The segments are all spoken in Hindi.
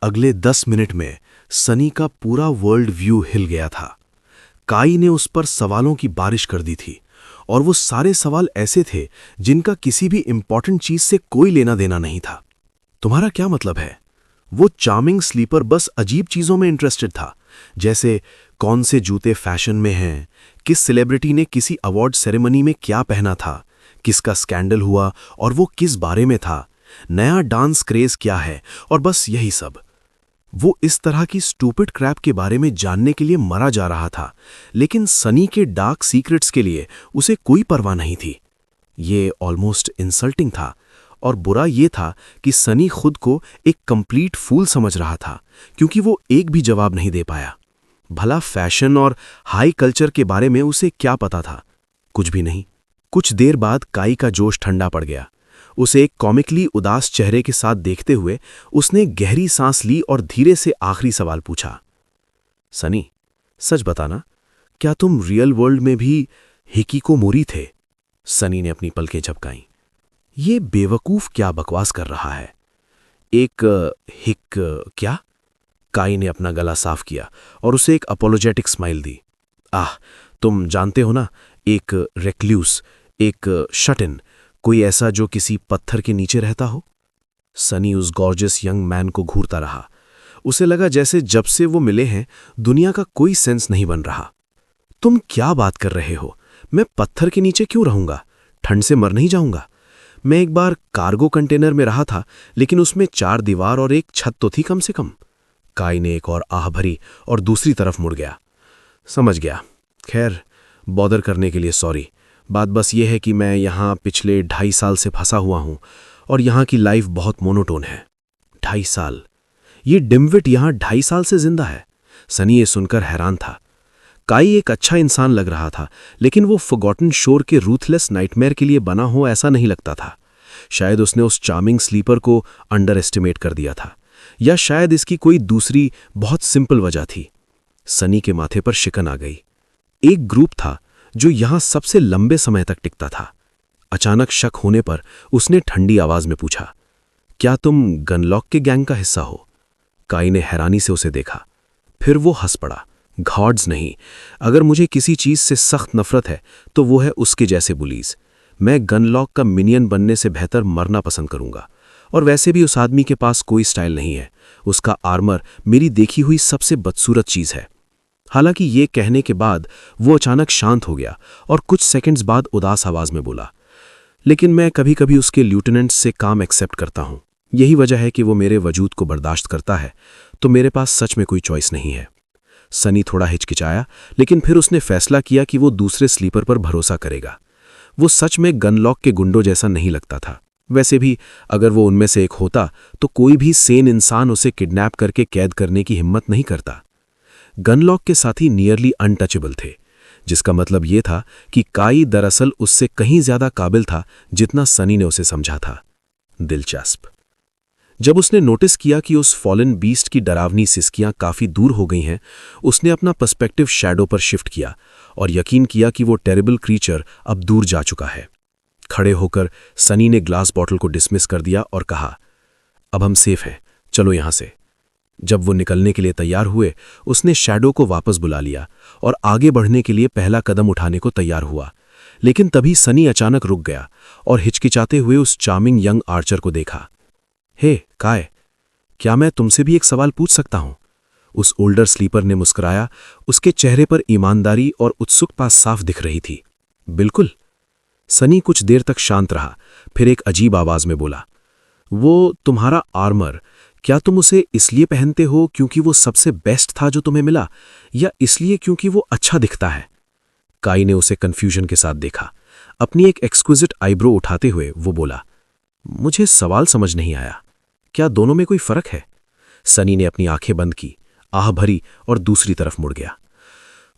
अगले 10 मिनट में सनी का पूरा वर्ल्ड व्यू हिल गया था। काई ने उस पर सवालों की बारिश कर दी थी, और वो सारे सवाल ऐसे थे जिनका किसी भी इंपॉर्टेंट चीज से कोई लेना देना नहीं था। तुम्हारा क्या मतलब है? वो चार्मिंग स्लीपर बस अजीब चीजों में इंटरेस्टेड था, जैसे कौन से जूते फैशन में हैं, किस सेलिब्रिटी ने किसी अवार्ड सेरेमनी में क्या पहना था, किसका स्कैंडल हुआ और वो किस बारे में था, नया डांस क्रेज क्या है, और बस यही सब। वो इस तरह की स्टूपिड क्रैप के बारे में जानने के लिए मरा जा रहा था, लेकिन सनी के डार्क सीक्रेट्स के लिए उसे कोई परवाह नहीं थी। ये ऑलमोस्ट इंसल्टिंग था, और बुरा ये था कि सनी खुद को एक कंप्लीट फूल समझ रहा था, क्योंकि वो एक भी जवाब नहीं दे पाया। भला फैशन और हाई कल्चर के बारे में उसे क्या पता था? कुछ भी नहीं। कुछ देर बाद काई का जोश ठंडा पड़ गया। उसे एक कॉमिकली उदास चेहरे के साथ देखते हुए उसने गहरी सांस ली और धीरे से आखिरी सवाल पूछा। सनी, सच बताना, क्या तुम रियल वर्ल्ड में भी हिकिकोमोरी थे? सनी ने अपनी पलकें झपकाईं। ये बेवकूफ क्या बकवास कर रहा है? एक क्या? काई ने अपना गला साफ किया और उसे एक अपोलोजेटिक स्माइल दी। तुम जानते हो ना, एक रेक्ल्यूस, एक शट इन, कोई ऐसा जो किसी पत्थर के नीचे रहता हो। सनी उस गॉर्जियस यंग मैन को घूरता रहा। उसे लगा जैसे जब से वो मिले हैं दुनिया का कोई सेंस नहीं बन रहा। तुम क्या बात कर रहे हो? मैं पत्थर के नीचे क्यों रहूंगा? ठंड से मर नहीं जाऊंगा। मैं एक बार कार्गो कंटेनर में रहा था, लेकिन उसमें 4 दीवार और एक छत तो थी कम से कम। काई ने एक और आह भरी और दूसरी तरफ मुड़ गया। समझ गया। खैर, बॉदर करने के लिए सॉरी। बात बस यह है कि मैं यहाँ पिछले 2.5 साल से फंसा हुआ हूँ, और यहाँ की लाइफ बहुत मोनोटोन है। 2.5 साल? ये डिमविट यहाँ 2.5 साल से जिंदा है? सनी ये सुनकर हैरान था। काई एक अच्छा इंसान लग रहा था, लेकिन वो फॉरगॉटन शोर के रूथलेस नाइटमेयर के लिए बना हो ऐसा नहीं लगता था। शायद उसने उस चार्मिंग स्लीपर को अंडर एस्टिमेट कर दिया था, या शायद इसकी कोई दूसरी बहुत सिंपल वजह थी। सनी के माथे पर शिकन आ गई। एक ग्रुप था जो यहां सबसे लंबे समय तक टिकता था। अचानक शक होने पर उसने ठंडी आवाज में पूछा, क्या तुम गनलॉक के गैंग का हिस्सा हो? काई ने हैरानी से उसे देखा, फिर वो हंस पड़ा। गॉड्स नहीं, अगर मुझे किसी चीज से सख्त नफरत है तो वो है उसके जैसे बुलीज। मैं गनलॉक का मिनियन बनने से बेहतर मरना पसंद करूंगा, और वैसे भी उस आदमी के पास कोई स्टाइल नहीं है। उसका आर्मर मेरी देखी हुई सबसे बदसूरत चीज है। हालांकि ये कहने के बाद वो अचानक शांत हो गया और कुछ सेकंड्स बाद उदास आवाज में बोला, लेकिन मैं कभी कभी उसके ल्यूटेनेंट से काम एक्सेप्ट करता हूं। यही वजह है कि वो मेरे वजूद को बर्दाश्त करता है, तो मेरे पास सच में कोई चॉइस नहीं है। सनी थोड़ा हिचकिचाया, लेकिन फिर उसने फैसला किया कि वो दूसरे स्लीपर पर भरोसा करेगा। वो सच में गनलॉक के गुंडों जैसा नहीं लगता था। वैसे भी अगर वो उनमें से एक होता तो कोई भी सेन इंसान उसे किडनैप करके कैद करने की हिम्मत नहीं करता। गनलॉक के साथी नियरली अनटचेबल थे, जिसका मतलब ये था कि काई दरअसल उससे कहीं ज्यादा काबिल था जितना सनी ने उसे समझा था। दिलचस्प। जब उसने नोटिस किया कि उस फॉलन बीस्ट की डरावनी सिसकियां काफी दूर हो गई हैं, उसने अपना पर्सपेक्टिव शैडो पर शिफ्ट किया और यकीन किया कि वो टेरिबल क्रीचर अब दूर जा चुका है। खड़े होकर सनी ने ग्लास बॉटल को डिसमिस कर दिया और कहा, अब हम सेफ हैं, चलो यहां से। जब वो निकलने के लिए तैयार हुए, उसने शैडो को वापस बुला लिया और आगे बढ़ने के लिए पहला कदम उठाने को तैयार हुआ। लेकिन तभी सनी अचानक रुक गया और हिचकिचाते हुए उस चार्मिंग यंग आर्चर को देखा। हे काय, क्या मैं तुमसे भी एक सवाल पूछ सकता हूं? उस ओल्डर स्लीपर ने मुस्कुराया। उसके चेहरे पर ईमानदारी और उत्सुकता साफ दिख रही थी। बिल्कुल। सनी कुछ देर तक शांत रहा, फिर एक अजीब आवाज में बोला, वो तुम्हारा आर्मर, क्या तुम उसे इसलिए पहनते हो क्योंकि वो सबसे बेस्ट था जो तुम्हें मिला, या इसलिए क्योंकि वो अच्छा दिखता है? काई ने उसे कंफ्यूजन के साथ देखा। अपनी एक एक्सक्विजिट आईब्रो उठाते हुए वो बोला, मुझे सवाल समझ नहीं आया, क्या दोनों में कोई फर्क है? सनी ने अपनी आंखें बंद की, आह भरी और दूसरी तरफ मुड़ गया।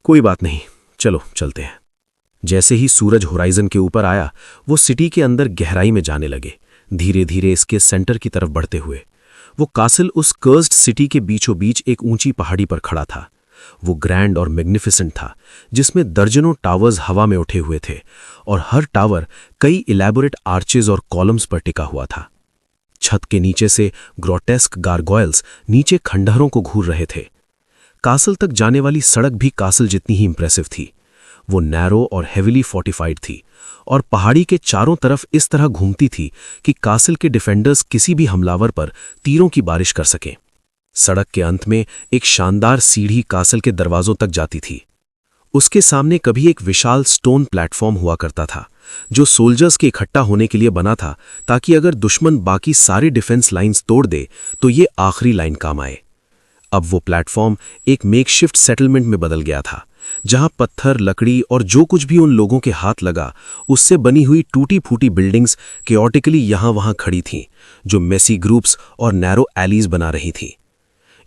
कोई बात नहीं, चलो चलते हैं। जैसे ही सूरज होराइजन के ऊपर आया, वो सिटी के अंदर गहराई में जाने लगे, धीरे धीरे इसके सेंटर की तरफ बढ़ते हुए। वो कासिल उस कर्स्ड सिटी के बीचों बीच एक ऊंची पहाड़ी पर खड़ा था। वो ग्रैंड और मैग्निफिसेंट था, जिसमें दर्जनों टावर्स हवा में उठे हुए थे और हर टावर कई इलैबोरेट आर्चेज और कॉलम्स पर टिका हुआ था। छत के नीचे से ग्रोटेस्क गारगोयल्स नीचे खंडहरों को घूर रहे थे। कासल तक जाने वाली सड़क भी कासल जितनी ही इंप्रेसिव थी। वो नैरो और हेविली फोर्टिफाइड थी और पहाड़ी के चारों तरफ इस तरह घूमती थी कि कासल के डिफेंडर्स किसी भी हमलावर पर तीरों की बारिश कर सकें। सड़क के अंत में एक शानदार सीढ़ी कासल के दरवाजों तक जाती थी। उसके सामने कभी एक विशाल स्टोन प्लेटफॉर्म हुआ करता था जो सोल्जर्स के इकट्ठा होने के लिए बना था, ताकि अगर दुश्मन बाकी सारे डिफेंस लाइंस तोड़ दे तो ये आखिरी लाइन काम आए। अब वो प्लेटफॉर्म एक मेकशिफ्ट सेटलमेंट में बदल गया था, जहां पत्थर, लकड़ी और जो कुछ भी उन लोगों के हाथ लगा उससे बनी हुई टूटी फूटी बिल्डिंग्स केओटिकली यहां वहां खड़ी थीं, जो मेसी ग्रुप्स और नैरो एलीज बना रही थीं।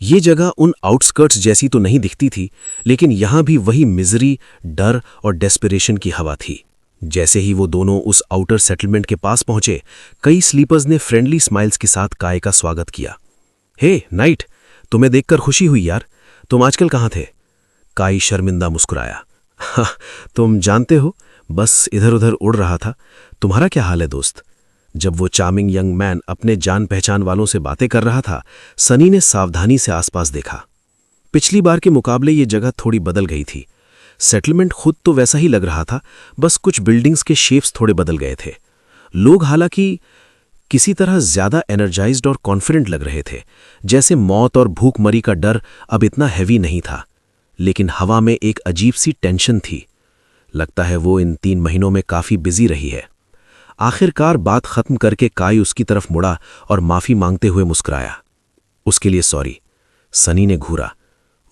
ये जगह उन आउटस्कर्ट्स जैसी तो नहीं दिखती थी, लेकिन यहां भी वही मिजरी, डर और डेस्परेशन की हवा थी। जैसे ही वो दोनों उस आउटर सेटलमेंट के पास पहुंचे, कई स्लीपर्स ने फ्रेंडली स्माइल्स के साथ काय का स्वागत किया। हे नाइट, तुम्हें देखकर खुशी हुई यार, तुम आजकल कहाँ थे? काई शर्मिंदा मुस्कुराया। हाँ, तुम जानते हो, बस इधर उधर उड़ रहा था। तुम्हारा क्या हाल है दोस्त? जब वो चार्मिंग यंग मैन अपने जान पहचान वालों से बातें कर रहा था, सनी ने सावधानी से आसपास देखा। पिछली बार के मुकाबले ये जगह थोड़ी बदल गई थी। सेटलमेंट खुद तो वैसा ही लग रहा था, बस कुछ बिल्डिंग्स के शेप्स थोड़े बदल गए थे। लोग हालांकि किसी तरह ज्यादा एनर्जाइज्ड और कॉन्फिडेंट लग रहे थे, जैसे मौत और भूखमरी का डर अब इतना हैवी नहीं था। लेकिन हवा में एक अजीब सी टेंशन थी। लगता है वो इन 3 महीनों में काफी बिजी रही है। आखिरकार बात खत्म करके काई उसकी तरफ मुड़ा और माफी मांगते हुए मुस्कुराया। उसके लिए सॉरी। सनी ने घूरा।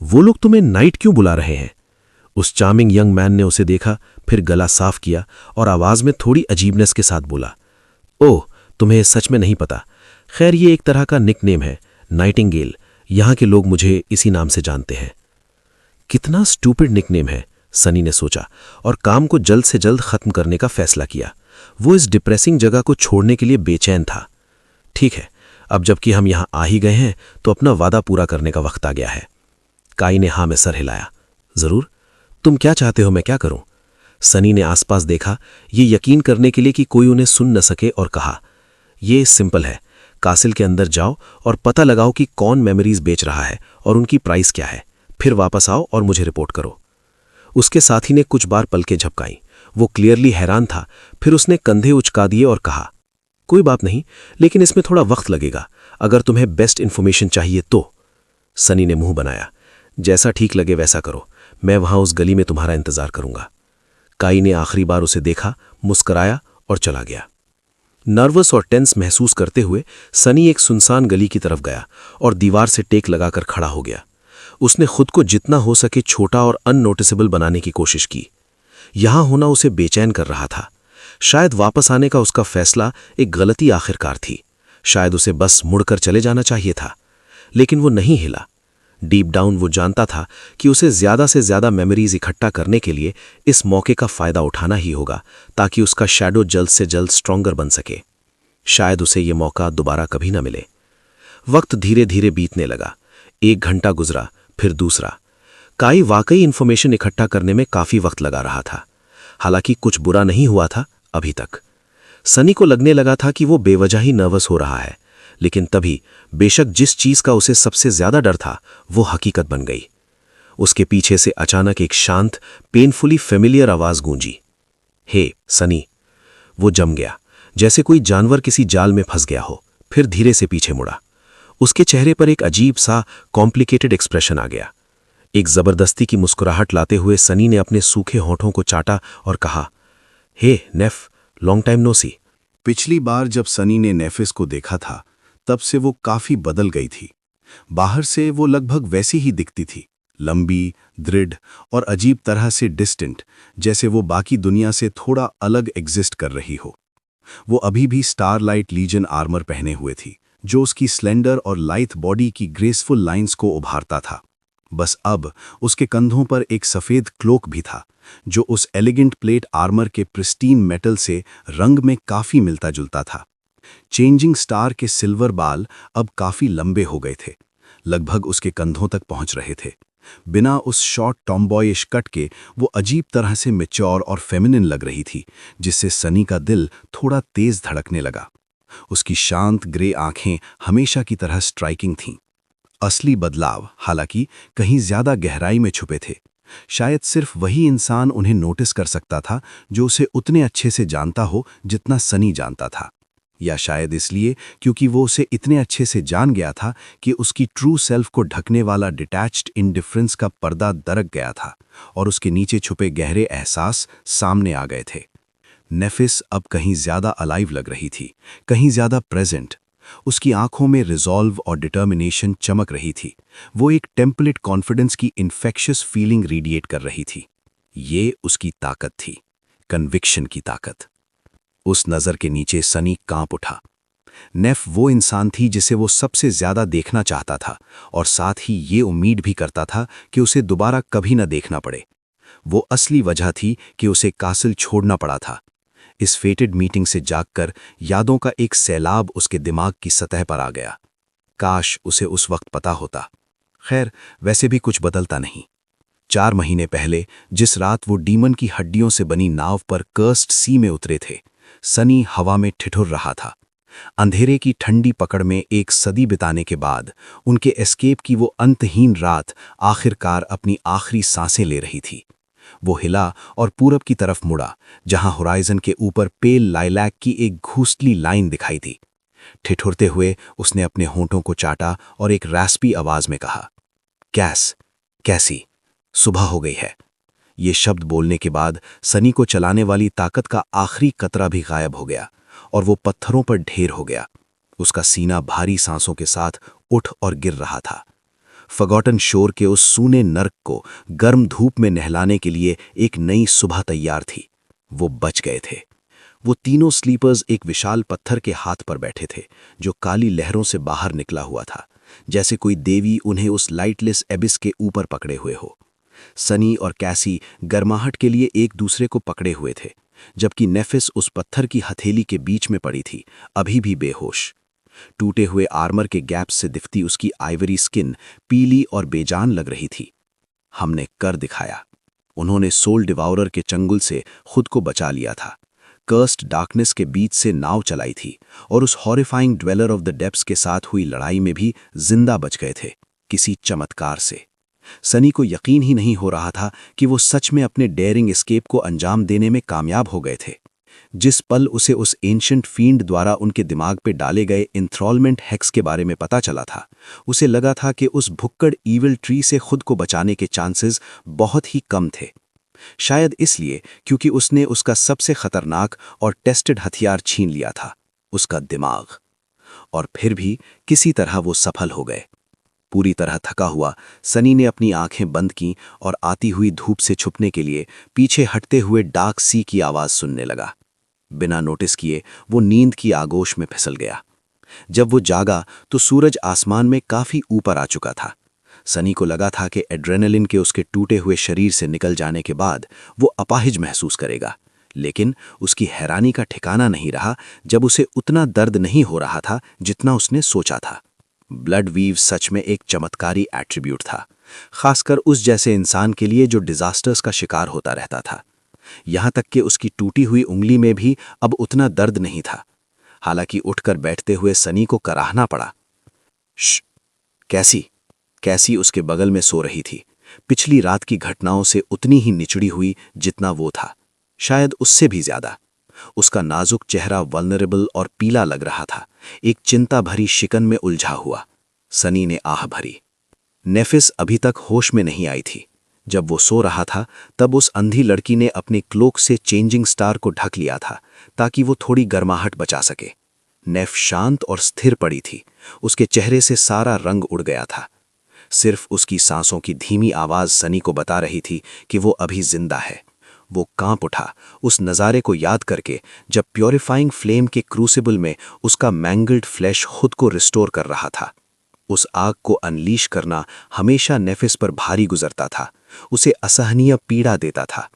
वो लोग तुम्हें नाइट क्यों बुला रहे हैं? उस चार्मिंग यंग मैन ने उसे देखा, फिर गला साफ किया और आवाज में थोड़ी अजीबनेस के साथ बोला, ओह, तुम्हें सच में नहीं पता। खैर, ये एक तरह का निकनेम है, नाइटिंगेल। यहां के लोग मुझे इसी नाम से जानते हैं। कितना स्टूपिड निकनेम है, सनी ने सोचा और काम को जल्द से जल्द खत्म करने का फैसला किया। वो इस डिप्रेसिंग जगह को छोड़ने के लिए बेचैन था। ठीक है, अब जबकि हम यहां आ ही गए हैं तो अपना वादा पूरा करने का वक्त आ गया है। काई ने हाँ में सर हिलाया। जरूर, तुम क्या चाहते हो मैं क्या करूं? सनी ने आसपास देखा, ये यकीन करने के लिए कि कोई उन्हें सुन न सके, और कहा, ये सिंपल है। कासिल के अंदर जाओ और पता लगाओ कि कौन मेमोरीज बेच रहा है और उनकी प्राइस क्या है। फिर वापस आओ और मुझे रिपोर्ट करो। उसके साथी ने कुछ बार पलकें झपकाई। वो क्लियरली हैरान था। फिर उसने कंधे उचका दिए और कहा, कोई बात नहीं, लेकिन इसमें थोड़ा वक्त लगेगा। अगर तुम्हें बेस्ट इंफॉर्मेशन चाहिए तो। सनी ने मुंह बनाया। जैसा ठीक लगे वैसा करो, मैं वहां उस गली में तुम्हारा इंतजार करूंगा। काई ने आखिरी बार उसे देखा, मुस्कराया और चला गया। नर्वस और टेंस महसूस करते हुए सनी एक सुनसान गली की तरफ गया और दीवार से टेक लगाकर खड़ा हो गया। उसने खुद को जितना हो सके छोटा और अननोटिसेबल बनाने की कोशिश की। यहां होना उसे बेचैन कर रहा था। शायद वापस आने का उसका फैसला एक गलती आखिरकार थी। शायद उसे बस मुड़कर चले जाना चाहिए था, लेकिन वो नहीं हिला। डीप डाउन वो जानता था कि उसे ज्यादा से ज्यादा मेमोरीज इकट्ठा करने के लिए इस मौके का फायदा उठाना ही होगा, ताकि उसका शैडो जल्द से जल्द स्ट्रॉन्गर बन सके। शायद उसे ये मौका दोबारा कभी न मिले। वक्त धीरे धीरे बीतने लगा। 1 घंटा गुजरा, फिर दूसरा। काई वाकई इंफॉर्मेशन इकट्ठा करने में काफी वक्त लगा रहा था। हालांकि कुछ बुरा नहीं हुआ था अभी तक। सनी को लगने लगा था कि वो बेवजह ही नर्वस हो रहा है, लेकिन तभी बेशक जिस चीज का उसे सबसे ज्यादा डर था वो हकीकत बन गई। उसके पीछे से अचानक एक शांत, पेनफुली फेमिलियर आवाज गूंजी, हे सनी। वो जम गया, जैसे कोई जानवर किसी जाल में फंस गया हो। फिर धीरे से पीछे मुड़ा। उसके चेहरे पर एक अजीब सा कॉम्प्लिकेटेड एक्सप्रेशन आ गया। एक जबरदस्ती की मुस्कुराहट लाते हुए सनी ने अपने सूखे होठों को चाटा और कहा, हे नेफ, लॉन्ग टाइम नो सी। पिछली बार जब सनी ने नेफिस को देखा था, तब से वो काफी बदल गई थी। बाहर से वो लगभग वैसी ही दिखती थी, लंबी, दृढ़ और अजीब तरह से डिस्टेंट, जैसे वो बाकी दुनिया से थोड़ा अलग एग्जिस्ट कर रही हो। वो अभी भी स्टारलाइट लीजन आर्मर पहने हुए थी, जो उसकी स्लेंडर और लाइथ बॉडी की ग्रेसफुल लाइंस को उभारता था। बस अब उसके कंधों पर एक सफेद क्लोक भी था, जो उस एलिगेंट प्लेट आर्मर के प्रिस्टीन मेटल से रंग में काफी मिलता जुलता था। चेंजिंग स्टार के सिल्वर बाल अब काफी लंबे हो गए थे, लगभग उसके कंधों तक पहुंच रहे थे। बिना उस शॉर्ट टॉम्बॉयिश कट के वो अजीब तरह से मैच्योर और फेमिनिन लग रही थी, जिससे सनी का दिल थोड़ा तेज धड़कने लगा। उसकी शांत ग्रे आंखें हमेशा की तरह स्ट्राइकिंग थीं। असली बदलाव हालांकि कहीं ज्यादा गहराई में छुपे थे। शायद सिर्फ वही इंसान उन्हें नोटिस कर सकता था जो उसे उतने अच्छे से जानता हो जितना सनी जानता था। या शायद इसलिए क्योंकि वो उसे इतने अच्छे से जान गया था कि उसकी ट्रू सेल्फ को ढकने वाला डिटैच्ड इनडिफरेंस का पर्दा दरक गया था और उसके नीचे छुपे गहरे एहसास सामने आ गए थे। नेफिस अब कहीं ज्यादा अलाइव लग रही थी, कहीं ज्यादा प्रेजेंट। उसकी आंखों में रिजॉल्व और डिटर्मिनेशन चमक रही थी। वो एक टेम्पलेट कॉन्फिडेंस की इन्फेक्शियस फीलिंग रेडिएट कर रही थी। ये उसकी ताकत थी, कन्विक्शन की ताकत। उस नज़र के नीचे सनी कांप उठा। नेफ वो इंसान थी जिसे वो सबसे ज्यादा देखना चाहता था और साथ ही ये उम्मीद भी करता था कि उसे दोबारा कभी न देखना पड़े। वो असली वजह थी कि उसे कासिल छोड़ना पड़ा था। इस फेटेड मीटिंग से जागकर यादों का एक सैलाब उसके दिमाग की सतह पर आ गया। काश उसे उस वक्त पता होता। खैर, वैसे भी कुछ बदलता नहीं। 4 महीने पहले जिस रात वो डीमन की हड्डियों से बनी नाव पर कर्स्ड सी में उतरे थे, सनी हवा में ठिठुर रहा था। अंधेरे की ठंडी पकड़ में एक सदी बिताने के बाद उनके एस्केप की वो अंतहीन रात आखिरकार अपनी आखिरी सांसें ले रही थी। वो हिला और पूरब की तरफ मुड़ा, जहां होराइजन के ऊपर पेल लाइलैक की एक घूसली लाइन दिखाई दी। ठिठुरते हुए उसने अपने होंठों को चाटा और एक रैस्पी आवाज में कहा, कैसी सुबह हो गई है। ये शब्द बोलने के बाद सनी को चलाने वाली ताकत का आखिरी कतरा भी गायब हो गया और वो पत्थरों पर ढेर हो गया। उसका सीना भारी सांसों के साथ उठ और गिर रहा था। फॉरगॉटन शोर के उस सूने नर्क को गर्म धूप में नहलाने के लिए एक नई सुबह तैयार थी। वो बच गए थे। वो तीनों स्लीपर्स एक विशाल पत्थर के हाथ पर बैठे थे जो काली लहरों से बाहर निकला हुआ था, जैसे कोई देवी उन्हें उस लाइटलेस एबिस के ऊपर पकड़े हुए हो। सनी और कैसी गर्माहट के लिए एक दूसरे को पकड़े हुए थे, जबकि नेफिस उस पत्थर की हथेली के बीच में पड़ी थी, अभी भी बेहोश। टूटे हुए आर्मर के गैप से दिखती उसकी आइवरी स्किन पीली और बेजान लग रही थी। हमने कर दिखाया। उन्होंने सोल डिवाउरर के चंगुल से खुद को बचा लिया था, कर्स्ड डार्कनेस के बीच से नाव चलाई थी और उस horrifying dweller of the depths के साथ हुई लड़ाई में भी जिंदा बच गए थे, किसी चमत्कार से। सनी को यकीन ही नहीं हो रहा था कि वो सच में अपने डेयरिंग एस्केप को अंजाम देने में कामयाब हो गए थे। जिस पल उसे उस एंशिएंट फील्ड द्वारा उनके दिमाग पे डाले गए इंथ्रॉलमेंट हेक्स के बारे में पता चला था, उसे लगा था कि उस भुक्कड़ ईविल ट्री से खुद को बचाने के चांसेस बहुत ही कम थे। शायद इसलिए क्योंकि उसने उसका सबसे खतरनाक और टेस्टेड हथियार छीन लिया था, उसका दिमाग। और फिर भी किसी तरह वो सफल हो गए। पूरी तरह थका हुआ सनी ने अपनी आंखें बंद कीं और आती हुई धूप से छुपने के लिए पीछे हटते हुए डार्क सी की आवाज सुनने लगा। बिना नोटिस किए वो नींद की आगोश में फिसल गया। जब वो जागा तो सूरज आसमान में काफी ऊपर आ चुका था। सनी को लगा था कि एड्रेनलिन के उसके टूटे हुए शरीर से निकल जाने के बाद वो अपाहिज महसूस करेगा, लेकिन उसकी हैरानी का ठिकाना नहीं रहा जब उसे उतना दर्द नहीं हो रहा था जितना उसने सोचा था। ब्लड वीव सच में एक चमत्कारी एट्रीब्यूट था, खासकर उस जैसे इंसान के लिए जो डिजास्टर्स का शिकार होता रहता था। यहां तक कि उसकी टूटी हुई उंगली में भी अब उतना दर्द नहीं था। हालांकि उठकर बैठते हुए सनी को कराहना पड़ा। श्श, कैसी उसके बगल में सो रही थी, पिछली रात की घटनाओं से उतनी ही निचड़ी हुई जितना वो था, शायद उससे भी ज्यादा। उसका नाजुक चेहरा वल्नरेबल और पीला लग रहा था, एक चिंता भरी शिकन में उलझा हुआ। सनी ने आह भरी। नेफिस अभी तक होश में नहीं आई थी। जब वो सो रहा था तब उस अंधी लड़की ने अपने क्लोक से चेंजिंग स्टार को ढक लिया था ताकि वो थोड़ी गर्माहट बचा सके। नेफ शांत और स्थिर पड़ी थी, उसके चेहरे से सारा रंग उड़ गया था। सिर्फ उसकी सांसों की धीमी आवाज सनी को बता रही थी कि वो अभी जिंदा है। वो कांप उठा उस नज़ारे को याद करके जब प्योरीफाइंग फ्लेम के क्रूसिबल में उसका मैंगल्ड फ्लैश खुद को रिस्टोर कर रहा था। उस आग को अनलीश करना हमेशा नेफिस पर भारी गुजरता था, उसे असहनीय पीड़ा देता था।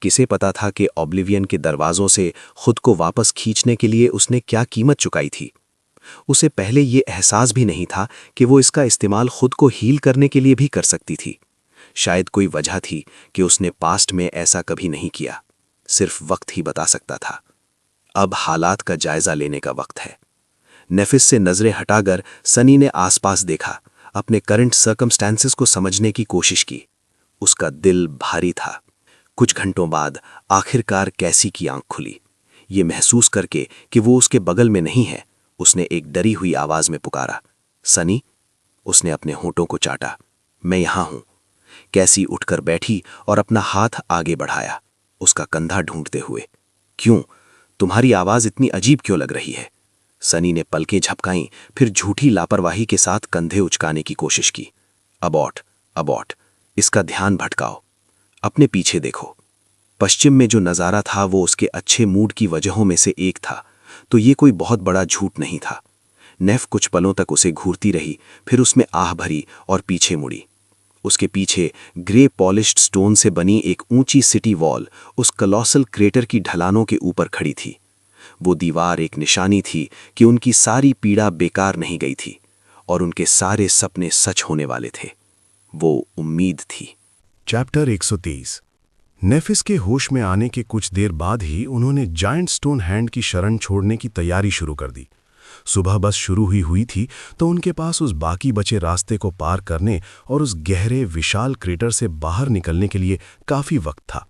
किसे पता था कि ऑब्लिवियन के दरवाजों से खुद को वापस खींचने के लिए उसने क्या कीमत चुकाई थी। उसे पहले ये एहसास भी नहीं था कि वो इसका इस्तेमाल खुद को हील करने के लिए भी कर सकती थी। शायद कोई वजह थी कि उसने पास्ट में ऐसा कभी नहीं किया, सिर्फ वक्त ही बता सकता था। अब हालात का जायजा लेने का वक्त है। नेफिस से नजरें हटाकर सनी ने आसपास देखा, अपने करंट सर्कमस्टेंसेस को समझने की कोशिश की। उसका दिल भारी था। कुछ घंटों बाद आखिरकार कैसी की आंख खुली। ये महसूस करके कि वो उसके बगल में नहीं है, उसने एक डरी हुई आवाज में पुकारा, सनी। उसने अपने होठों को चाटा। मैं यहां हूं। कैसी उठकर बैठी और अपना हाथ आगे बढ़ाया, उसका कंधा ढूंढते हुए। क्यों? तुम्हारी आवाज इतनी अजीब क्यों लग रही है? सनी ने पलकें झपकाईं, फिर झूठी लापरवाही के साथ कंधे उचकाने की कोशिश की। अबॉट, अबॉट, इसका ध्यान भटकाओ। अपने पीछे देखो। पश्चिम में जो नज़ारा था वो उसके अच्छे मूड की वजहों में से एक था, तो ये कोई बहुत बड़ा झूठ नहीं था। नेफ कुछ पलों तक उसे घूरती रही, फिर उसमें आह भरी और पीछे मुड़ी। उसके पीछे ग्रे पॉलिश्ड स्टोन से बनी एक ऊंची सिटी वॉल उस कलॉसल क्रेटर की ढलानों के ऊपर खड़ी थी। वो दीवार एक निशानी थी कि उनकी सारी पीड़ा बेकार नहीं गई थी और उनके सारे सपने सच होने वाले थे। वो उम्मीद थी। चैप्टर 130। नेफिस के होश में आने के कुछ देर बाद ही उन्होंने जायंट स्टोन हैंड की शरण छोड़ने की तैयारी शुरू कर दी। सुबह बस शुरू हुई थी तो उनके पास उस बाकी बचे रास्ते को पार करने और उस गहरे विशाल क्रेटर से बाहर निकलने के लिए काफी वक्त था।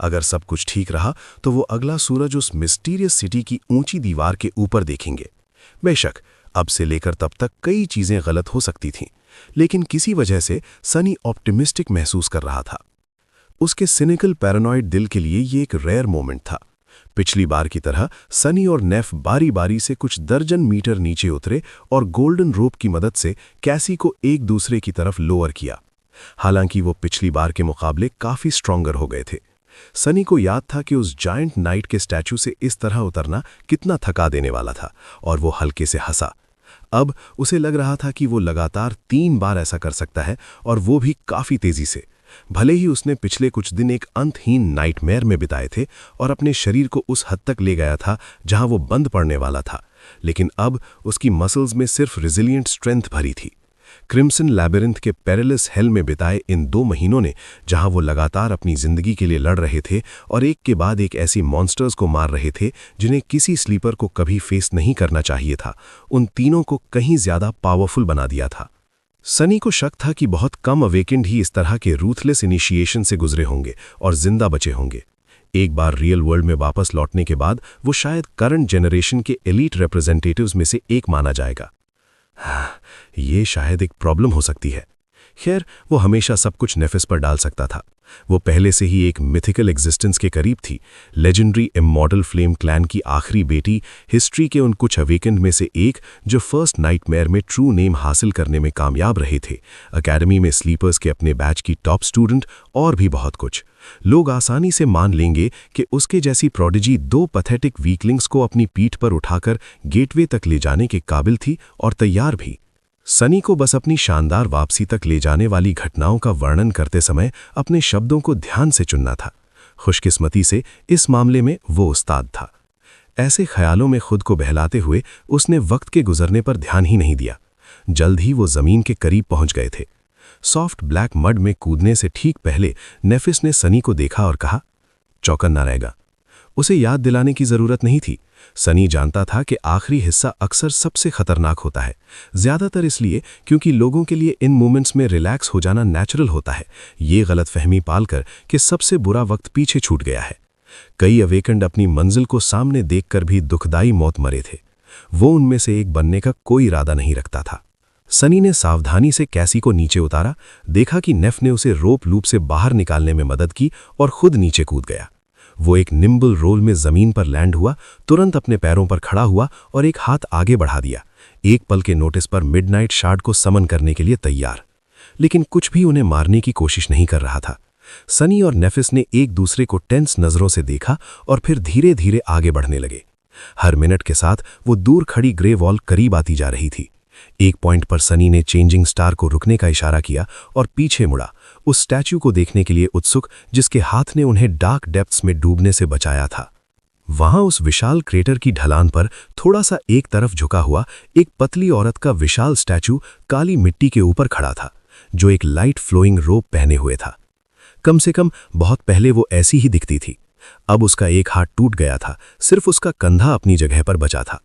अगर सब कुछ ठीक रहा तो वो अगला सूरज उस मिस्टीरियस सिटी की ऊंची दीवार के ऊपर देखेंगे। बेशक अब से लेकर तब तक कई चीजें गलत हो सकती थीं, लेकिन किसी वजह से सनी ऑप्टिमिस्टिक महसूस कर रहा था। उसके सिनिकल पैरानॉइड दिल के लिए ये एक रेयर मोमेंट था। पिछली बार की तरह सनी और नेफ बारी बारी से कुछ दर्जन मीटर नीचे उतरे और गोल्डन रोप की मदद से कैसी को एक दूसरे की तरफ लोअर किया। हालांकि वो पिछली बार के मुकाबले काफी स्ट्रॉन्गर हो गए थे। सनी को याद था कि उस जायंट नाइट के स्टैचू से इस तरह उतरना कितना थका देने वाला था, और वो हल्के से हंसा। अब उसे लग रहा था कि वो लगातार 3 बार ऐसा कर सकता है, और वो भी काफी तेजी से। भले ही उसने पिछले कुछ दिन एक अंतहीन नाइटमेयर में बिताए थे और अपने शरीर को उस हद तक ले गया था जहां वो बंद पड़ने वाला था, लेकिन अब उसकी मसल्स में सिर्फ रिजिलिएंट स्ट्रेंथ भरी थी। क्रिम्सन लैबिरिंथ के पेरिलस हेल में बिताए इन 2 महीनों ने, जहां वो लगातार अपनी जिंदगी के लिए लड़ रहे थे और एक के बाद एक ऐसी मॉन्स्टर्स को मार रहे थे जिन्हें किसी स्लीपर को कभी फेस नहीं करना चाहिए था, उन तीनों को कहीं ज्यादा पावरफुल बना दिया था। सनी को शक था कि बहुत कम अवेकेंड ही इस तरह के रूथलेस इनिशिएशन से गुजरे होंगे और जिंदा बचे होंगे। एक बार रियल वर्ल्ड में वापस लौटने के बाद वो शायद करंट जनरेशन के एलीट रिप्रेजेंटेटिव्स में से एक माना जाएगा। ये शायद एक प्रॉब्लम हो सकती है। खैर, वो हमेशा सब कुछ नेफिस पर डाल सकता था। वो पहले से ही एक मिथिकल एग्जिस्टेंस के करीब थी, लेजेंडरी इमॉर्टल फ्लेम क्लैन की आखिरी बेटी, हिस्ट्री के उन कुछ अवेकेंड में से एक जो फर्स्ट नाइटमेयर में ट्रू नेम हासिल करने में कामयाब रहे थे, एकेडमी में स्लीपर्स के अपने बैच की टॉप स्टूडेंट, और भी बहुत कुछ। लोग आसानी से मान लेंगे कि उसके जैसी प्रोडिजी 2 पैथेटिक वीकलिंग्स को अपनी पीठ पर उठाकर गेटवे तक ले जाने के काबिल थी, और तैयार भी। सनी को बस अपनी शानदार वापसी तक ले जाने वाली घटनाओं का वर्णन करते समय अपने शब्दों को ध्यान से चुनना था। खुशकिस्मती से इस मामले में वो उस्ताद था। ऐसे ख्यालों में खुद को बहलाते हुए उसने वक्त के गुजरने पर ध्यान ही नहीं दिया। जल्द ही वो जमीन के करीब पहुंच गए थे। सॉफ्ट ब्लैक मड में कूदने से ठीक पहले नेफिस ने सनी को देखा और कहा, चौकन ना रहेगा। उसे याद दिलाने की जरूरत नहीं थी। सनी जानता था कि आखिरी हिस्सा अक्सर सबसे खतरनाक होता है, ज्यादातर इसलिए क्योंकि लोगों के लिए इन मोमेंट्स में रिलैक्स हो जाना नेचुरल होता है। ये गलतफहमी पालकर कि सबसे बुरा वक्त पीछे छूट गया है। कई अवेकेंड अपनी मंजिल को सामने देखकर भी दुखदाई मौत मरे थे। वो उनमें से एक बनने का कोई इरादा नहीं रखता था। सनी ने सावधानी से कैसी को नीचे उतारा, देखा कि नेफ ने उसे रोप लूप से बाहर निकालने में मदद की और खुद नीचे कूद गया। वो एक निम्बल रोल में जमीन पर लैंड हुआ, तुरंत अपने पैरों पर खड़ा हुआ और एक हाथ आगे बढ़ा दिया, एक पल के नोटिस पर मिडनाइट शार्ड को समन करने के लिए तैयार। लेकिन कुछ भी उन्हें मारने की कोशिश नहीं कर रहा था। सनी और नेफिस ने एक दूसरे को टेंस नजरों से देखा और फिर धीरे धीरे आगे बढ़ने लगे। हर मिनट के साथ वो दूर खड़ी ग्रे वॉल करीब आती जा रही थी। एक पॉइंट पर सनी ने चेंजिंग स्टार को रुकने का इशारा किया और पीछे मुड़ा, उस स्टैच्यू को देखने के लिए उत्सुक जिसके हाथ ने उन्हें डार्क डेप्थ्स में डूबने से बचाया था। वहां उस विशाल क्रेटर की ढलान पर थोड़ा सा एक तरफ झुका हुआ एक पतली औरत का विशाल स्टैच्यू काली मिट्टी के ऊपर खड़ा था, जो एक लाइट फ्लोइंग रोप पहने हुए था। कम से कम बहुत पहले वो ऐसी ही दिखती थी। अब उसका एक हाथ टूट गया था, सिर्फ उसका कंधा अपनी जगह पर बचा था।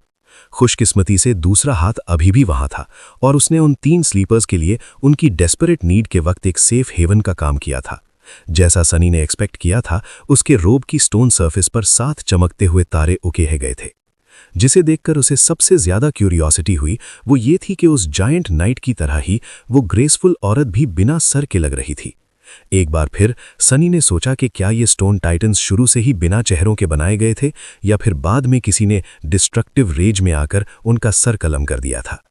खुशकिस्मती से दूसरा हाथ अभी भी वहां था और उसने उन 3 स्लीपर्स के लिए उनकी डेस्परेट नीड के वक्त एक सेफ हेवन का काम किया था। जैसा सनी ने एक्सपेक्ट किया था, उसके रोब की स्टोन सरफेस पर 7 चमकते हुए तारे उकेरे गए थे। जिसे देखकर उसे सबसे ज्यादा क्यूरियोसिटी हुई वो ये थी कि उस जायंट नाइट की तरह ही वो ग्रेसफुल औरत भी बिना सर के लग रही थी। एक बार फिर सनी ने सोचा कि क्या ये स्टोन टाइटन्स शुरू से ही बिना चेहरों के बनाए गए थे या फिर बाद में किसी ने डिस्ट्रक्टिव रेज में आकर उनका सर कलम कर दिया था।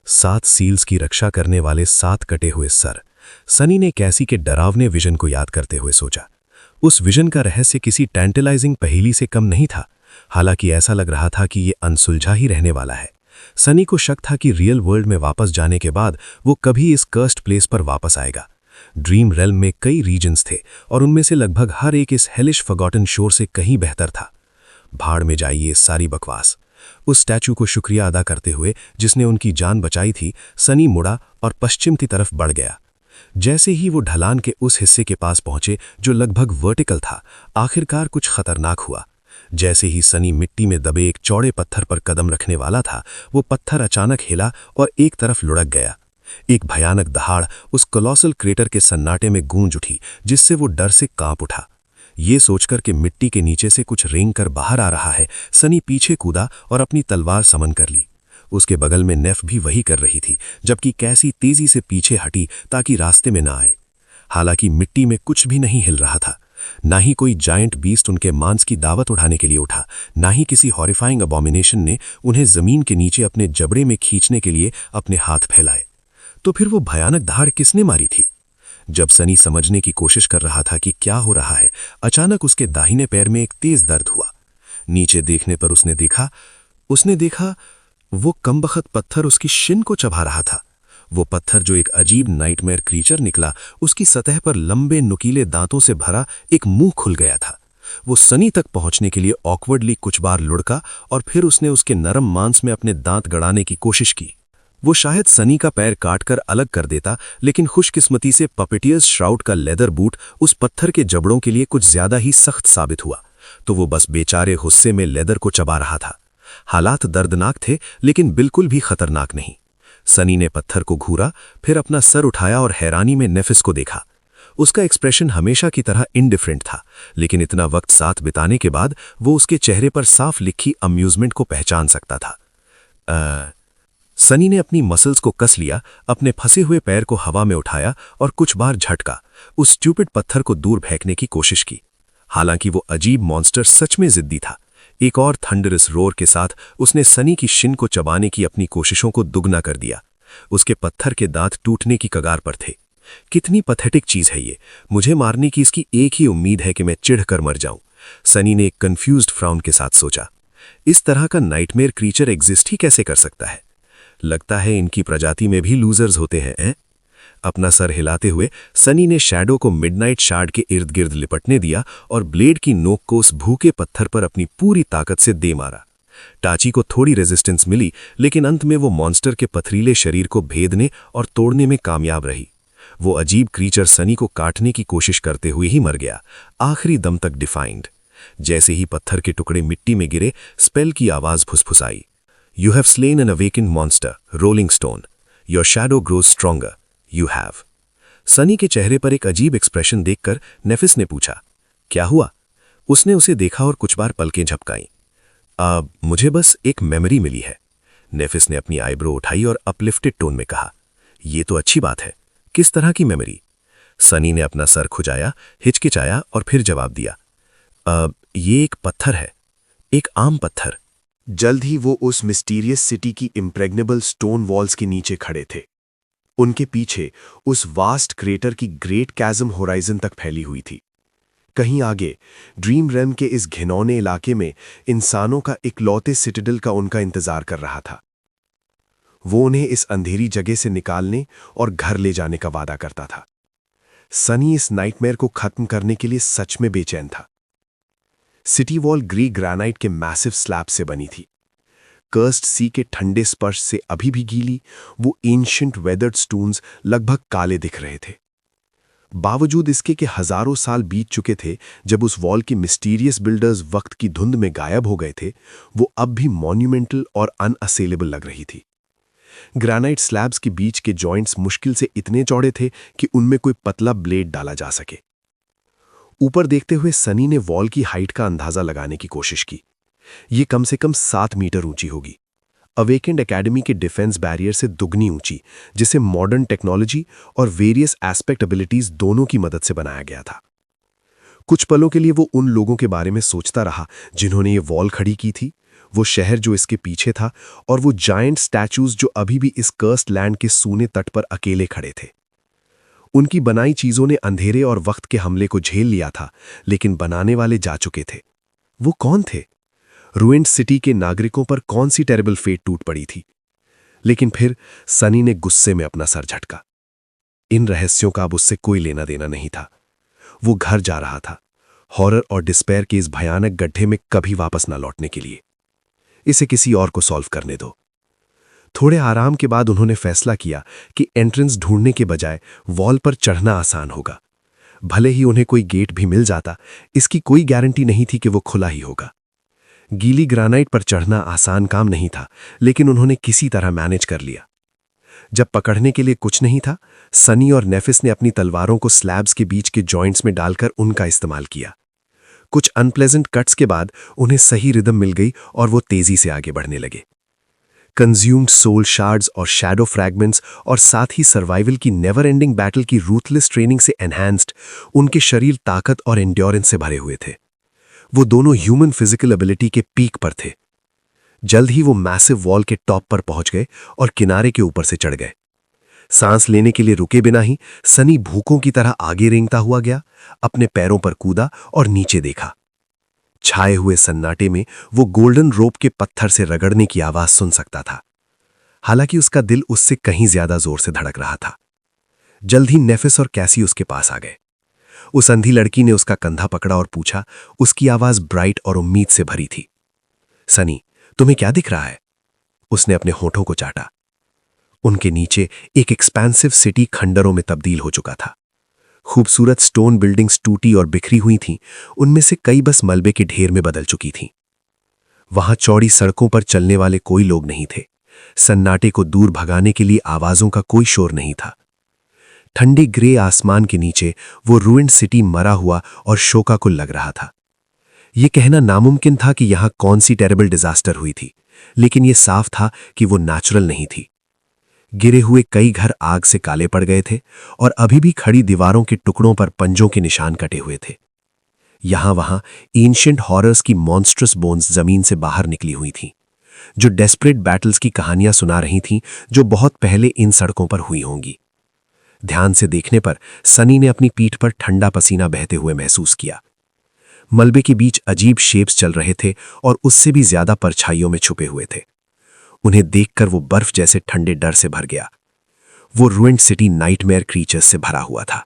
7 सील्स की रक्षा करने वाले 7 कटे हुए सर। सनी ने कैसी के डरावने विजन को याद करते हुए सोचा। उस विजन का रहस्य किसी टैंटलाइजिंग पहेली से कम नहीं था। हालांकि ऐसा लग रहा था कि ये अनसुलझा ही रहने वाला है। सनी को शक था कि रियल वर्ल्ड में वापस जाने के बाद वो कभी इस कर्स्ड प्लेस पर वापस आएगा। ड्रीम रेल्म में कई रीजन्स थे और उनमें से लगभग हर एक इस हेलिश फॉरगॉटन शोर से कहीं बेहतर था। भाड़ में जाइए सारी बकवास। उस स्टैचू को शुक्रिया अदा करते हुए जिसने उनकी जान बचाई थी, सनी मुड़ा और पश्चिम की तरफ बढ़ गया। जैसे ही वो ढलान के उस हिस्से के पास पहुंचे जो लगभग वर्टिकल था, आखिरकार कुछ खतरनाक हुआ। जैसे ही सनी मिट्टी में दबे एक चौड़े पत्थर पर कदम रखने वाला था, वो पत्थर अचानक हिला और एक तरफ लुढ़क गया। एक भयानक दहाड़ उस कोलोसल क्रेटर के सन्नाटे में गूंज उठी, जिससे वो डर से कांप उठा। ये सोचकर कि मिट्टी के नीचे से कुछ रेंग कर बाहर आ रहा है, सनी पीछे कूदा और अपनी तलवार समन कर ली। उसके बगल में नेफ भी वही कर रही थी, जबकि कैसी तेजी से पीछे हटी ताकि रास्ते में ना आए। हालांकि मिट्टी में कुछ भी नहीं हिल रहा था। ना ही कोई जायंट बीस्ट उनके मांस की दावत उठाने के लिए उठा, ना ही किसी हॉरिफाइंग अबॉमिनेशन ने उन्हें जमीन के नीचे अपने जबड़े में खींचने के लिए अपने हाथ फैलाए। तो फिर वो भयानक दहाड़ किसने मारी थी? जब सनी समझने की कोशिश कर रहा था कि क्या हो रहा है, अचानक उसके दाहिने पैर में एक तेज दर्द हुआ। नीचे देखने पर उसने देखा वो कमबख्त पत्थर उसकी शिन को चबा रहा था। वो पत्थर जो एक अजीब नाइटमेयर क्रीचर निकला, उसकी सतह पर लंबे नुकीले दांतों से भरा एक मुंह खुल गया था। वो सनी तक पहुंचने के लिए ऑकवर्डली कुछ बार लुढ़का और फिर उसने उसके नरम मांस में अपने दांत गड़ाने की कोशिश की। वो शायद सनी का पैर काटकर अलग कर देता, लेकिन खुशकिस्मती से पपेटियर्स श्राउड का लेदर बूट उस पत्थर के जबड़ों के लिए कुछ ज्यादा ही सख्त साबित हुआ। तो वो बस बेचारे गुस्से में लेदर को चबा रहा था। हालात दर्दनाक थे, लेकिन बिल्कुल भी खतरनाक नहीं। सनी ने पत्थर को घूरा, फिर अपना सर उठाया और हैरानी में नेफिस को देखा। उसका एक्सप्रेशन हमेशा की तरह इंडिफरेंट था, लेकिन इतना वक्त साथ बिताने के बाद वो उसके चेहरे पर साफ लिखी अम्यूजमेंट को पहचान सकता था। सनी ने अपनी मसल्स को कस लिया, अपने फंसे हुए पैर को हवा में उठाया और कुछ बार झटका उस स्टूपिड पत्थर को दूर फेंकने की कोशिश की। हालांकि वो अजीब मॉन्स्टर सच में जिद्दी था। एक और थंडरस रोर के साथ उसने सनी की शिन को चबाने की अपनी कोशिशों को दुगना कर दिया। उसके पत्थर के दांत टूटने की कगार पर थे। कितनी पैथेटिक चीज है ये। मुझे मारने की इसकी एक ही उम्मीद है कि मैं चिढ़कर मर जाऊं, सनी ने एक कंफ्यूज्ड फ्राउन के साथ सोचा। इस तरह का नाइटमेयर क्रीचर एग्जिस्ट ही कैसे कर सकता है? लगता है इनकी प्रजाति में भी लूजर्स होते हैं। अपना सर हिलाते हुए सनी ने शैडो को मिडनाइट शार्ड के इर्द गिर्द लिपटने दिया और ब्लेड की नोक को उस भूखे पत्थर पर अपनी पूरी ताकत से दे मारा। टाची को थोड़ी रेजिस्टेंस मिली, लेकिन अंत में वो मॉन्स्टर के पथरीले शरीर को भेदने और तोड़ने में कामयाब रही। वो अजीब क्रीचर सनी को काटने की कोशिश करते हुए ही मर गया, आखिरी दम तक डिफाइंड। जैसे ही पत्थर के टुकड़े मिट्टी में गिरे, स्पेल की आवाज फुसफुसाई। You have slain an awakened monster, Rolling Stone. Your shadow grows stronger. You have. Sunny के चेहरे पर एक अजीब एक्सप्रेशन देखकर नेफिस ने पूछा, क्या हुआ? उसने उसे देखा और कुछ बार पलकें झपकाईं। मुझे बस एक मेमोरी मिली है। नेफिस ने अपनी आईब्रो उठाई और अपलिफ्टेड टोन में कहा, ये तो अच्छी बात है। किस तरह की मेमोरी? सनी ने अपना सर खुजाया, हिचकिचाया और फिर जवाब दिया, ये एक पत्थर है, एक आम पत्थर। जल्द ही वो उस मिस्टीरियस सिटी की इम्प्रेग्नेबल स्टोन वॉल्स के नीचे खड़े थे। उनके पीछे उस वास्ट क्रेटर की ग्रेट कैज़म होराइजन तक फैली हुई थी। कहीं आगे ड्रीम रेल्म के इस घिनौने इलाके में इंसानों का इकलौते सिटाडेल का उनका इंतजार कर रहा था। वो उन्हें इस अंधेरी जगह से निकालने और घर ले जाने का वादा करता था। सनी इस नाइटमेयर को खत्म करने के लिए सच में बेचैन था। सिटी वॉल ग्री ग्रेनाइट के मैसिव स्लैब से बनी थी। कर्स्ड सी के ठंडे स्पर्श से अभी भी गीली वो एंशिएंट वेदर्ड स्टोन्स लगभग काले दिख रहे थे। बावजूद इसके कि हजारों साल बीत चुके थे जब उस वॉल के मिस्टीरियस बिल्डर्स वक्त की धुंध में गायब हो गए थे, वो अब भी मॉन्यूमेंटल और अनअसेलेबल लग रही थी। ग्रेनाइट स्लैब्स के बीच के जॉइंट्स मुश्किल से इतने चौड़े थे कि उनमें कोई पतला ब्लेड डाला जा सके। ऊपर देखते हुए सनी ने वॉल की हाइट का अंदाजा लगाने की कोशिश की। ये कम से कम 7 मीटर ऊंची होगी। अवेकेंड एकेडमी के डिफेंस बैरियर से दुगनी ऊंची, जिसे मॉडर्न टेक्नोलॉजी और वेरियस एस्पेक्ट एबिलिटीज दोनों की मदद से बनाया गया था। कुछ पलों के लिए वो उन लोगों के बारे में सोचता रहा जिन्होंने ये वॉल खड़ी की थी, वो शहर जो इसके पीछे था, और वो जायंट स्टैचूज जो अभी भी इस कर्स्ड लैंड के सूने तट पर अकेले खड़े थे। उनकी बनाई चीजों ने अंधेरे और वक्त के हमले को झेल लिया था, लेकिन बनाने वाले जा चुके थे। वो कौन थे? रूइंड सिटी के नागरिकों पर कौन सी टेरेबल फेट टूट पड़ी थी? लेकिन फिर सनी ने गुस्से में अपना सर झटका। इन रहस्यों का अब उससे कोई लेना देना नहीं था। वो घर जा रहा था, हॉरर और डिस्पेयर के इस भयानक गड्ढे में कभी वापस ना लौटने के लिए। इसे किसी और को सॉल्व करने दो। थोड़े आराम के बाद उन्होंने फैसला किया कि एंट्रेंस ढूंढने के बजाय वॉल पर चढ़ना आसान होगा। भले ही उन्हें कोई गेट भी मिल जाता, इसकी कोई गारंटी नहीं थी कि वो खुला ही होगा। गीली ग्रेनाइट पर चढ़ना आसान काम नहीं था, लेकिन उन्होंने किसी तरह मैनेज कर लिया। जब पकड़ने के लिए कुछ नहीं था, सनी और नेफिस ने अपनी तलवारों को स्लैब्स के बीच के जॉइंट्स में डालकर उनका इस्तेमाल किया। कुछ अनप्लेजेंट कट्स के बाद उन्हें सही रिदम मिल गई और वो तेजी से आगे बढ़ने लगे। कंज्यूम्ड सोल शार्ड्स और शैडो फ्रैगमेंट्स और साथ ही सर्वाइवल की नेवर एंडिंग बैटल की रूथलेस ट्रेनिंग से एनहांस्ड, उनके शरीर ताकत और एंड्योरेंस से भरे हुए थे। वो दोनों ह्यूमन फिजिकल एबिलिटी के पीक पर थे। जल्द ही वो मैसिव वॉल के टॉप पर पहुंच गए और किनारे के ऊपर से चढ़ गए। सांस लेने के लिए रुके बिना ही सनी भूखों की तरह आगे रेंगता हुआ गया, अपने पैरों पर कूदा और नीचे देखा। छाए हुए सन्नाटे में वो गोल्डन रोप के पत्थर से रगड़ने की आवाज सुन सकता था। हालांकि उसका दिल उससे कहीं ज्यादा जोर से धड़क रहा था। जल्द ही नेफिस और कैसी उसके पास आ गए। उस अंधी लड़की ने उसका कंधा पकड़ा और पूछा। उसकी आवाज ब्राइट और उम्मीद से भरी थी। सनी, तुम्हें क्या दिख रहा है? उसने अपने होठों को चाटा। उनके नीचे एक एक्सपेंसिव सिटी खंडरों में तब्दील हो चुका था। खूबसूरत स्टोन बिल्डिंग्स टूटी और बिखरी हुई थीं, उनमें से कई बस मलबे के ढेर में बदल चुकी थीं। वहां चौड़ी सड़कों पर चलने वाले कोई लोग नहीं थे। सन्नाटे को दूर भगाने के लिए आवाजों का कोई शोर नहीं था। ठंडे ग्रे आसमान के नीचे वो रूइंड सिटी मरा हुआ और शोकाकुल लग रहा था। यह कहना नामुमकिन था कि यहां कौन सी टेरेबल डिजास्टर हुई थी, लेकिन यह साफ था कि वो नेचुरल नहीं थी। गिरे हुए कई घर आग से काले पड़ गए थे और अभी भी खड़ी दीवारों के टुकड़ों पर पंजों के निशान कटे हुए थे। यहां वहां एंशिएंट हॉरर्स की मॉन्स्ट्रस बोन्स जमीन से बाहर निकली हुई थीं, जो डेस्परेट बैटल्स की कहानियां सुना रही थीं, जो बहुत पहले इन सड़कों पर हुई होंगी। ध्यान से देखने पर सनी ने अपनी पीठ पर ठंडा पसीना बहते हुए महसूस किया। मलबे के बीच अजीब शेप्स चल रहे थे और उससे भी ज्यादा परछाइयों में छुपे हुए थे। उन्हें देखकर वो बर्फ जैसे ठंडे डर से भर गया। वो रूइंड सिटी नाइटमेयर क्रीचर्स से भरा हुआ था।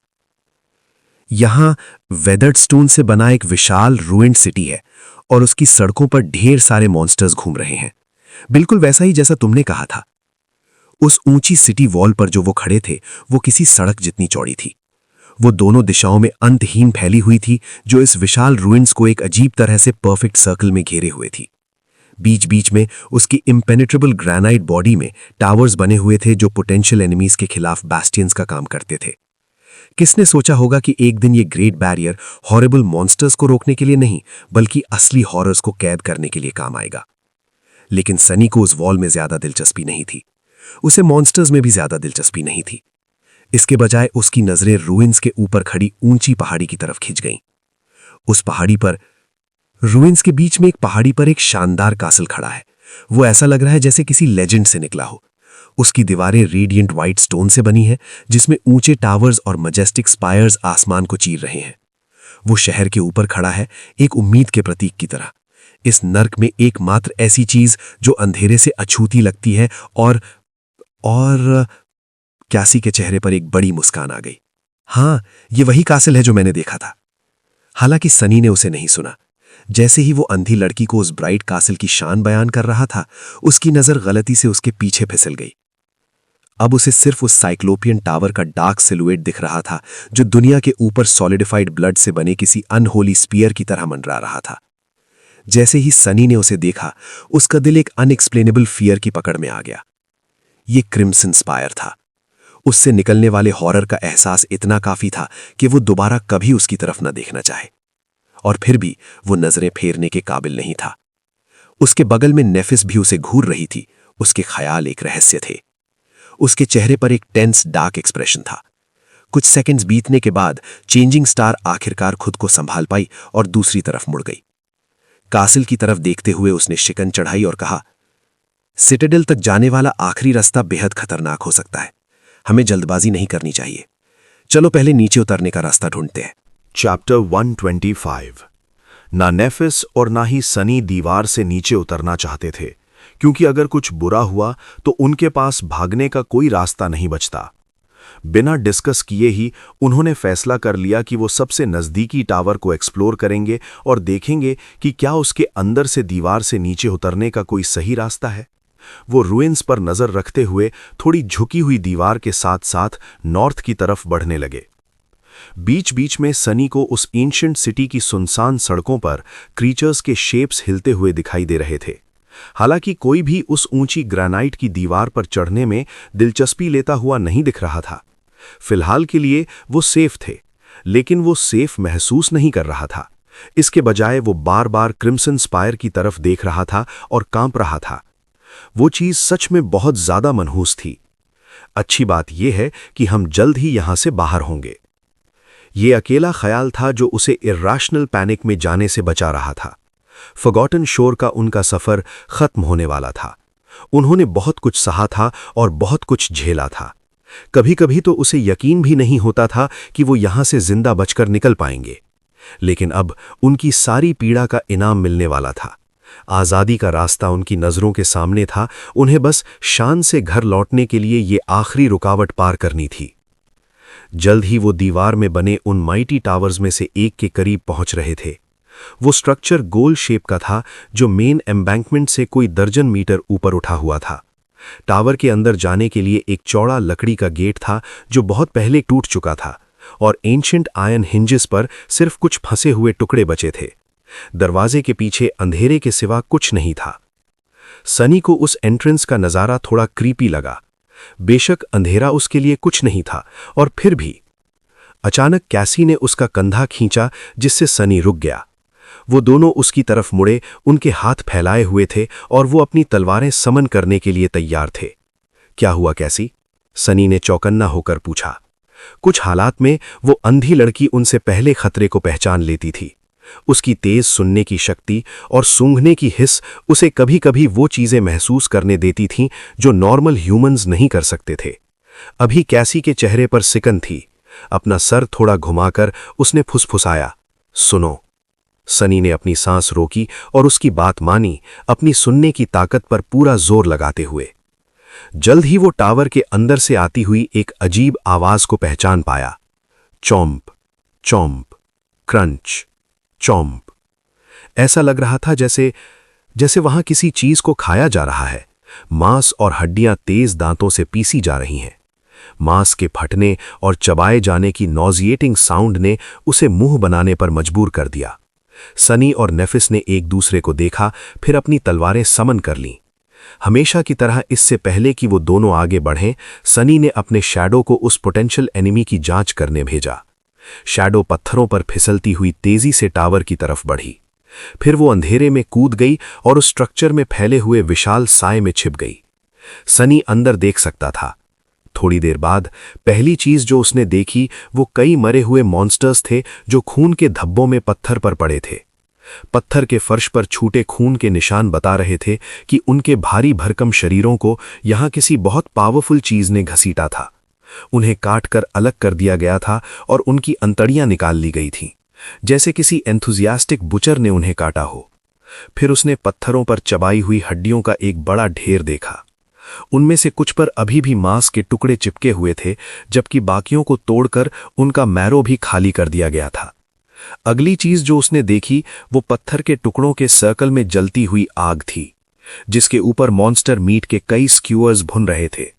यहां वेदर्ड स्टोन से बना एक विशाल रूइंड सिटी है और उसकी सड़कों पर ढेर सारे मॉन्स्टर्स घूम रहे हैं, बिल्कुल वैसा ही जैसा तुमने कहा था। उस ऊंची सिटी वॉल पर जो वो खड़े थे, वो किसी सड़क जितनी चौड़ी थी। वो दोनों दिशाओं में अंतहीन फैली हुई थी, जो इस विशाल रूइंस को एक अजीब तरह से परफेक्ट सर्कल में घेरे हुए थी। बीच बीच में उसकी इम्पेनेट्रेबल ग्रेनाइट बॉडी में टावर्स बने हुए थे, जो पोटेंशियल एनिमीज के खिलाफ बैस्टियंस का काम करते थे। किसने सोचा होगा कि एक दिन ये ग्रेट बैरियर हॉरेबल मॉन्स्टर्स को रोकने के लिए नहीं, बल्कि असली हॉरर्स को कैद करने के लिए काम आएगा। लेकिन सनी को उस वॉल में ज्यादा दिलचस्पी नहीं थी। उसे मॉन्स्टर्स में भी ज्यादा दिलचस्पी नहीं थी। इसके बजाय उसकी नजरें रूइंस के ऊपर खड़ी ऊंची पहाड़ी की तरफ खिंच गईं। उस पहाड़ी पर, रूइंस के बीच में एक पहाड़ी पर एक शानदार कासल खड़ा है। वो ऐसा लग रहा है जैसे किसी लेजेंड से निकला हो। उसकी दीवारें रेडिएंट व्हाइट स्टोन से बनी हैं, जिसमें ऊंचे टावर्स और मजेस्टिक स्पायर्स आसमान को चीर रहे हैं। वो शहर के ऊपर खड़ा है, एक उम्मीद के प्रतीक की तरह। इस नर्क में एकमात्र ऐसी चीज जो अंधेरे से अछूती लगती है। और कैसी के चेहरे पर एक बड़ी मुस्कान आ गई। हां, ये वही कासिल है जो मैंने देखा था। हालांकि सनी ने उसे नहीं सुना। जैसे ही वो अंधी लड़की को उस ब्राइट कासिल की शान बयान कर रहा था, उसकी नजर गलती से उसके पीछे फिसल गई। अब उसे सिर्फ उस साइक्लोपियन टावर का डार्क सिलुएट दिख रहा था जो दुनिया के ऊपर सॉलिडिफाइड ब्लड से बने किसी अनहोली स्पीयर की तरह मंडरा रहा था। जैसे ही सनी ने उसे देखा, उसका दिल एक अनएक्सप्लेनेबल फियर की पकड़ में आ गया। ये क्रिम्सन स्पायर था। उससे निकलने वाले हॉरर का एहसास इतना काफी था कि वो दोबारा कभी उसकी तरफ न देखना चाहे, और फिर भी वो नजरें फेरने के काबिल नहीं था। उसके बगल में नेफिस भी उसे घूर रही थी। उसके ख्याल एक रहस्य थे। उसके चेहरे पर एक टेंस डार्क एक्सप्रेशन था। कुछ सेकंड्स बीतने के बाद चेंजिंग स्टार आखिरकार खुद को संभाल पाई और दूसरी तरफ मुड़ गई। कासिल की तरफ देखते हुए उसने शिकन चढ़ाई और कहा, सिटाडेल तक जाने वाला आखिरी रास्ता बेहद खतरनाक हो सकता है। हमें जल्दबाजी नहीं करनी चाहिए। चलो पहले नीचे उतरने का रास्ता ढूंढते हैं। चैप्टर 125। ना नेफिस और ना ही सनी दीवार से नीचे उतरना चाहते थे, क्योंकि अगर कुछ बुरा हुआ तो उनके पास भागने का कोई रास्ता नहीं बचता। बिना डिस्कस किए ही उन्होंने फैसला कर लिया कि वो सबसे नज़दीकी टावर को एक्सप्लोर करेंगे और देखेंगे कि क्या उसके अंदर से दीवार से नीचे उतरने का कोई सही रास्ता है। वो रुइंस पर नज़र रखते हुए थोड़ी झुकी हुई दीवार के साथ साथ नॉर्थ की तरफ बढ़ने लगे। बीच बीच में सनी को उस एंशिएंट सिटी की सुनसान सड़कों पर क्रीचर्स के शेप्स हिलते हुए दिखाई दे रहे थे। हालांकि कोई भी उस ऊंची ग्रेनाइट की दीवार पर चढ़ने में दिलचस्पी लेता हुआ नहीं दिख रहा था। फिलहाल के लिए वो सेफ थे, लेकिन वो सेफ महसूस नहीं कर रहा था। इसके बजाय वो बार बार क्रिम्सन स्पायर की तरफ देख रहा था और कांप रहा था। वो चीज सच में बहुत ज्यादा मनहूस थी। अच्छी बात यह है कि हम जल्द ही यहां से बाहर होंगे। ये अकेला ख्याल था जो उसे इर्राशनल पैनिक में जाने से बचा रहा था। फॉरगॉटन शोर का उनका सफर खत्म होने वाला था। उन्होंने बहुत कुछ सहा था और बहुत कुछ झेला था। कभी कभी तो उसे यकीन भी नहीं होता था कि वो यहां से जिंदा बचकर निकल पाएंगे, लेकिन अब उनकी सारी पीड़ा का इनाम मिलने वाला था। आज़ादी का रास्ता उनकी नज़रों के सामने था। उन्हें बस शान से घर लौटने के लिए ये आखिरी रुकावट पार करनी थी। जल्द ही वो दीवार में बने उन माइटी टावर्स में से एक के करीब पहुंच रहे थे। वो स्ट्रक्चर गोल शेप का था जो मेन एम्बैंकमेंट से कोई दर्जन मीटर ऊपर उठा हुआ था। टावर के अंदर जाने के लिए एक चौड़ा लकड़ी का गेट था जो बहुत पहले टूट चुका था, और एंशिएंट आयरन हिंजेस पर सिर्फ कुछ फंसे हुए टुकड़े बचे थे। दरवाजे के पीछे अंधेरे के सिवा कुछ नहीं था। सनी को उस एंट्रेंस का नज़ारा थोड़ा क्रीपी लगा। बेशक अंधेरा उसके लिए कुछ नहीं था, और फिर भी अचानक कैसी ने उसका कंधा खींचा, जिससे सनी रुक गया। वो दोनों उसकी तरफ मुड़े, उनके हाथ फैलाए हुए थे और वो अपनी तलवारें समन करने के लिए तैयार थे। क्या हुआ कैसी? सनी ने चौकन्ना होकर पूछा। कुछ हालात में वो अंधी लड़की उनसे पहले खतरे को पहचान लेती थी। उसकी तेज सुनने की शक्ति और सूंघने की हिस्स उसे कभी कभी वो चीजें महसूस करने देती थीं जो नॉर्मल ह्यूमंस नहीं कर सकते थे। अभी कैसी के चेहरे पर सिकन थी। अपना सर थोड़ा घुमाकर उसने फुसफुसाया, सुनो। सनी ने अपनी सांस रोकी और उसकी बात मानी, अपनी सुनने की ताकत पर पूरा जोर लगाते हुए। जल्द ही वो टावर के अंदर से आती हुई एक अजीब आवाज को पहचान पाया। चौंप, चौंप, क्रंच, चौंप। ऐसा लग रहा था जैसे वहां किसी चीज को खाया जा रहा है। मांस और हड्डियां तेज दांतों से पीसी जा रही हैं। मांस के फटने और चबाए जाने की नॉजिएटिंग साउंड ने उसे मुंह बनाने पर मजबूर कर दिया। सनी और नेफिस ने एक दूसरे को देखा, फिर अपनी तलवारें समन कर लीं। हमेशा की तरह इससे पहले कि वो दोनों आगे बढ़ें, सनी ने अपने शैडो को उस पोटेंशियल एनिमी की जांच करने भेजा। शैडो पत्थरों पर फिसलती हुई तेजी से टावर की तरफ बढ़ी। फिर वो अंधेरे में कूद गई और उस स्ट्रक्चर में फैले हुए विशाल साए में छिप गई। सनी अंदर देख सकता था। थोड़ी देर बाद पहली चीज जो उसने देखी वो कई मरे हुए मॉन्स्टर्स थे जो खून के धब्बों में पत्थर पर पड़े थे। पत्थर के फर्श पर छूटे खून के निशान बता रहे थे कि उनके भारी भरकम शरीरों को यहां किसी बहुत पावरफुल चीज ने घसीटा था। उन्हें काटकर अलग कर दिया गया था और उनकी अंतड़ियां निकाल ली गई थीं, जैसे किसी एंथुजियास्टिक बुचर ने उन्हें काटा हो। फिर उसने पत्थरों पर चबाई हुई हड्डियों का एक बड़ा ढेर देखा। उनमें से कुछ पर अभी भी मांस के टुकड़े चिपके हुए थे, जबकि बाकियों को तोड़कर उनका मैरो भी खाली कर दिया गया था। अगली चीज जो उसने देखी वो पत्थर के टुकड़ों के सर्कल में जलती हुई आग थी, जिसके ऊपर मॉन्स्टर मीट के कई स्क्यूअर्स भुन रहे थे।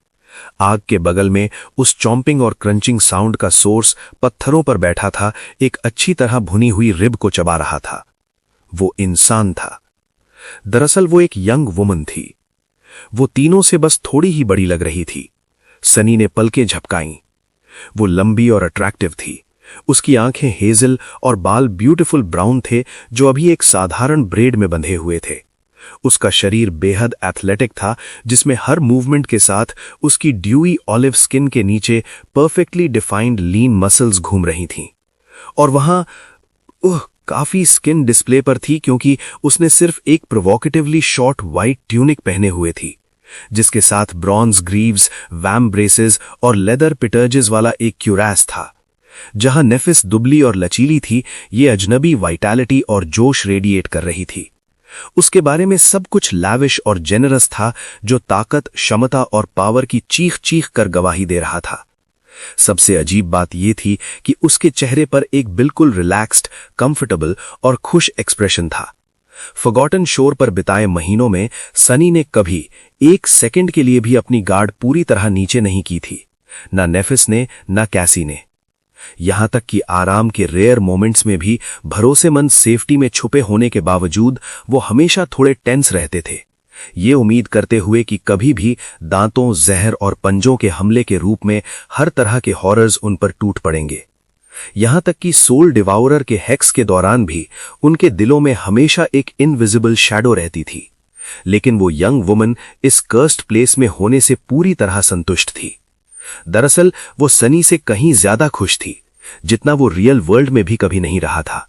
आग के बगल में उस चॉम्पिंग और क्रंचिंग साउंड का सोर्स पत्थरों पर बैठा था, एक अच्छी तरह भुनी हुई रिब को चबा रहा था। वो इंसान था। दरअसल वो एक यंग वुमन थी। वो तीनों से बस थोड़ी ही बड़ी लग रही थी। सनी ने पलकें झपकाईं। वो लंबी और अट्रैक्टिव थी। उसकी आंखें हेजल और बाल ब्यूटीफुल ब्राउन थे जो अभी एक साधारण ब्रेड में बंधे हुए थे। उसका शरीर बेहद एथलेटिक था, जिसमें हर मूवमेंट के साथ उसकी ड्यूई ऑलिव स्किन के नीचे परफेक्टली डिफाइंड लीन मसल्स घूम रही थीं। और वहां काफी स्किन डिस्प्ले पर थी, क्योंकि उसने सिर्फ एक प्रोवोकेटिवली शॉर्ट वाइट ट्यूनिक पहने हुए थी, जिसके साथ ब्रॉन्ज ग्रीव्स, वैम ब्रेसेस और लेदर पिटर्जेस वाला एक क्यूरास था। जहां नेफिस दुबली और लचीली थी, ये अजनबी वाइटैलिटी और जोश रेडिएट कर रही थी। उसके बारे में सब कुछ लैविश और जेनरस था, जो ताकत, क्षमता और पावर की चीख चीख कर गवाही दे रहा था। सबसे अजीब बात यह थी कि उसके चेहरे पर एक बिल्कुल रिलैक्स्ड, कंफर्टेबल और खुश एक्सप्रेशन था। फॉरगॉटन शोर पर बिताए महीनों में सनी ने कभी एक सेकंड के लिए भी अपनी गार्ड पूरी तरह नीचे नहीं की थी, ना नेफिस ने, ना कैसी ने। यहां तक कि आराम के रेयर मोमेंट्स में भी भरोसेमंद सेफ्टी में छुपे होने के बावजूद वो हमेशा थोड़े टेंस रहते थे, ये उम्मीद करते हुए कि कभी भी दांतों, जहर और पंजों के हमले के रूप में हर तरह के हॉरर्स उन पर टूट पड़ेंगे। यहां तक कि सोल डिवाउरर के हेक्स के दौरान भी उनके दिलों में हमेशा एक इनविजिबल शैडो रहती थी। लेकिन वो यंग वुमन इस कर्स्ड प्लेस में होने से पूरी तरह संतुष्ट थी। दरअसल वो सनी से कहीं ज्यादा खुश थी, जितना वो रियल वर्ल्ड में भी कभी नहीं रहा था।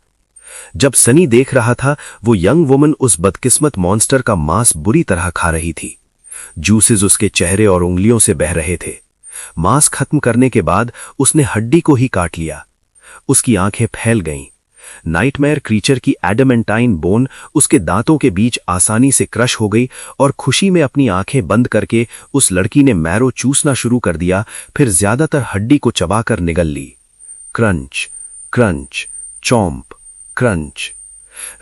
जब सनी देख रहा था, वो यंग वुमन उस बदकिस्मत मॉन्स्टर का मांस बुरी तरह खा रही थी। जूसेस उसके चेहरे और उंगलियों से बह रहे थे। मांस खत्म करने के बाद उसने हड्डी को ही काट लिया। उसकी आंखें फैल गईं। नाइटमेयर क्रीचर की एडमेंटाइन बोन उसके दांतों के बीच आसानी से क्रश हो गई और खुशी में अपनी आंखें बंद करके उस लड़की ने मैरो चूसना शुरू कर दिया, फिर ज्यादातर हड्डी को चबाकर निगल ली। Crunch, crunch, chomp, crunch.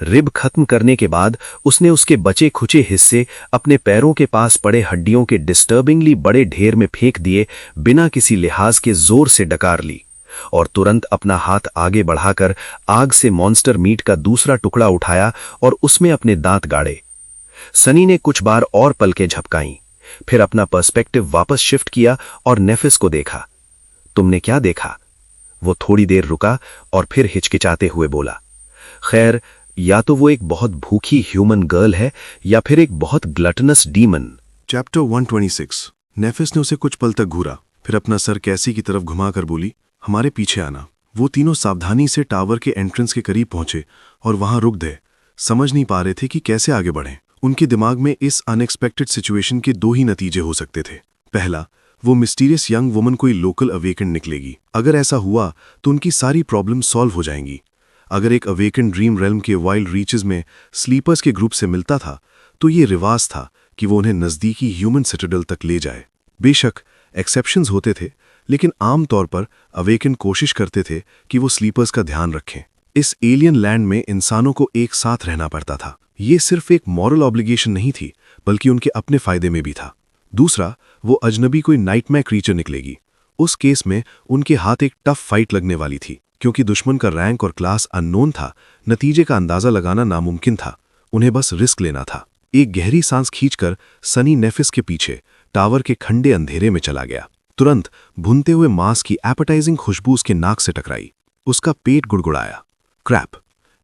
Rib खत्म करने के बाद उसने उसके बचे खुचे हिस्से अपने पैरों के पास पड़े हड्डियों के डिस्टर्बिंगली बड़े ढेर में फेंक दिए, बिना किसी लिहाज के जोर से डकार ली और तुरंत अपना हाथ आगे बढ़ाकर आग से मॉन्स्टर मीट का दूसरा टुकड़ा उठाया और उसमें अपने दांत गाड़े। सनी ने कुछ बार और पलकें झपकाईं, फिर अपना पर्सपेक्टिव वापस शिफ्ट किया और नेफिस को देखा। तुमने क्या देखा? वो थोड़ी देर रुका और फिर हिचकिचाते हुए बोला, खैर, या तो वो एक बहुत भूखी ह्यूमन गर्ल है या फिर एक बहुत ग्लटनस डीमन। चैप्टर 126। नेफिस ने उसे कुछ पल तक घूरा, फिर अपना सर कैसी की तरफ घुमाकर बोली, हमारे पीछे आना। वो तीनों सावधानी से टावर के एंट्रेंस के करीब पहुंचे और वहां रुक गए। समझ नहीं पा रहे थे कि कैसे आगे बढ़ें। उनके दिमाग में इस अनएक्सपेक्टेड सिचुएशन के दो ही नतीजे हो सकते थे। पहला, वो मिस्टीरियस यंग वुमन कोई लोकल अवेकेंड निकलेगी। अगर ऐसा हुआ तो उनकी सारी प्रॉब्लम सॉल्व हो जाएंगी। अगर एक अवेकेंड ड्रीम रेल्म के वाइल्ड रीचेस में स्लीपर्स के ग्रुप से मिलता था, तो ये रिवाज था कि वो उन्हें नज़दीकी ह्यूमन सिटाडेल तक ले जाए। बेशक एक्सेप्शंस होते थे, लेकिन आम तौर पर अवेकेंड कोशिश करते थे कि वो स्लीपर्स का ध्यान रखें। इस एलियन लैंड में इंसानों को एक साथ रहना पड़ता था। ये सिर्फ एक मॉरल ऑब्लिगेशन नहीं थी, बल्कि उनके अपने फायदे में भी था। दूसरा, वो अजनबी कोई नाइटमेयर क्रीचर निकलेगी। उस केस में उनके हाथ एक टफ फाइट लगने वाली थी। क्योंकि दुश्मन का रैंक और क्लास अननोन था, नतीजे का अंदाजा लगाना नामुमकिन था। उन्हें बस रिस्क लेना था। एक गहरी सांस खींचकर सनी नेफिस के पीछे टावर के खंडे अंधेरे में चला गया। तुरंत भुनते हुए मांस की एपेटाइजिंग खुशबू उसके नाक से टकराई। उसका पेट गुड़गुड़ाया। क्रैप!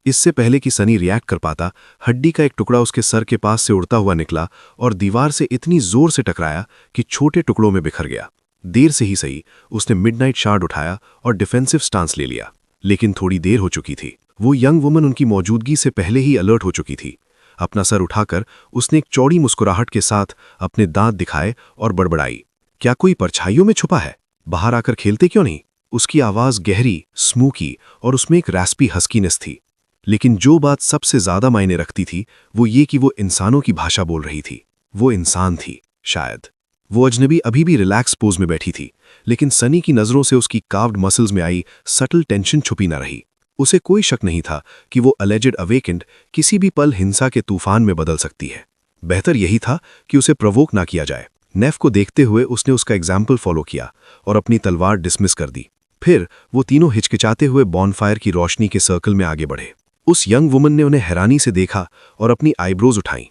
इससे पहले कि सनी रिएक्ट कर पाता, हड्डी का एक टुकड़ा उसके सर के पास से उड़ता हुआ निकला और दीवार से इतनी जोर से टकराया कि छोटे टुकड़ों में बिखर गया। देर से ही सही, उसने मिडनाइट शार्ड उठाया और डिफेंसिव स्टांस ले लिया। लेकिन थोड़ी देर हो चुकी थी। वो यंग वुमन उनकी मौजूदगी से पहले ही अलर्ट हो चुकी थी। अपना सर उठाकर उसने एक चौड़ी मुस्कुराहट के साथ अपने दांत दिखाए और बड़बड़ाई, क्या कोई परछाइयों में छुपा है? बाहर आकर खेलते क्यों नहीं? उसकी आवाज गहरी, स्मूकी और उसमें एक रैस्पी हस्कीनेस थी। लेकिन जो बात सबसे ज्यादा मायने रखती थी, वो ये कि वो इंसानों की भाषा बोल रही थी। वो इंसान थी, शायद। वो अजनबी अभी भी रिलैक्स पोज में बैठी थी, लेकिन सनी की नजरों से उसकी कार्व्ड मसल्स में आई सटल टेंशन छुपी न रही। उसे कोई शक नहीं था कि वो अलेजेड अवेकेंड किसी भी पल हिंसा के तूफान में बदल सकती है। बेहतर यही था कि उसे प्रवोक ना किया जाए। नेफ को देखते हुए उसने उसका एग्जाम्पल फॉलो किया और अपनी तलवार डिसमिस कर दी। फिर वो तीनों हिचकिचाते हुए बॉनफायर की रोशनी के सर्कल में आगे बढ़े। उस यंग वुमन ने उन्हें हैरानी से देखा और अपनी आईब्रोज उठाई।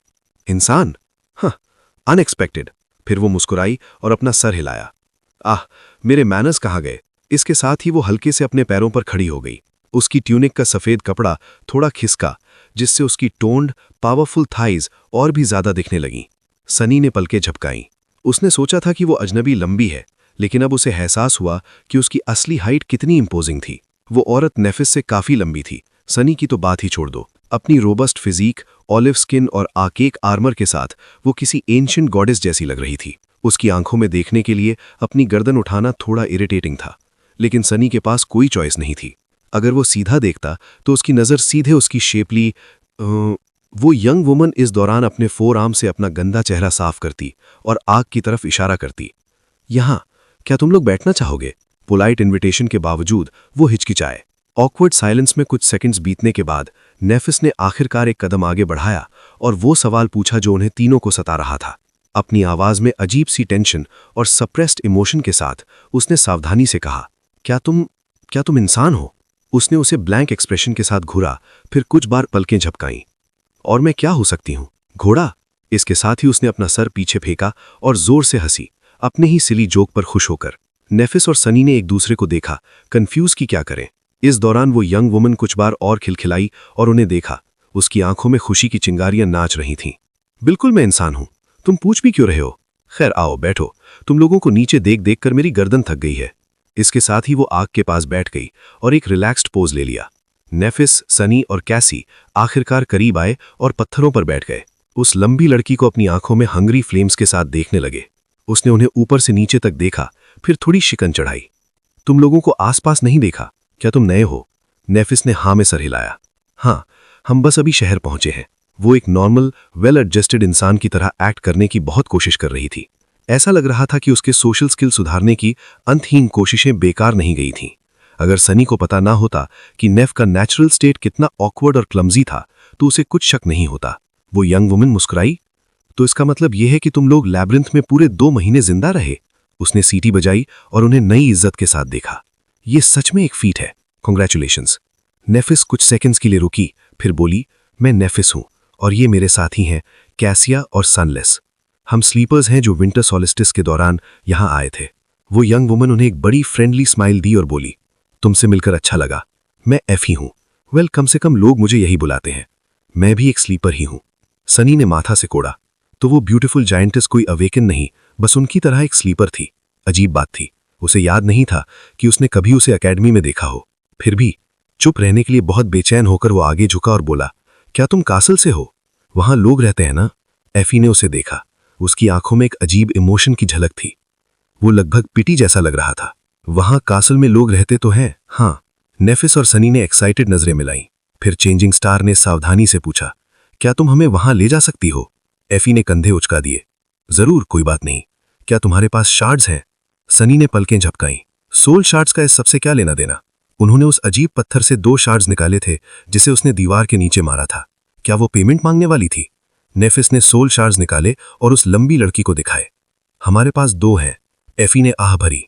इंसान? हाँ, अनएक्सपेक्टेड। फिर वो मुस्कुराई और अपना सर हिलाया। आह, मेरे मैनर्स कहाँ गए। इसके साथ ही वो हल्के से अपने पैरों पर खड़ी हो गई। उसकी ट्यूनिक का सफ़ेद कपड़ा थोड़ा खिसका, जिससे उसकी टोन्ड पावरफुल थाइज और भी ज्यादा दिखने लगीं। सनी ने पलकें झपकाईं। उसने सोचा था कि वो अजनबी लंबी है, लेकिन अब उसे एहसास हुआ कि उसकी असली हाइट कितनी इंपोजिंग थी। वो औरत नेफिस से काफी लंबी थी। सनी की तो बात ही छोड़ दो। अपनी रोबस्ट फिजिक, ऑलिव स्किन और आकेक आर्मर के साथ वो किसी एंशिएंट गॉडेस जैसी लग रही थी। उसकी आंखों में देखने के लिए अपनी गर्दन उठाना थोड़ा इरिटेटिंग था, लेकिन सनी के पास कोई चॉइस नहीं थी। अगर वो सीधा देखता तो उसकी नज़र सीधे उसकी शेपली वो यंग वुमन इस दौरान अपने फोर आर्म से अपना गंदा चेहरा साफ करती और आग की तरफ इशारा करती। यहाँ, क्या तुम लोग बैठना चाहोगे? पोलाइट इन्विटेशन के बावजूद वो हिचकिचाए। ऑकवर्ड साइलेंस में कुछ सेकंड्स बीतने के बाद नेफिस ने आखिरकार एक कदम आगे बढ़ाया और वो सवाल पूछा जो उन्हें तीनों को सता रहा था। अपनी आवाज में अजीब सी टेंशन और सप्रेस्ड इमोशन के साथ उसने सावधानी से कहा, क्या तुम इंसान हो? उसने उसे ब्लैंक एक्सप्रेशन के साथ घूरा, फिर कुछ बार पलकें झपकाईं। और मैं क्या हो सकती हूं? घोड़ा? इसके साथ ही उसने अपना सर पीछे फेंका और जोर से हंसी, अपने ही सिली जोक पर खुश होकर। नेफिस और सनी ने एक दूसरे को देखा, कंफ्यूज कि क्या करें। इस दौरान वो यंग वुमन कुछ बार और खिलखिलाई और उन्हें देखा। उसकी आंखों में खुशी की चिंगारियां नाच रही थीं। बिल्कुल मैं इंसान हूं, तुम पूछ भी क्यों रहे हो? खैर आओ बैठो, तुम लोगों को नीचे देख देख कर मेरी गर्दन थक गई है। इसके साथ ही वो आग के पास बैठ गई और एक रिलैक्स्ड पोज ले लिया। नेफिस, सनी और कैसी आखिरकार करीब आए और पत्थरों पर बैठ गए। उस लंबी लड़की को अपनी आंखों में हंग्री फ्लेम्स के साथ देखने लगे। उसने उन्हें ऊपर से नीचे तक देखा, फिर थोड़ी शिकन चढ़ाई। तुम लोगों को आसपास नहीं देखा? क्या तुम नए हो? नेफिस ने हाँ में सर हिलाया। हाँ, हम बस अभी शहर पहुंचे हैं। वो एक नॉर्मल, वेल एडजस्टेड इंसान की तरह एक्ट करने की बहुत कोशिश कर रही थी। ऐसा लग रहा था कि उसके सोशल स्किल सुधारने की अंतहीन कोशिशें बेकार नहीं गई थीं। अगर सनी को पता ना होता कि नेफ का नेचुरल स्टेट कितना ऑकवर्ड और क्लमजी था, तो उसे कुछ शक नहीं होता। वो यंग वुमन मुस्कुराई। तो इसका मतलब यह है कि तुम लोग लैब्रिंथ में पूरे 2 महीने जिंदा रहे? उसने सीटी बजाई और उन्हें नई इज्जत के साथ देखा। ये सच में एक फीट है, कांग्रेचुलेशंस। नेफिस कुछ सेकंड्स के लिए रुकी, फिर बोली, मैं नेफिस हूं और ये मेरे साथी हैं कैसिया और सनलेस। हम स्लीपर्स हैं जो विंटर सॉलिस्टिस के दौरान यहां आए थे। वो यंग वुमन उन्हें एक बड़ी फ्रेंडली स्माइल दी और बोली, तुमसे मिलकर अच्छा लगा। मैं एफी हूं। वेल, कम से कम लोग मुझे यही बुलाते हैं। मैं भी एक स्लीपर ही हूं। सनी ने माथा से कोड़ा। तो वो ब्यूटीफुल जायंटिस कोई अवेकन नहीं, बस उनकी तरह एक स्लीपर थी। अजीब बात थी, उसे याद नहीं था कि उसने कभी उसे एकेडमी में देखा हो। फिर भी चुप रहने के लिए बहुत बेचैन होकर वो आगे झुका और बोला, क्या तुम कासल से हो? वहां लोग रहते हैं ना? एफी ने उसे देखा। उसकी आंखों में एक अजीब इमोशन की झलक थी। वो लगभग पिटी जैसा लग रहा था। वहां कासल में लोग रहते तो हैं, हाँ। नेफिस और सनी ने एक्साइटेड नजरें मिलाईं। फिर चेंजिंग स्टार ने सावधानी से पूछा, क्या तुम हमें वहां ले जा सकती हो? एफी ने कंधे उचका दिए। जरूर, कोई बात नहीं। क्या तुम्हारे पास शार्ड्स हैं? सनी ने पलकें झपकाईं। सोल शार्ड्स का इस सबसे क्या लेना देना? उन्होंने उस अजीब पत्थर से 2 शार्ड्स निकाले थे जिसे उसने दीवार के नीचे मारा था। क्या वो पेमेंट मांगने वाली थी? नेफिस ने सोल शार्ड्स निकाले और उस लंबी लड़की को दिखाए। हमारे पास 2 हैं। एफी ने आह भरी।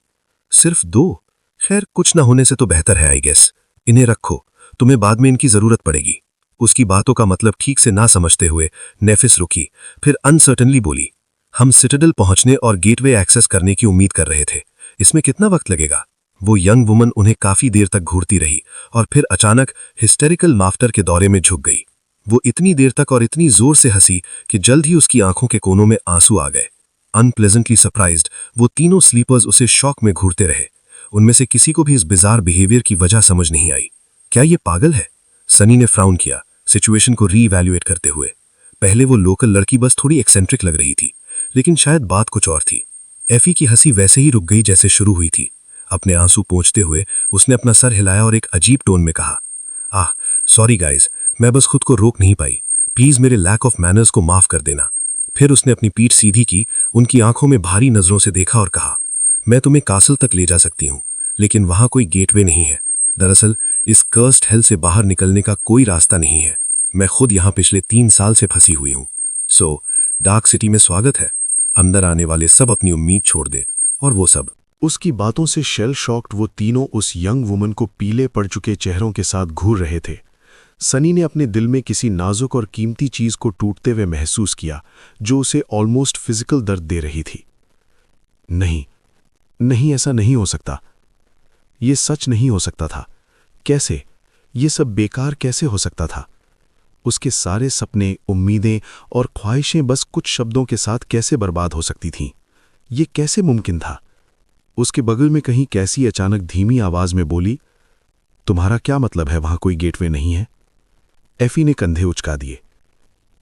सिर्फ 2? खैर, कुछ ना होने से तो बेहतर है आई गेस। इन्हें रखो, तुम्हें बाद में इनकी जरूरत पड़ेगी। उसकी बातों का मतलब ठीक से ना समझते हुए नेफिस रुकी, फिर अनसर्टनली बोली, हम सिटाडेल पहुंचने और गेटवे एक्सेस करने की उम्मीद कर रहे थे। इसमें कितना वक्त लगेगा? वो यंग वुमन उन्हें काफी देर तक घूरती रही और फिर अचानक हिस्टेरिकल लाफ्टर के दौरे में झुक गई। वो इतनी देर तक और इतनी जोर से हंसी कि जल्द ही उसकी आंखों के कोनों में आंसू आ गए। अनप्लेजेंटली सरप्राइज्ड वो तीनों स्लीपर्स उसे शॉक में घूरते रहे। उनमें से किसी को भी इस बिजार बिहेवियर की वजह समझ नहीं आई। क्या ये पागल है? सनी ने फ्राउन किया, सिचुएशन को रीवैल्यूएट करते हुए। पहले वो लोकल लड़की बस थोड़ी एक्सेंट्रिक लग रही थी, लेकिन शायद बात कुछ और थी। एफी की हंसी वैसे ही रुक गई जैसे शुरू हुई थी। अपने आंसू पोंछते हुए उसने अपना सर हिलाया और एक अजीब टोन में कहा, आह सॉरी गाइज, मैं बस खुद को रोक नहीं पाई। प्लीज मेरे लैक ऑफ मैनर्स को माफ कर देना। फिर उसने अपनी पीठ सीधी की, उनकी आंखों में भारी नजरों से देखा और कहा, मैं तुम्हें कासल तक ले जा सकती हूँ, लेकिन वहां कोई गेटवे नहीं है। दरअसल इस कर्स्ड हेल से बाहर निकलने का कोई रास्ता नहीं है। मैं खुद यहां पिछले 3 साल से फंसी हुई हूं। सो डार्क सिटी में स्वागत है। अंदर आने वाले सब अपनी उम्मीद छोड़ दे, और वो सब। उसकी बातों से शेल शॉक्ड वो तीनों उस यंग वुमन को पीले पड़ चुके चेहरों के साथ घूर रहे थे। सनी ने अपने दिल में किसी नाजुक और कीमती चीज को टूटते हुए महसूस किया, जो उसे ऑलमोस्ट फिजिकल दर्द दे रही थी। नहीं, नहीं, ऐसा नहीं हो सकता। ये सच नहीं हो सकता था। कैसे? ये सब बेकार कैसे हो सकता था? उसके सारे सपने, उम्मीदें और ख्वाहिशें बस कुछ शब्दों के साथ कैसे बर्बाद हो सकती थीं? ये कैसे मुमकिन था? उसके बगल में कहीं कैसी अचानक धीमी आवाज में बोली, तुम्हारा क्या मतलब है, वहां कोई गेटवे नहीं है? एफी ने कंधे उचका दिए।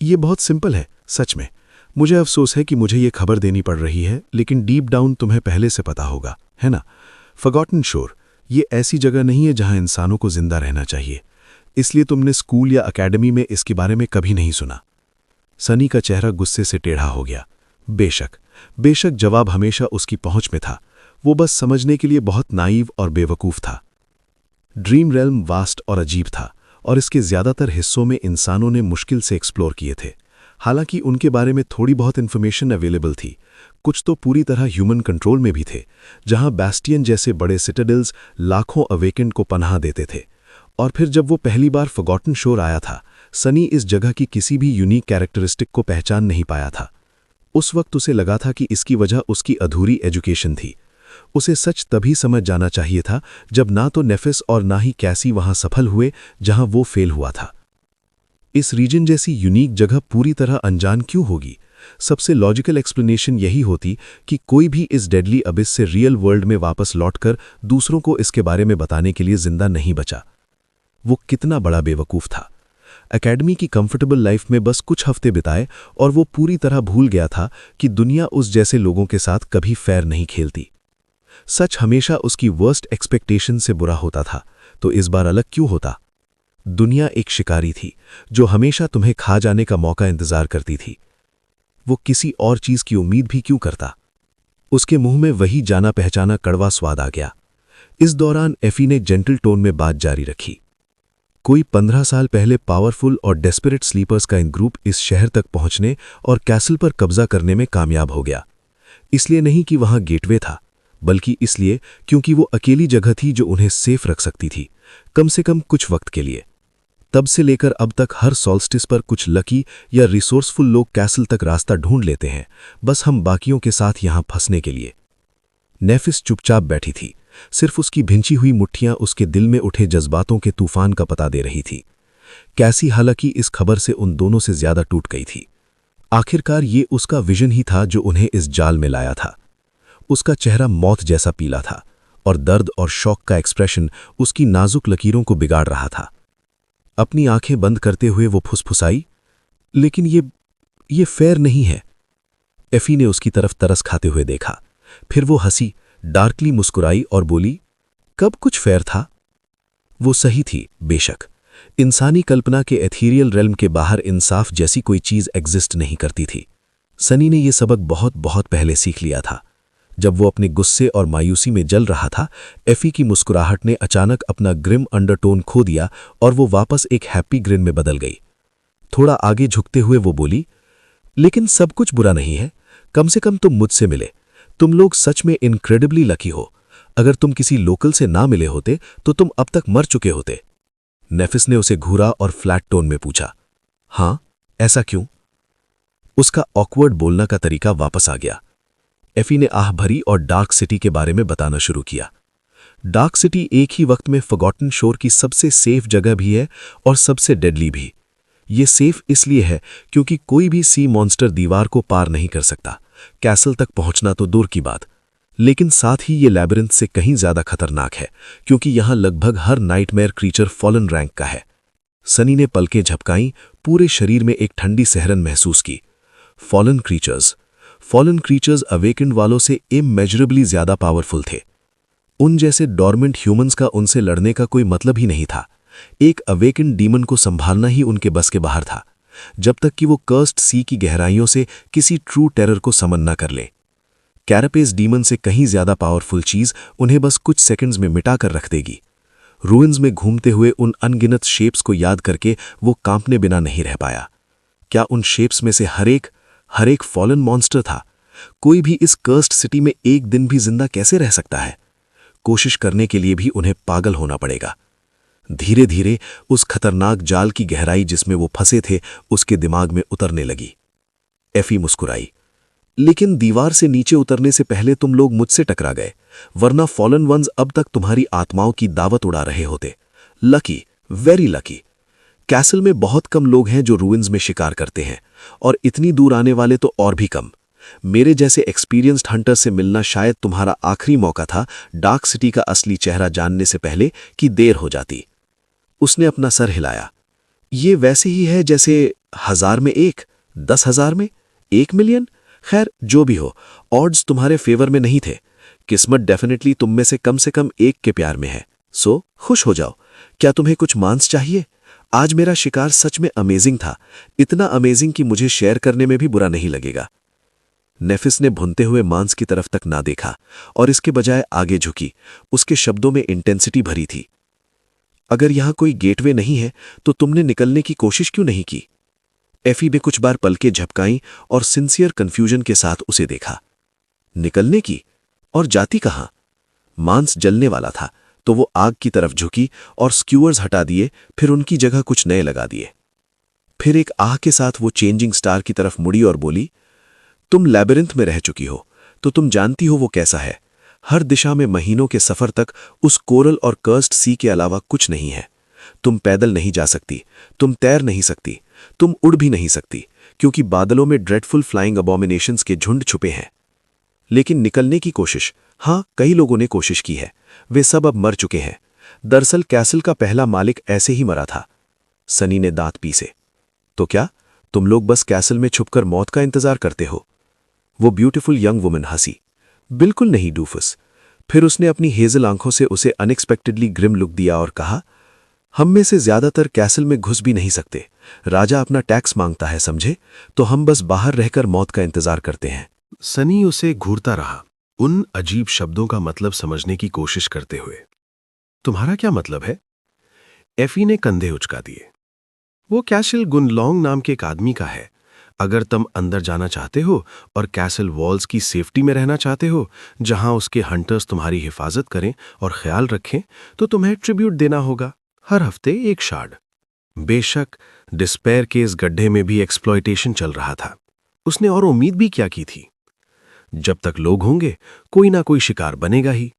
ये बहुत सिंपल है, सच में। मुझे अफसोस है कि मुझे ये खबर देनी पड़ रही है, लेकिन डीप डाउन तुम्हें पहले से पता होगा, है ना? फॉरगॉटन शोर, ये ऐसी जगह नहीं है जहां इंसानों को जिंदा रहना चाहिए। इसलिए तुमने स्कूल या अकेडमी में इसके बारे में कभी नहीं सुना। सनी का चेहरा गुस्से से टेढ़ा हो गया। बेशक जवाब हमेशा उसकी पहुंच में था। वो बस समझने के लिए बहुत नाइव और बेवकूफ था। ड्रीम रेल्म वास्ट और अजीब था, और इसके ज्यादातर हिस्सों में इंसानों ने मुश्किल से एक्सप्लोर किए थे। हालांकि उनके बारे में थोड़ी बहुत इन्फॉर्मेशन अवेलेबल थी। कुछ तो पूरी तरह ह्यूमन कंट्रोल में भी थे, जहां बैस्टियन जैसे बड़े सिटाडेल्स लाखों अवेकेंड को पनाह देते थे। और फिर जब वो पहली बार फॉरगॉटन शोर आया था, सनी इस जगह की किसी भी यूनिक कैरेक्टरिस्टिक को पहचान नहीं पाया था। उस वक्त उसे लगा था कि इसकी वजह उसकी अधूरी एजुकेशन थी। उसे सच तभी समझ जाना चाहिए था जब ना तो नेफिस और ना ही कैसी वहां सफल हुए जहां वो फेल हुआ था। इस रीजन जैसी यूनिक जगह पूरी तरह अनजान क्यों होगी? सबसे लॉजिकल एक्सप्लेनेशन यही होती कि कोई भी इस डेडली अबिस से रियल वर्ल्ड में वापस लौटकर दूसरों को इसके बारे में बताने के लिए जिंदा नहीं बचा। वो कितना बड़ा बेवकूफ था। एकेडमी की कंफर्टेबल लाइफ में बस कुछ हफ्ते बिताए और वो पूरी तरह भूल गया था कि दुनिया उस जैसे लोगों के साथ कभी फेयर नहीं खेलती। सच हमेशा उसकी वर्स्ट एक्सपेक्टेशन से बुरा होता था, तो इस बार अलग क्यों होता? दुनिया एक शिकारी थी जो हमेशा तुम्हें खा जाने का मौका इंतजार करती थी। वो किसी और चीज की उम्मीद भी क्यों करता? उसके मुंह में वही जाना पहचाना कड़वा स्वाद आ गया। इस दौरान एफी ने जेंटल टोन में बात जारी रखी। कोई 15 साल पहले पावरफुल और डेस्परेट स्लीपर्स का एक ग्रुप इस शहर तक पहुंचने और कैसल पर कब्जा करने में कामयाब हो गया। इसलिए नहीं कि वहां गेटवे था, बल्कि इसलिए क्योंकि वो अकेली जगह थी जो उन्हें सेफ रख सकती थी, कम से कम कुछ वक्त के लिए। तब से लेकर अब तक हर सॉल्स्टिस पर कुछ लकी या रिसोर्सफुल लोग कैसल तक रास्ता ढूंढ लेते हैं, बस हम बाकियों के साथ यहां फंसने के लिए। नेफिस चुपचाप बैठी थी। सिर्फ उसकी भिंची हुई मुट्ठियां उसके दिल में उठे जज्बातों के तूफान का पता दे रही थी। कैसी हालांकि इस खबर से उन दोनों से ज्यादा टूट गई थी। आखिरकार ये उसका विजन ही था जो उन्हें इस जाल में लाया था। उसका चेहरा मौत जैसा पीला था और दर्द और शौक का एक्सप्रेशन उसकी नाजुक लकीरों को बिगाड़ रहा था। अपनी आंखें बंद करते हुए वो फुसफुसाई, लेकिन ये फेयर नहीं है। एफी ने उसकी तरफ तरस खाते हुए देखा। फिर वो हंसी, डार्कली मुस्कुराई और बोली, कब कुछ फेयर था? वो सही थी, बेशक। इंसानी कल्पना के एथीरियल रेल्म के बाहर इंसाफ जैसी कोई चीज एग्जिस्ट नहीं करती थी। सनी ने यह सबक बहुत बहुत पहले सीख लिया था। जब वो अपने गुस्से और मायूसी में जल रहा था, एफी की मुस्कुराहट ने अचानक अपना ग्रिम अंडरटोन खो दिया और वो वापस एक हैप्पी ग्रिन में बदल गई। थोड़ा आगे झुकते हुए वो बोली, लेकिन सब कुछ बुरा नहीं है। कम से कम तुम मुझसे मिले। तुम लोग सच में इनक्रेडिबली लकी हो। अगर तुम किसी लोकल से ना मिले होते तो तुम अब तक मर चुके होते। नेफिस ने उसे घूरा और फ्लैट टोन में पूछा, हाँ, ऐसा क्यों? उसका ऑकवर्ड बोलना का तरीका वापस आ गया। एफी ने आह भरी और डार्क सिटी के बारे में बताना शुरू किया। डार्क सिटी एक ही वक्त में फॉरगॉटन शोर की सबसे सेफ जगह भी है और सबसे डेडली भी। ये सेफ इसलिए है क्योंकि कोई भी सी मॉन्स्टर दीवार को पार नहीं कर सकता। कैसल तक पहुंचना तो दूर की बात, लेकिन साथ ही ये लैबिरिंथ से कहीं ज्यादा खतरनाक है क्योंकि यहां लगभग हर नाइटमेयर क्रीचर फॉलन रैंक का है। सनी ने पलकें झपकाईं, पूरे शरीर में एक ठंडी सहरन महसूस की। फॉलन क्रीचर्स अवेकेंड वालों से इमेजरेबली ज्यादा पावरफुल थे। उन जैसे डॉर्मेंट ह्यूमंस का उनसे लड़ने का कोई मतलब ही नहीं था। एक अवेकेंड डीमन को संभालना ही उनके बस के बाहर था, जब तक कि वो कर्स्ड सी की गहराइयों से किसी ट्रू टेरर को समन न कर ले। कैरापेस डीमन से कहीं ज्यादा पावरफुल चीज उन्हें बस कुछ सेकंड्स में मिटा कर रख देगी। रूइंस में घूमते हुए उन अनगिनत शेप्स को याद करके वो कांपने बिना नहीं रह पाया। क्या उन शेप्स में से हर एक फॉलन मॉन्स्टर था? कोई भी इस कर्स्ड सिटी में एक दिन भी जिंदा कैसे रह सकता है? कोशिश करने के लिए भी उन्हें पागल होना पड़ेगा। धीरे धीरे उस खतरनाक जाल की गहराई जिसमें वो फंसे थे उसके दिमाग में उतरने लगी। एफी मुस्कुराई। लेकिन दीवार से नीचे उतरने से पहले तुम लोग मुझसे टकरा गए, वरना फॉलन वंस अब तक तुम्हारी आत्माओं की दावत उड़ा रहे होते। Lucky, very lucky. कैसल में बहुत कम लोग हैं जो रूइंस में शिकार करते हैं, और इतनी दूर आने वाले तो और भी कम। मेरे जैसे एक्सपीरियंस्ड हंटर से मिलना शायद तुम्हारा आखिरी मौका था डार्क सिटी का असली चेहरा जानने से पहले कि देर हो जाती। उसने अपना सर हिलाया। ये वैसे ही है जैसे 1000 में 1, 10,000 में 1 मिलियन। खैर, जो भी हो, ऑड्स तुम्हारे फेवर में नहीं थे। किस्मत डेफिनेटली तुम में से कम एक के प्यार में है। सो खुश हो जाओ। क्या तुम्हें कुछ मांस चाहिए? आज मेरा शिकार सच में अमेजिंग था, इतना अमेजिंग कि मुझे शेयर करने में भी बुरा नहीं लगेगा। नेफिस ने भुनते हुए मांस की तरफ तक ना देखा और इसके बजाय आगे झुकी। उसके शब्दों में इंटेंसिटी भरी थी। अगर यहां कोई गेटवे नहीं है तो तुमने निकलने की कोशिश क्यों नहीं की? एफी ने कुछ बार पलकें झपकाईं और सिंसियर कंफ्यूजन के साथ उसे देखा। निकलने की? और जाती कहां? मांस जलने वाला था तो वो आग की तरफ झुकी और स्क्यूअर्स हटा दिए, फिर उनकी जगह कुछ नए लगा दिए। फिर एक आह के साथ वो चेंजिंग स्टार की तरफ मुड़ी और बोली, तुम लैबिरिंथ में रह चुकी हो तो तुम जानती हो वो कैसा है। हर दिशा में महीनों के सफर तक उस कोरल और कर्स्ड सी के अलावा कुछ नहीं है। तुम पैदल नहीं जा सकती, तुम तैर नहीं सकती, तुम उड़ भी नहीं सकती, क्योंकि बादलों में ड्रेडफुल फ्लाइंग अबॉमिनेशंस के झुंड छुपे हैं। लेकिन निकलने की कोशिश, हाँ, कई लोगों ने कोशिश की है। वे सब अब मर चुके हैं। दरअसल कैसल का पहला मालिक ऐसे ही मरा था। सनी ने दांत पीसे। तो क्या तुम लोग बस कैसल में छुपकर मौत का इंतजार करते हो? वो ब्यूटीफुल यंग वुमन हंसी। बिल्कुल नहीं डूफस। फिर उसने अपनी हेजल आंखों से उसे अनएक्सपेक्टेडली ग्रिम लुक दिया और कहा, हम में से ज्यादातर कैसल में घुस भी नहीं सकते। राजा अपना टैक्स मांगता है, समझे? तो हम बस बाहर रहकर मौत का इंतजार करते हैं। सनी उसे घूरता रहा, उन अजीब शब्दों का मतलब समझने की कोशिश करते हुए। तुम्हारा क्या मतलब है? एफी ने कंधे उचका दिए। वो कैसल गुनलोंग नाम के एक आदमी का है। अगर तुम अंदर जाना चाहते हो और कैसल वॉल्स की सेफ्टी में रहना चाहते हो, जहां उसके हंटर्स तुम्हारी हिफाजत करें और ख्याल रखें, तो तुम्हें ट्रिब्यूट देना होगा, हर हफ्ते 1 शार्ड। बेशक डिस्पेयर के इस गड्ढे में भी एक्सप्लॉयटेशन चल रहा था। उसने और उम्मीद भी क्या की थी? जब तक लोग होंगे कोई ना कोई शिकार बनेगा ही।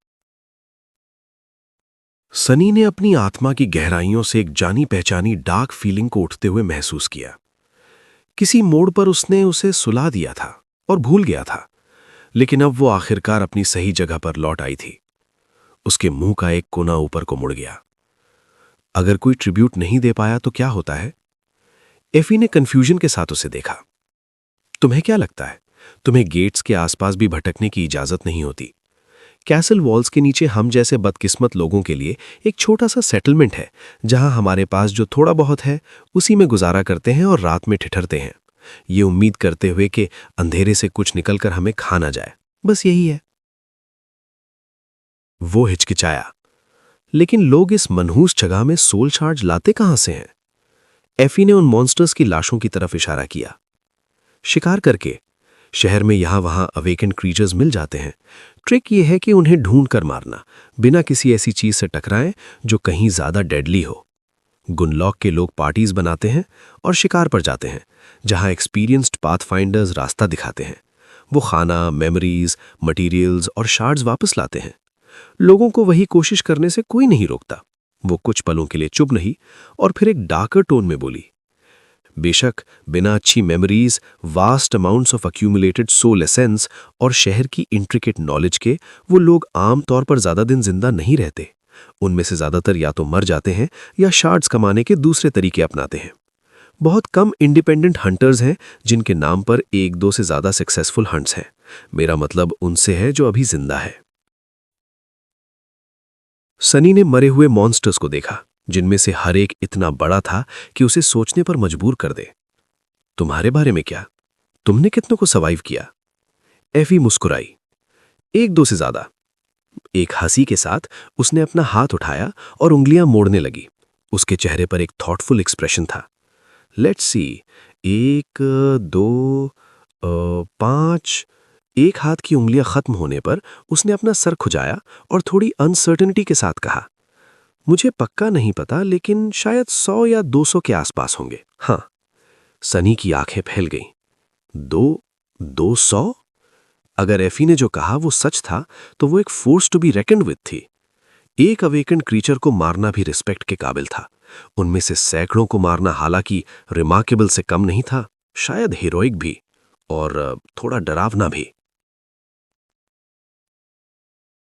सनी ने अपनी आत्मा की गहराइयों से एक जानी पहचानी डार्क फीलिंग को उठते हुए महसूस किया। किसी मोड़ पर उसने उसे सुला दिया था और भूल गया था, लेकिन अब वो आखिरकार अपनी सही जगह पर लौट आई थी। उसके मुंह का एक कोना ऊपर को मुड़ गया। अगर कोई ट्रिब्यूट नहीं दे पाया तो क्या होता है? एफी ने कंफ्यूजन के साथ उसे देखा। तुम्हें क्या लगता है, तुम्हें गेट्स के आसपास भी भटकने की इजाजत नहीं होती? कैसल वॉल्स के नीचे हम जैसे बदकिस्मत लोगों के लिए एक छोटा सा सेटलमेंट है, जहां हमारे पास जो थोड़ा बहुत है उसी में गुजारा करते हैं और रात में ठिठरते हैं, ये उम्मीद करते हुए कि अंधेरे से कुछ निकलकर हमें खा ना जाए। बस यही है। वो हिचकिचाया। लेकिन लोग इस मनहूस जगह में सोल चार्ज लाते कहां से हैं? एफी ने उन मॉन्स्टर्स की लाशों की तरफ इशारा किया। शिकार करके शहर में यहां वहां अवेकेंड क्रीचर्स मिल जाते हैं। ट्रिक यह है कि उन्हें ढूंढ कर मारना, बिना किसी ऐसी चीज से टकराएं जो कहीं ज्यादा डेडली हो। गुनलॉक के लोग पार्टीज बनाते हैं और शिकार पर जाते हैं, जहां एक्सपीरियंस्ड पाथफाइंडर्स रास्ता दिखाते हैं। वो खाना, मेमोरीज, मटेरियल्स और शार्ड्स वापस लाते हैं। लोगों को वही कोशिश करने से कोई नहीं रोकता। वो कुछ पलों के लिए चुप रही और फिर एक डार्कर टोन में बोली, बेशक बिना अच्छी memories, vast amounts of accumulated soul essence और शहर की इंट्रिकेट नॉलेज के वो लोग आम तौर पर ज्यादा दिन जिंदा नहीं रहते। उनमें से ज्यादातर या तो मर जाते हैं या शार्ड्स कमाने के दूसरे तरीके अपनाते हैं। बहुत कम इंडिपेंडेंट हंटर्स हैं जिनके नाम पर 1-2 से ज्यादा सक्सेसफुल हंट्स हैं। मेरा मतलब उनसे है जो अभी जिंदा है। सनी ने मरे हुए मॉन्स्टर्स को देखा, जिनमें से हर एक इतना बड़ा था कि उसे सोचने पर मजबूर कर दे। तुम्हारे बारे में क्या? तुमने कितनों को सर्वाइव किया? एफी मुस्कुराई। 1-2 से ज्यादा। एक हंसी के साथ उसने अपना हाथ उठाया और उंगलियां मोड़ने लगी। उसके चेहरे पर एक थॉटफुल एक्सप्रेशन था। लेट्स सी, 1, 2, 5, एक हाथ की उंगलियां खत्म होने पर उसने अपना सर खुजाया और थोड़ी अनसर्टेनिटी के साथ कहा, मुझे पक्का नहीं पता, लेकिन शायद 100 या 200 के आसपास होंगे। हाँ। सनी की आंखें फैल गईं। 200? अगर एफी ने जो कहा वो सच था तो वो एक फोर्स टू बी रेकन्ड विद थी। एक अवेकन्ड क्रीचर को मारना भी रिस्पेक्ट के काबिल था। उनमें से सैकड़ों को मारना हालांकि रिमार्केबल से कम नहीं था, शायद हीरोइक भी, और थोड़ा डरावना भी।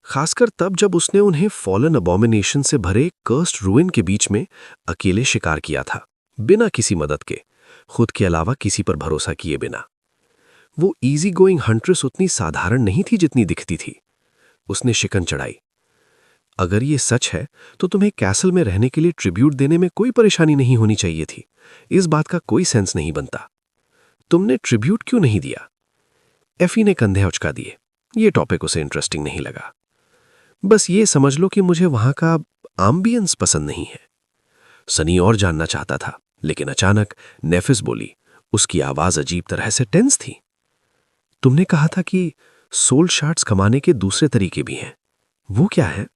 खासकर तब जब उसने उन्हें फॉलन अबॉमिनेशन से भरे कर्स्ड रूइन के बीच में अकेले शिकार किया था, बिना किसी मदद के, खुद के अलावा किसी पर भरोसा किए बिना। वो इजी गोइंग हंट्रेस उतनी साधारण नहीं थी जितनी दिखती थी। उसने शिकन चढ़ाई। अगर ये सच है तो तुम्हें कैसल में रहने के लिए ट्रिब्यूट देने में कोई परेशानी नहीं होनी चाहिए थी। इस बात का कोई सेंस नहीं बनता। तुमने ट्रिब्यूट क्यों नहीं दिया? एफी ने कंधे उचका दिए। ये टॉपिक उसे इंटरेस्टिंग नहीं लगा। बस ये समझ लो कि मुझे वहां का एम्बियंस पसंद नहीं है। सनी और जानना चाहता था, लेकिन अचानक नेफिस बोली। उसकी आवाज अजीब तरह से टेंस थी। तुमने कहा था कि सोल शार्ट्स कमाने के दूसरे तरीके भी हैं। वो क्या है?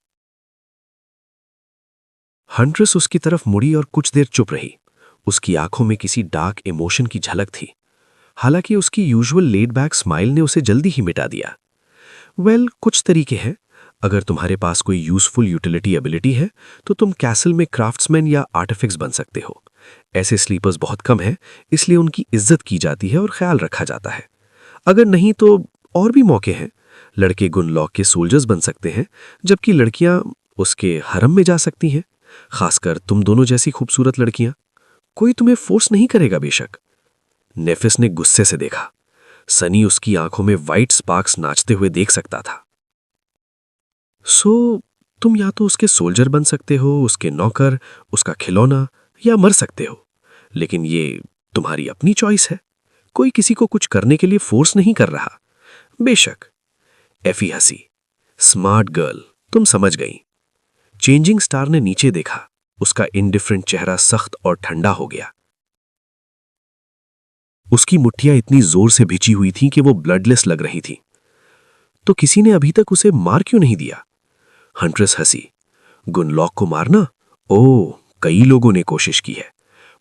हंट्रेस उसकी तरफ मुड़ी और कुछ देर चुप रही। उसकी आंखों में किसी डार्क इमोशन की झलक थी। हालांकि उसकी यूजुअल लेड बैक स्माइल ने उसे जल्दी ही मिटा दिया। कुछ तरीके हैं। अगर तुम्हारे पास कोई यूजफुल यूटिलिटी एबिलिटी है तो तुम कैसल में क्राफ्ट्समैन या आर्टिफिक्स बन सकते हो। ऐसे स्लीपर्स बहुत कम हैं, इसलिए उनकी इज्जत की जाती है और ख्याल रखा जाता है। अगर नहीं तो और भी मौके हैं। लड़के गुनलॉक के सोल्जर्स बन सकते हैं, जबकि लड़कियां उसके हरम में जा सकती हैं। खासकर तुम दोनों जैसी खूबसूरत लड़कियां। कोई तुम्हें फोर्स नहीं करेगा बेशक। नेफिस ने गुस्से से देखा। सनी उसकी आंखों में वाइट स्पार्क्स नाचते हुए देख सकता था। तुम या तो उसके सोल्जर बन सकते हो, उसके नौकर, उसका खिलौना, या मर सकते हो। लेकिन ये तुम्हारी अपनी चॉइस है। कोई किसी को कुछ करने के लिए फोर्स नहीं कर रहा। बेशक। एफी हंसी। स्मार्ट गर्ल, तुम समझ गई। चेंजिंग स्टार ने नीचे देखा। उसका इंडिफरेंट चेहरा सख्त और ठंडा हो गया। उसकी मुट्ठियां इतनी जोर से भिजी हुई थीं कि वो ब्लडलेस लग रही थी। तो किसी ने अभी तक उसे मार क्यों नहीं दिया? हंट्रेस हंसी। गुनलॉक को मारना? ओह, कई लोगों ने कोशिश की है।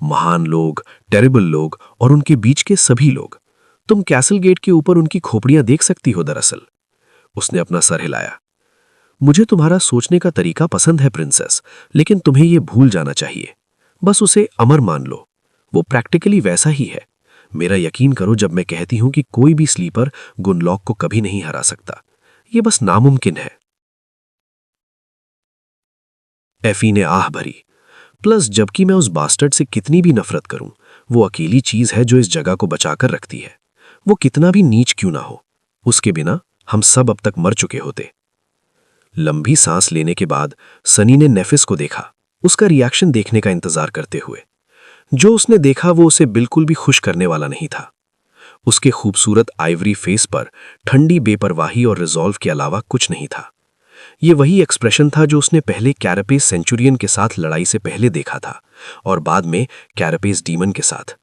महान लोग, टेरिबल लोग और उनके बीच के सभी लोग। तुम कैसल गेट के ऊपर उनकी खोपड़ियां देख सकती हो दरअसल। उसने अपना सर हिलाया। मुझे तुम्हारा सोचने का तरीका पसंद है प्रिंसेस, लेकिन तुम्हें यह भूल जाना चाहिए। बस उसे अमर मान लो। वो प्रैक्टिकली वैसा ही है। मेरा यकीन करो जब मैं कहती हूं कि कोई भी स्लीपर गुनलॉक को कभी नहीं हरा सकता। यह बस नामुमकिन है। एफी ने आह भरी। प्लस जबकि मैं उस बास्टर्ड से कितनी भी नफरत करूं, वो अकेली चीज है जो इस जगह को बचाकर रखती है। वो कितना भी नीच क्यों ना हो, उसके बिना हम सब अब तक मर चुके होते। लंबी सांस लेने के बाद सनी ने नेफिस को देखा, उसका रिएक्शन देखने का इंतजार करते हुए। जो उसने देखा वो उसे बिल्कुल भी खुश करने वाला नहीं था। उसके खूबसूरत आइवरी फेस पर ठंडी बेपरवाही और रिजॉल्व के अलावा कुछ नहीं था। ये वही एक्सप्रेशन था जो उसने पहले कैरेपेस सेंचुरियन के साथ लड़ाई से पहले देखा था, और बाद में कैरेपेस डीमन के साथ।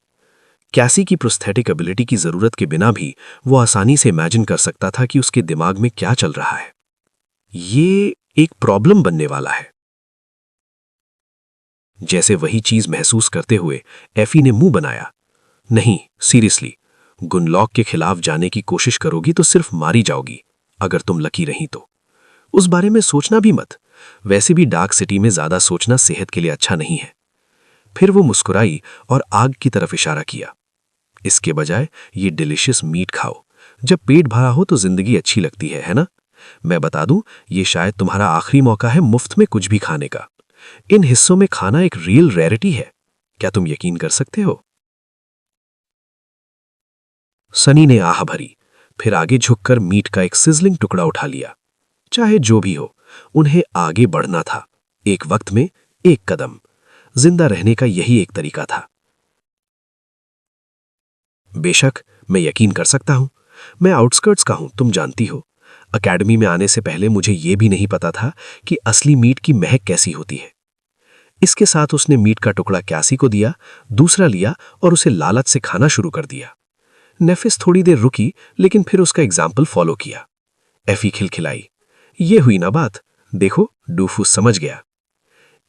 कैसी की प्रोस्थेटिक एबिलिटी की जरूरत के बिना भी वो आसानी से इमेजिन कर सकता था कि उसके दिमाग में क्या चल रहा है। ये एक प्रॉब्लम बनने वाला है। जैसे वही चीज महसूस करते हुए एफी ने मुंह बनाया। नहीं, सीरियसली, गुनलॉक के खिलाफ जाने की कोशिश करोगी तो सिर्फ मारी जाओगी, अगर तुम लकी रही तो। उस बारे में सोचना भी मत। वैसे भी डार्क सिटी में ज्यादा सोचना सेहत के लिए अच्छा नहीं है। फिर वो मुस्कुराई और आग की तरफ इशारा किया। इसके बजाय ये डिलिशियस मीट खाओ। जब पेट भरा हो तो जिंदगी अच्छी लगती है ना? मैं बता दूं, ये शायद तुम्हारा आखिरी मौका है मुफ्त में कुछ भी खाने का। इन हिस्सों में खाना एक रियल रेयरिटी है। क्या तुम यकीन कर सकते हो? सनी ने आह भरी, फिर आगे झुककर मीट का एक सिजलिंग टुकड़ा उठा लिया। चाहे जो भी हो, उन्हें आगे बढ़ना था। एक वक्त में एक कदम। जिंदा रहने का यही एक तरीका था। बेशक, मैं यकीन कर सकता हूं। मैं आउटस्कर्ट्स का हूं, तुम जानती हो। अकेडमी में आने से पहले मुझे यह भी नहीं पता था कि असली मीट की महक कैसी होती है। इसके साथ उसने मीट का टुकड़ा कैसी को दिया, दूसरा लिया और उसे लालच से खाना शुरू कर दिया। नेफिस थोड़ी देर रुकी, लेकिन फिर उसका एग्जाम्पल फॉलो किया। एफी खिलखिलाई, ये हुई ना बात, देखो डूफूस समझ गया।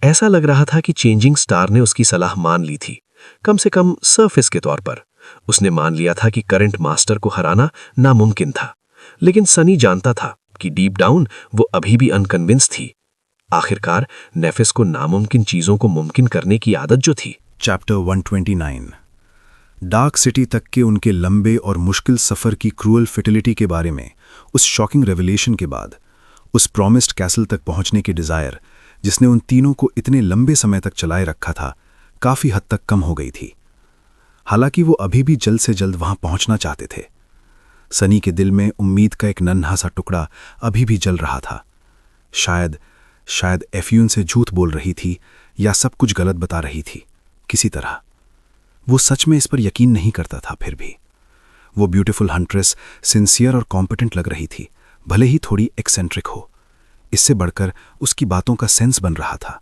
ऐसा लग रहा था कि चेंजिंग स्टार ने उसकी सलाह मान ली थी, कम से कम सरफेस के तौर पर। उसने मान लिया था कि करंट मास्टर को हराना नामुमकिन था, लेकिन सनी जानता था कि डीप डाउन वो अभी भी अनकन्विंस थी। आखिरकार नेफिस को नामुमकिन चीजों को मुमकिन करने की आदत जो थी। चैप्टर 129। डार्क सिटी तक के उनके लंबे और मुश्किल सफ़र की क्रूअल फर्टिलिटी के बारे में उस शॉकिंग रेवलेशन के बाद उस प्रॉमिस्ड कैसल तक पहुंचने की डिज़ायर जिसने उन तीनों को इतने लंबे समय तक चलाए रखा था, काफ़ी हद तक कम हो गई थी। हालांकि वो अभी भी जल्द से जल्द वहां पहुंचना चाहते थे। सनी के दिल में उम्मीद का एक नन्हा सा टुकड़ा अभी भी जल रहा था। शायद एफी उनसे झूठ बोल रही थी या सब कुछ गलत बता रही थी। किसी तरह वो सच में इस पर यकीन नहीं करता था। फिर भी वो ब्यूटीफुल हंट्रेस सिंसियर और कॉम्पिटेंट लग रही थी, भले ही थोड़ी एक्सेंट्रिक हो। इससे बढ़कर उसकी बातों का सेंस बन रहा था।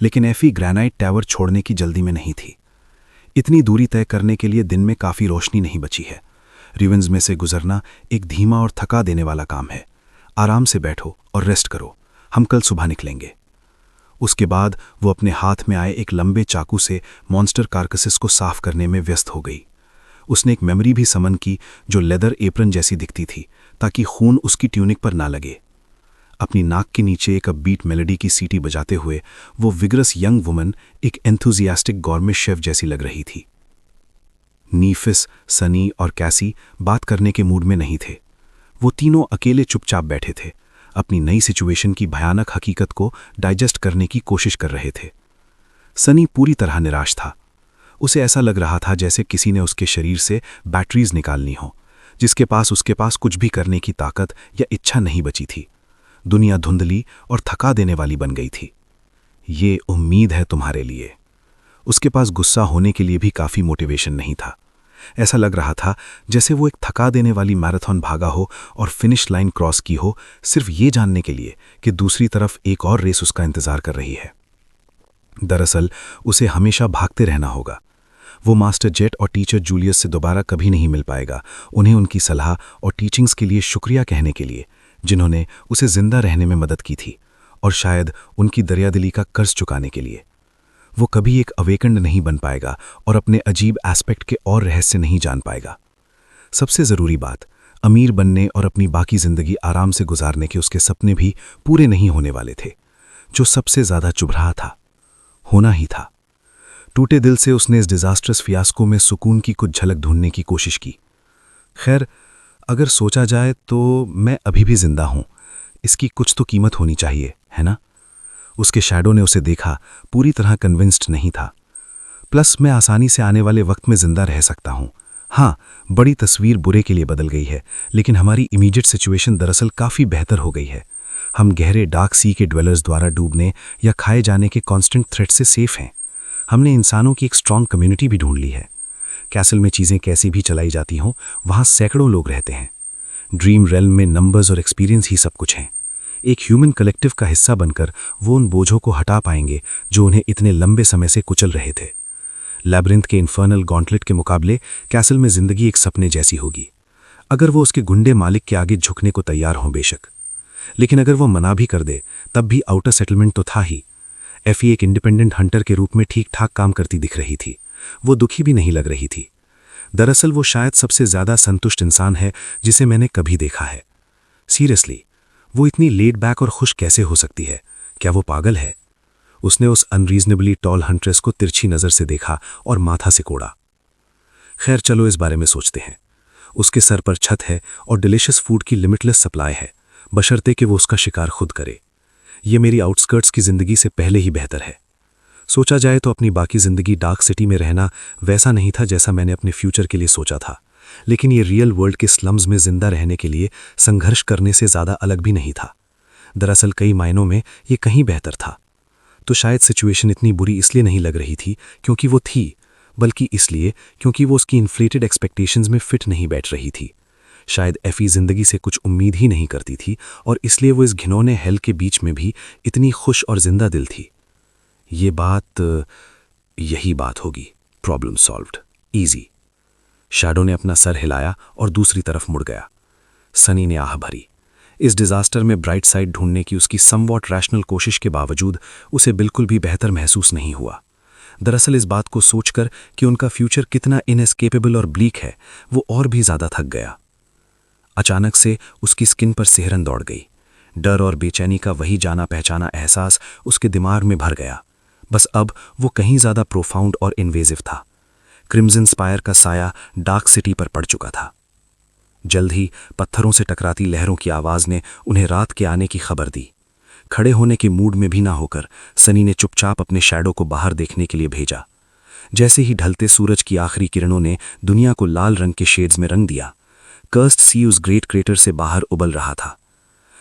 लेकिन एफी ग्रेनाइट टावर छोड़ने की जल्दी में नहीं थी। इतनी दूरी तय करने के लिए दिन में काफ़ी रोशनी नहीं बची है। रिवेंस में से गुजरना एक धीमा और थका देने वाला काम है। आराम से बैठो और रेस्ट करो, हम कल सुबह निकलेंगे। उसके बाद वो अपने हाथ में आए एक लंबे चाकू से मॉन्स्टर कार्कसिस को साफ करने में व्यस्त हो गई। उसने एक मेमोरी भी समन की जो लेदर एप्रन जैसी दिखती थी, ताकि खून उसकी ट्यूनिक पर ना लगे। अपनी नाक के नीचे एक अपबीट मेलोडी की सीटी बजाते हुए वो विग्रस यंग वुमन एक एंथुजियास्टिक गॉर्मेट शेफ जैसी लग रही थी। नीफिस, सनी और कैसी बात करने के मूड में नहीं थे। वो तीनों अकेले चुपचाप बैठे थे, अपनी नई सिचुएशन की भयानक हकीकत को डाइजेस्ट करने की कोशिश कर रहे थे। सनी पूरी तरह निराश था। उसे ऐसा लग रहा था जैसे किसी ने उसके शरीर से बैटरीज निकालनी हो, उसके पास कुछ भी करने की ताकत या इच्छा नहीं बची थी। दुनिया धुंधली और थका देने वाली बन गई थी। ये उम्मीद है तुम्हारे लिए। उसके पास गुस्सा होने के लिए भी काफ़ी मोटिवेशन नहीं था। ऐसा लग रहा था जैसे वो एक थका देने वाली मैराथन भागा हो और फिनिश लाइन क्रॉस की हो, सिर्फ ये जानने के लिए कि दूसरी तरफ एक और रेस उसका इंतजार कर रही है। दरअसल उसे हमेशा भागते रहना होगा। वो मास्टर जेट और टीचर जूलियस से दोबारा कभी नहीं मिल पाएगा, उन्हें उनकी सलाह और टीचिंग्स के लिए शुक्रिया कहने के लिए, जिन्होंने उसे जिंदा रहने में मदद की थी, और शायद उनकी दरियादिली का कर्ज चुकाने के लिए। वो कभी एक अवेकंड नहीं बन पाएगा और अपने अजीब एस्पेक्ट के और रहस्य नहीं जान पाएगा। सबसे ज़रूरी बात, अमीर बनने और अपनी बाकी ज़िंदगी आराम से गुजारने के उसके सपने भी पूरे नहीं होने वाले थे। जो सबसे ज़्यादा चुभ रहा था, होना ही था। टूटे दिल से उसने इस डिज़ास्ट्रस फियास्को में सुकून की कुछ झलक ढूंढने की कोशिश की। खैर, अगर सोचा जाए तो मैं अभी भी जिंदा हूं, इसकी कुछ तो कीमत होनी चाहिए, है ना? उसके शैडो ने उसे देखा, पूरी तरह कन्विंस्ड नहीं था। प्लस मैं आसानी से आने वाले वक्त में जिंदा रह सकता हूं। हाँ, बड़ी तस्वीर बुरे के लिए बदल गई है, लेकिन हमारी इमीडिएट सिचुएशन दरअसल काफ़ी बेहतर हो गई है। हम गहरे डार्क सी के ड्वेलर्स द्वारा डूबने या खाए जाने के कॉन्स्टेंट थ्रेट से सेफ हैं। हमने इंसानों की एक स्ट्रॉन्ग कम्युनिटी भी ढूंढ ली है। कैसल में चीज़ें कैसी भी चलाई जाती हों, वहाँ सैकड़ों लोग रहते हैं। ड्रीम रेल्म में नंबर्स और एक्सपीरियंस ही सब कुछ हैं। एक ह्यूमन कलेक्टिव का हिस्सा बनकर वो उन बोझों को हटा पाएंगे जो उन्हें इतने लंबे समय से कुचल रहे थे। लैब्रिंथ के इन्फर्नल गॉन्टलेट के मुकाबले कैसल में जिंदगी एक सपने जैसी होगी, अगर वो उसके गुंडे मालिक के आगे झुकने को तैयार हों बेशक। लेकिन अगर वो मना भी कर दे, तब भी आउटर सेटलमेंट तो था ही। एफी एक इंडिपेंडेंट हंटर के रूप में ठीक ठाक काम करती दिख रही थी। वो दुखी भी नहीं लग रही थी। दरअसल वो शायद सबसे ज़्यादा संतुष्ट इंसान है जिसे मैंने कभी देखा है। सीरियसली, वो इतनी लेड बैक और खुश कैसे हो सकती है? क्या वो पागल है? उसने उस अनरीजनेबली टॉल हंट्रेस को तिरछी नज़र से देखा और माथा से कोड़ा। खैर, चलो इस बारे में सोचते हैं। उसके सर पर छत है और डिलिशियस फूड की लिमिटलेस सप्लाई है, बशर्ते कि वो उसका शिकार खुद करे। ये मेरी आउटस्कर्ट्स की ज़िंदगी से पहले ही बेहतर है। सोचा जाए तो अपनी बाकी ज़िंदगी डार्क सिटी में रहना वैसा नहीं था जैसा मैंने अपने फ्यूचर के लिए सोचा था, लेकिन ये रियल वर्ल्ड के स्लम्स में जिंदा रहने के लिए संघर्ष करने से ज़्यादा अलग भी नहीं था। दरअसल कई मायनों में ये कहीं बेहतर था। तो शायद सिचुएशन इतनी बुरी इसलिए नहीं लग रही थी क्योंकि वो थी, बल्कि इसलिए क्योंकि वो उसकी इन्फ्लेटेड एक्सपेक्टेशंस में फिट नहीं बैठ रही थी। शायद एफी ज़िंदगी से कुछ उम्मीद ही नहीं करती थी और इसलिए वो इस घिनौने हेल के बीच में भी इतनी खुश और जिंदा दिल थी। यही बात होगी। Problem solved, easy. शैडो ने अपना सर हिलाया और दूसरी तरफ मुड़ गया। सनी ने आह भरी। इस डिजास्टर में ब्राइट साइड ढूंढने की उसकी समवॉट रैशनल कोशिश के बावजूद उसे बिल्कुल भी बेहतर महसूस नहीं हुआ। दरअसल इस बात को सोचकर कि उनका फ्यूचर कितना इनएस्केपेबल और ब्लीक है, वो और भी ज्यादा थक गया। अचानक से उसकी स्किन पर सिहरन दौड़ गई। डर और बेचैनी का वही जाना पहचाना एहसास उसके दिमाग में भर गया। बस अब वो कहीं ज्यादा प्रोफाउंड और इन्वेजिव था। क्रिम्सन स्पायर का साया डार्क सिटी पर पड़ चुका था। जल्द ही पत्थरों से टकराती लहरों की आवाज ने उन्हें रात के आने की खबर दी। खड़े होने के मूड में भी ना होकर सनी ने चुपचाप अपने शैडो को बाहर देखने के लिए भेजा। जैसे ही ढलते सूरज की आखिरी किरणों ने दुनिया को लाल रंग के शेड्स में रंग दिया, कर्स्ड सी उस ग्रेट क्रेटर से बाहर उबल रहा था।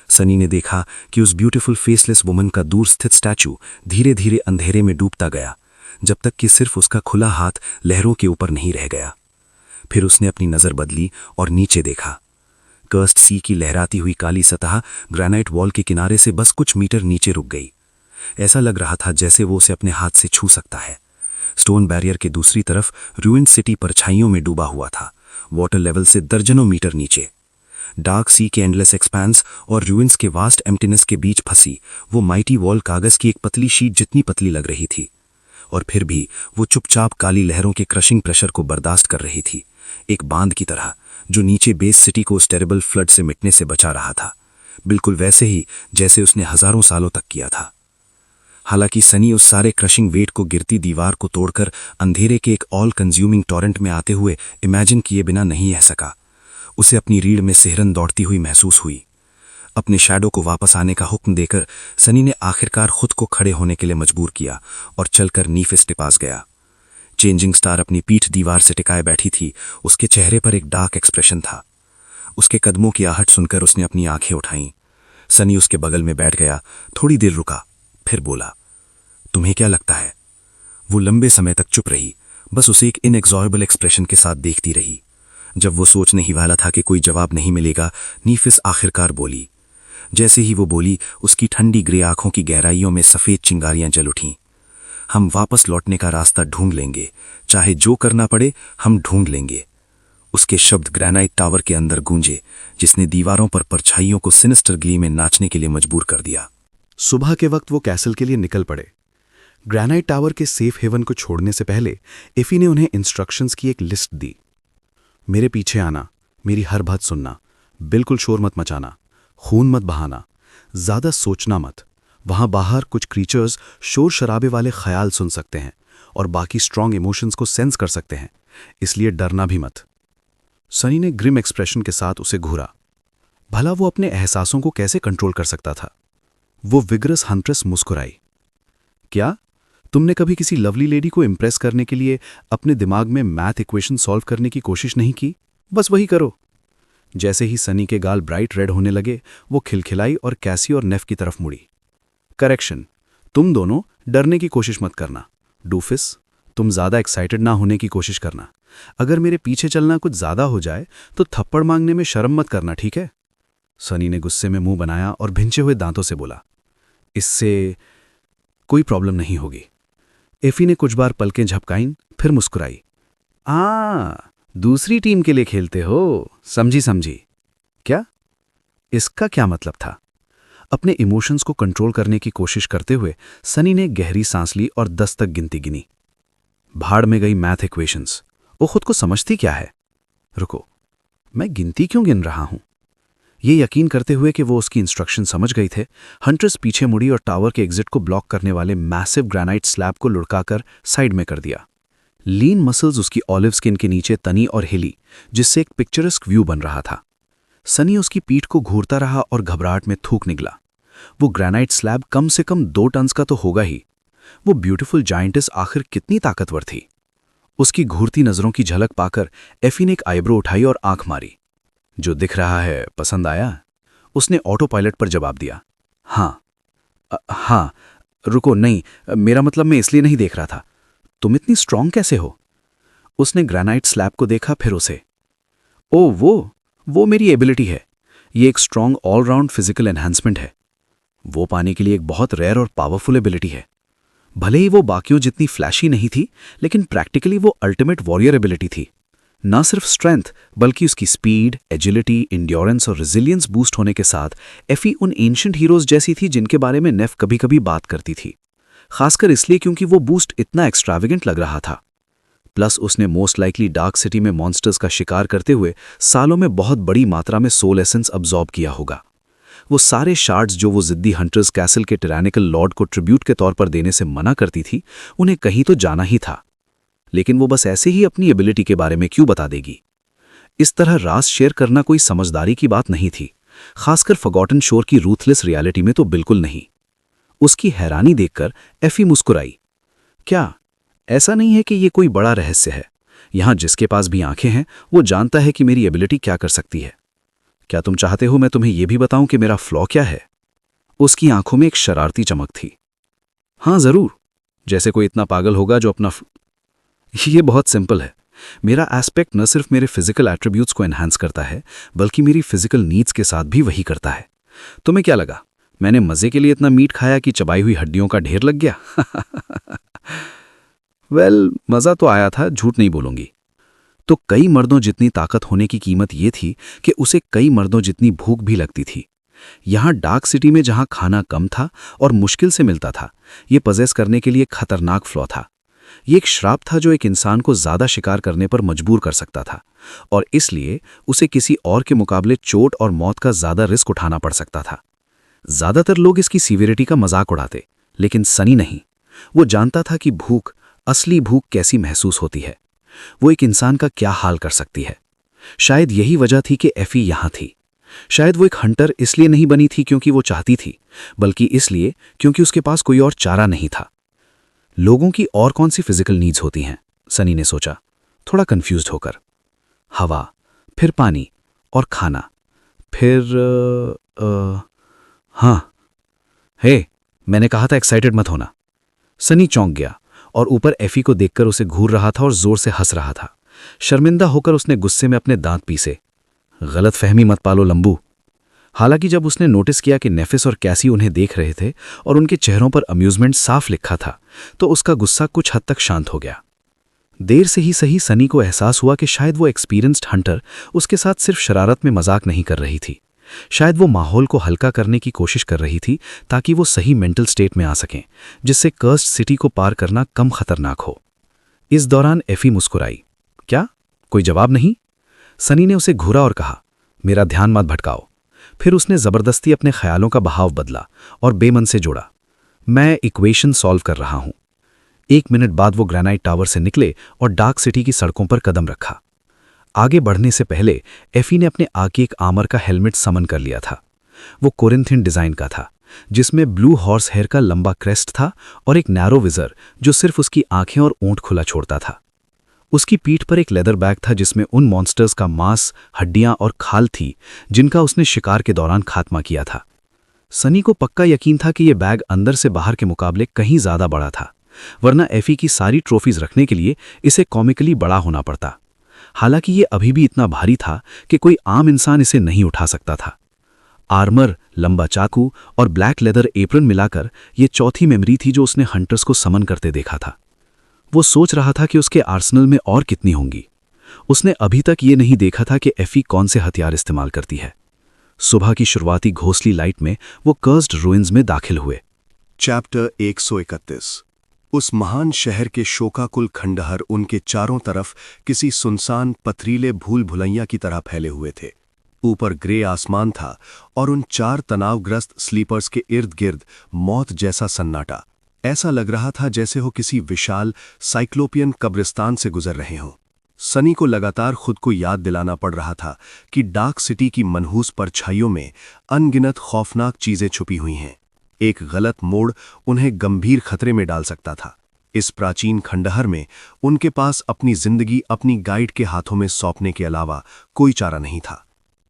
सनी ने देखा कि उस ब्यूटीफुल फेसलेस वुमन का दूर स्थित स्टैचू धीरे धीरे अंधेरे में डूबता गया, जब तक कि सिर्फ उसका खुला हाथ लहरों के ऊपर नहीं रह गया। फिर उसने अपनी नजर बदली और नीचे देखा। कर्स्ड सी की लहराती हुई काली सतह ग्रेनाइट वॉल के किनारे से बस कुछ मीटर नीचे रुक गई। ऐसा लग रहा था जैसे वो उसे अपने हाथ से छू सकता है। स्टोन बैरियर के दूसरी तरफ रूइंड सिटी परछाइयों में डूबा हुआ था, वाटर लेवल से दर्जनों मीटर नीचे। डार्क सी के एंडलेस एक्सपेंस और रूइंस के वास्ट एम्प्टीनेस के बीच फंसी वो माइटी वॉल कागज की एक पतली शीट जितनी पतली लग रही थी, और फिर भी वो चुपचाप काली लहरों के क्रशिंग प्रेशर को बर्दाश्त कर रही थी, एक बांध की तरह जो नीचे बेस सिटी को उस टेरेबल फ्लड से मिटने से बचा रहा था, बिल्कुल वैसे ही जैसे उसने हजारों सालों तक किया था। हालांकि सनी उस सारे क्रशिंग वेट को गिरती दीवार को तोड़कर अंधेरे के एक ऑल कंज्यूमिंग टॉरेंट में आते हुए इमेजिन किए बिना नहीं रह सका। उसे अपनी रीढ़ में सिहरन दौड़ती हुई महसूस हुई। अपने शैडो को वापस आने का हुक्म देकर सनी ने आखिरकार खुद को खड़े होने के लिए मजबूर किया और चलकर नीफिस के पास गया। चेंजिंग स्टार अपनी पीठ दीवार से टिकाए बैठी थी, उसके चेहरे पर एक डार्क एक्सप्रेशन था। उसके कदमों की आहट सुनकर उसने अपनी आंखें उठाईं। सनी उसके बगल में बैठ गया, थोड़ी देर रुका, फिर बोला, तुम्हें क्या लगता है? वो लंबे समय तक चुप रही, बस उसे एक इनएग्जॉरेबल एक्सप्रेशन के साथ देखती रही। जब वो सोचने ही वाला था कि कोई जवाब नहीं मिलेगा, नीफिस आखिरकार बोली। जैसे ही वो बोली, उसकी ठंडी ग्रे आंखों की गहराइयों में सफेद चिंगारियां जल उठीं। हम वापस लौटने का रास्ता ढूंढ लेंगे, चाहे जो करना पड़े हम ढूंढ लेंगे। उसके शब्द ग्रेनाइट टावर के अंदर गूंजे, जिसने दीवारों पर परछाइयों को सिनिस्टर ग्ली में नाचने के लिए मजबूर कर दिया। सुबह के वक्त वो कैसल के लिए निकल पड़े। ग्रेनाइट टावर के सेफ हेवन को छोड़ने से पहले एफी ने उन्हें इंस्ट्रक्शंस की एक लिस्ट दी। मेरे पीछे आना, मेरी हर बात सुनना, बिल्कुल शोर मत मचाना, खून मत बहाना, ज्यादा सोचना मत। वहां बाहर कुछ क्रीचर्स शोर शराबे वाले ख्याल सुन सकते हैं और बाकी स्ट्रॉन्ग इमोशंस को सेंस कर सकते हैं, इसलिए डरना भी मत। सनी ने ग्रिम एक्सप्रेशन के साथ उसे घूरा। भला वो अपने एहसासों को कैसे कंट्रोल कर सकता था? वो विग्रस हंट्रेस मुस्कुराई। क्या तुमने कभी किसी लवली लेडी को इम्प्रेस करने के लिए अपने दिमाग में मैथ इक्वेशन सॉल्व करने की कोशिश नहीं की? बस वही करो। जैसे ही सनी के गाल ब्राइट रेड होने लगे, वो खिलखिलाई और कैसी और नेफ की तरफ मुड़ी। करेक्शन, तुम दोनों डरने की कोशिश मत करना। डूफिस, तुम ज्यादा एक्साइटेड ना होने की कोशिश करना। अगर मेरे पीछे चलना कुछ ज्यादा हो जाए तो थप्पड़ मांगने में शर्म मत करना, ठीक है? सनी ने गुस्से में मुंह बनाया और भिंचे हुए दांतों से बोला, इससे कोई प्रॉब्लम नहीं होगी। एफी ने कुछ बार पलकें झपकाईं, फिर मुस्कुराई। दूसरी टीम के लिए खेलते हो, समझी। क्या? इसका क्या मतलब था? अपने इमोशंस को कंट्रोल करने की कोशिश करते हुए सनी ने गहरी सांस ली और 10 तक गिनती गिनी। भाड़ में गई मैथ इक्वेशंस, वो खुद को समझती क्या है? रुको, मैं गिनती क्यों गिन रहा हूं? ये यकीन करते हुए कि वो उसकी इंस्ट्रक्शन समझ गई थे, हंट्रेस पीछे मुड़ी और टावर के एग्जिट को ब्लॉक करने वाले मैसिव ग्रेनाइट स्लैब को लुढ़काकर साइड में कर दिया। लीन मसल्स उसकी ऑलिव स्किन के नीचे तनी और हिली, जिससे एक पिक्चरस्क व्यू बन रहा था। सनी उसकी पीठ को घूरता रहा और घबराहट में थूक निकला। वो ग्रेनाइट स्लैब कम से कम 2 टन का तो होगा ही। वो ब्यूटीफुल जायंटिस आखिर कितनी ताकतवर थी? उसकी घूरती नजरों की झलक पाकर एफी ने एक आईब्रो उठाई और आंख मारी। जो दिख रहा है पसंद आया? उसने ऑटो पायलट पर जवाब दिया। हाँ, रुको, नहीं, मेरा मतलब मैं इसलिए नहीं देख रहा था। तुम इतनी स्ट्रांग कैसे हो? उसने ग्रेनाइट स्लैब को देखा, फिर उसे। ओ, वो मेरी एबिलिटी है। ये एक स्ट्रांग ऑलराउंड फिजिकल एनहांसमेंट है। वो पाने के लिए एक बहुत रेयर और पावरफुल एबिलिटी है। भले ही वो बाकियों जितनी फ्लैशी नहीं थी, लेकिन प्रैक्टिकली वो अल्टीमेट वॉरियर एबिलिटी थी। ना सिर्फ स्ट्रेंथ बल्कि उसकी स्पीड, एजिलिटी, इंड्योरेंस और रेजिलियंस बूस्ट होने के साथ एफी उन एंशिएंट हीरोज जैसी थी जिनके बारे में नेफ कभी-कभी बात करती थी, खासकर इसलिए क्योंकि वो बूस्ट इतना एक्स्ट्रावेगेंट लग रहा था। प्लस उसने मोस्ट लाइकली डार्क सिटी में मॉन्स्टर्स का शिकार करते हुए सालों में बहुत बड़ी मात्रा में सोल एसेंस अब्जॉर्ब किया होगा। वो सारे शार्ड्स जो वो जिद्दी हंटर्स कैसल के टिरानिकल लॉर्ड को ट्रिब्यूट के तौर पर देने से मना करती थी, उन्हें कहीं तो जाना ही था। लेकिन वो बस ऐसे ही अपनी एबिलिटी के बारे में क्यों बता देगी? इस तरह राज शेयर करना कोई समझदारी की बात नहीं थी, खासकर फॉरगॉटन शोर की रूथलेस रियलिटी में तो बिल्कुल नहीं। उसकी हैरानी देखकर एफी मुस्कुराई। क्या ऐसा नहीं है कि ये कोई बड़ा रहस्य है? यहां जिसके पास भी आंखें हैं वो जानता है कि मेरी एबिलिटी क्या कर सकती है। क्या तुम चाहते हो मैं तुम्हें यह भी बताऊं कि मेरा फ्लॉ क्या है? उसकी आंखों में एक शरारती चमक थी। हां जरूर, जैसे कोई इतना पागल होगा जो अपना ये बहुत सिंपल है। मेरा एस्पेक्ट न सिर्फ मेरे फिजिकल एट्रीब्यूट्स को एनहांस करता है बल्कि मेरी फिजिकल नीड्स के साथ भी वही करता है। तुम्हें क्या लगा मैंने मजे के लिए इतना मीट खाया कि चबाई हुई हड्डियों का ढेर लग गया? वेल, मजा तो आया था, झूठ नहीं बोलूंगी। तो कई मर्दों जितनी ताकत होने की कीमत ये थी कि उसे कई मर्दों जितनी भूख भी लगती थी। यहां डार्क सिटी में जहां खाना कम था और मुश्किल से मिलता था, ये पजेस करने के लिए एक खतरनाक फ्लॉ था। ये एक श्राप था जो एक इंसान को ज्यादा शिकार करने पर मजबूर कर सकता था और इसलिए उसे किसी और के मुकाबले चोट और मौत का ज्यादा रिस्क उठाना पड़ सकता था। ज्यादातर लोग इसकी सीवियरिटी का मजाक उड़ाते, लेकिन सनी नहीं। वो जानता था कि भूख, असली भूख कैसी महसूस होती है, वो एक इंसान का क्या हाल कर सकती है। शायद यही वजह थी कि एफी यहां थी। शायद वो एक हंटर इसलिए नहीं बनी थी क्योंकि वो चाहती थी, बल्कि इसलिए क्योंकि उसके पास कोई और चारा नहीं था। लोगों की और कौन सी फिजिकल नीड्स होती हैं? सनी ने सोचा, थोड़ा कंफ्यूज्ड होकर। हवा, फिर पानी और खाना, फिर हाँ। हे, मैंने कहा था एक्साइटेड मत होना। सनी चौंक गया और ऊपर एफी को देखकर उसे घूर रहा था और जोर से हंस रहा था। शर्मिंदा होकर उसने गुस्से में अपने दांत पीसे। गलत फहमी मत पालो लंबू। हालांकि जब उसने नोटिस किया कि नेफिस और कैसी उन्हें देख रहे थे और उनके चेहरों पर अम्यूजमेंट साफ लिखा था, तो उसका गुस्सा कुछ हद तक शांत हो गया। देर से ही सही सनी को एहसास हुआ कि शायद वो एक्सपीरियंस्ड हंटर उसके साथ सिर्फ शरारत में मजाक नहीं कर रही थी। शायद वो माहौल को हल्का करने की कोशिश कर रही थी ताकि वो सही मेंटल स्टेट में आ सकें, जिससे कर्स्ड सिटी को पार करना कम खतरनाक हो। इस दौरान एफी मुस्कुराई। क्या कोई जवाब नहीं? सनी ने उसे घूरा और कहा, मेरा ध्यान मत भटकाओ। फिर उसने जबरदस्ती अपने ख्यालों का बहाव बदला और बेमन से जोड़ा, मैं इक्वेशन सॉल्व कर रहा हूं। 1 मिनट बाद वो ग्रेनाइट टावर से निकले और डार्क सिटी की सड़कों पर कदम रखा। आगे बढ़ने से पहले एफी ने अपने आगे एक आर्मर का हेलमेट समन कर लिया था। वो कोरिंथियन डिजाइन का था, जिसमें ब्लू हॉर्स हेयर का लंबा क्रेस्ट था और एक नैरो विजर जो सिर्फ उसकी आंखें और ऊंट खुला छोड़ता था। उसकी पीठ पर एक लेदर बैग था जिसमें उन मॉन्स्टर्स का मांस, हड्डियां और खाल थी जिनका उसने शिकार के दौरान खात्मा किया था। सनी को पक्का यकीन था कि यह बैग अंदर से बाहर के मुकाबले कहीं ज्यादा बड़ा था, वरना एफी की सारी ट्रॉफीज रखने के लिए इसे कॉमिकली बड़ा होना पड़ता। हालांकि ये अभी भी इतना भारी था कि कोई आम इंसान इसे नहीं उठा सकता था। आर्मर, लंबा चाकू और ब्लैक लेदर एप्रन मिलाकर ये चौथी मेमोरी थी जो उसने हंटर्स को समन करते देखा था। वो सोच रहा था कि उसके आर्सनल में और कितनी होंगी। उसने अभी तक ये नहीं देखा था कि एफी कौन से हथियार इस्तेमाल करती है। सुबह की शुरुआती घोंसली लाइट में वो कर्स्ड रूइंस में दाखिल हुए। चैप्टर 131। उस महान शहर के शोकाकुल खंडहर उनके चारों तरफ किसी सुनसान पथरीले भूल भुलैया की तरह फैले हुए थे। ऊपर ग्रे आसमान था और उन 4 तनावग्रस्त स्लीपर्स के इर्द गिर्द मौत जैसा सन्नाटा। ऐसा लग रहा था जैसे हो किसी विशाल साइक्लोपियन कब्रिस्तान से गुजर रहे हों। सनी को लगातार खुद को याद दिलाना पड़ रहा था कि डार्क सिटी की मनहूस परछाइयों में अनगिनत खौफनाक चीजें छुपी हुई हैं। एक गलत मोड़ उन्हें गंभीर खतरे में डाल सकता था। इस प्राचीन खंडहर में उनके पास अपनी जिंदगी अपनी गाइड के हाथों में सौंपने के अलावा कोई चारा नहीं था।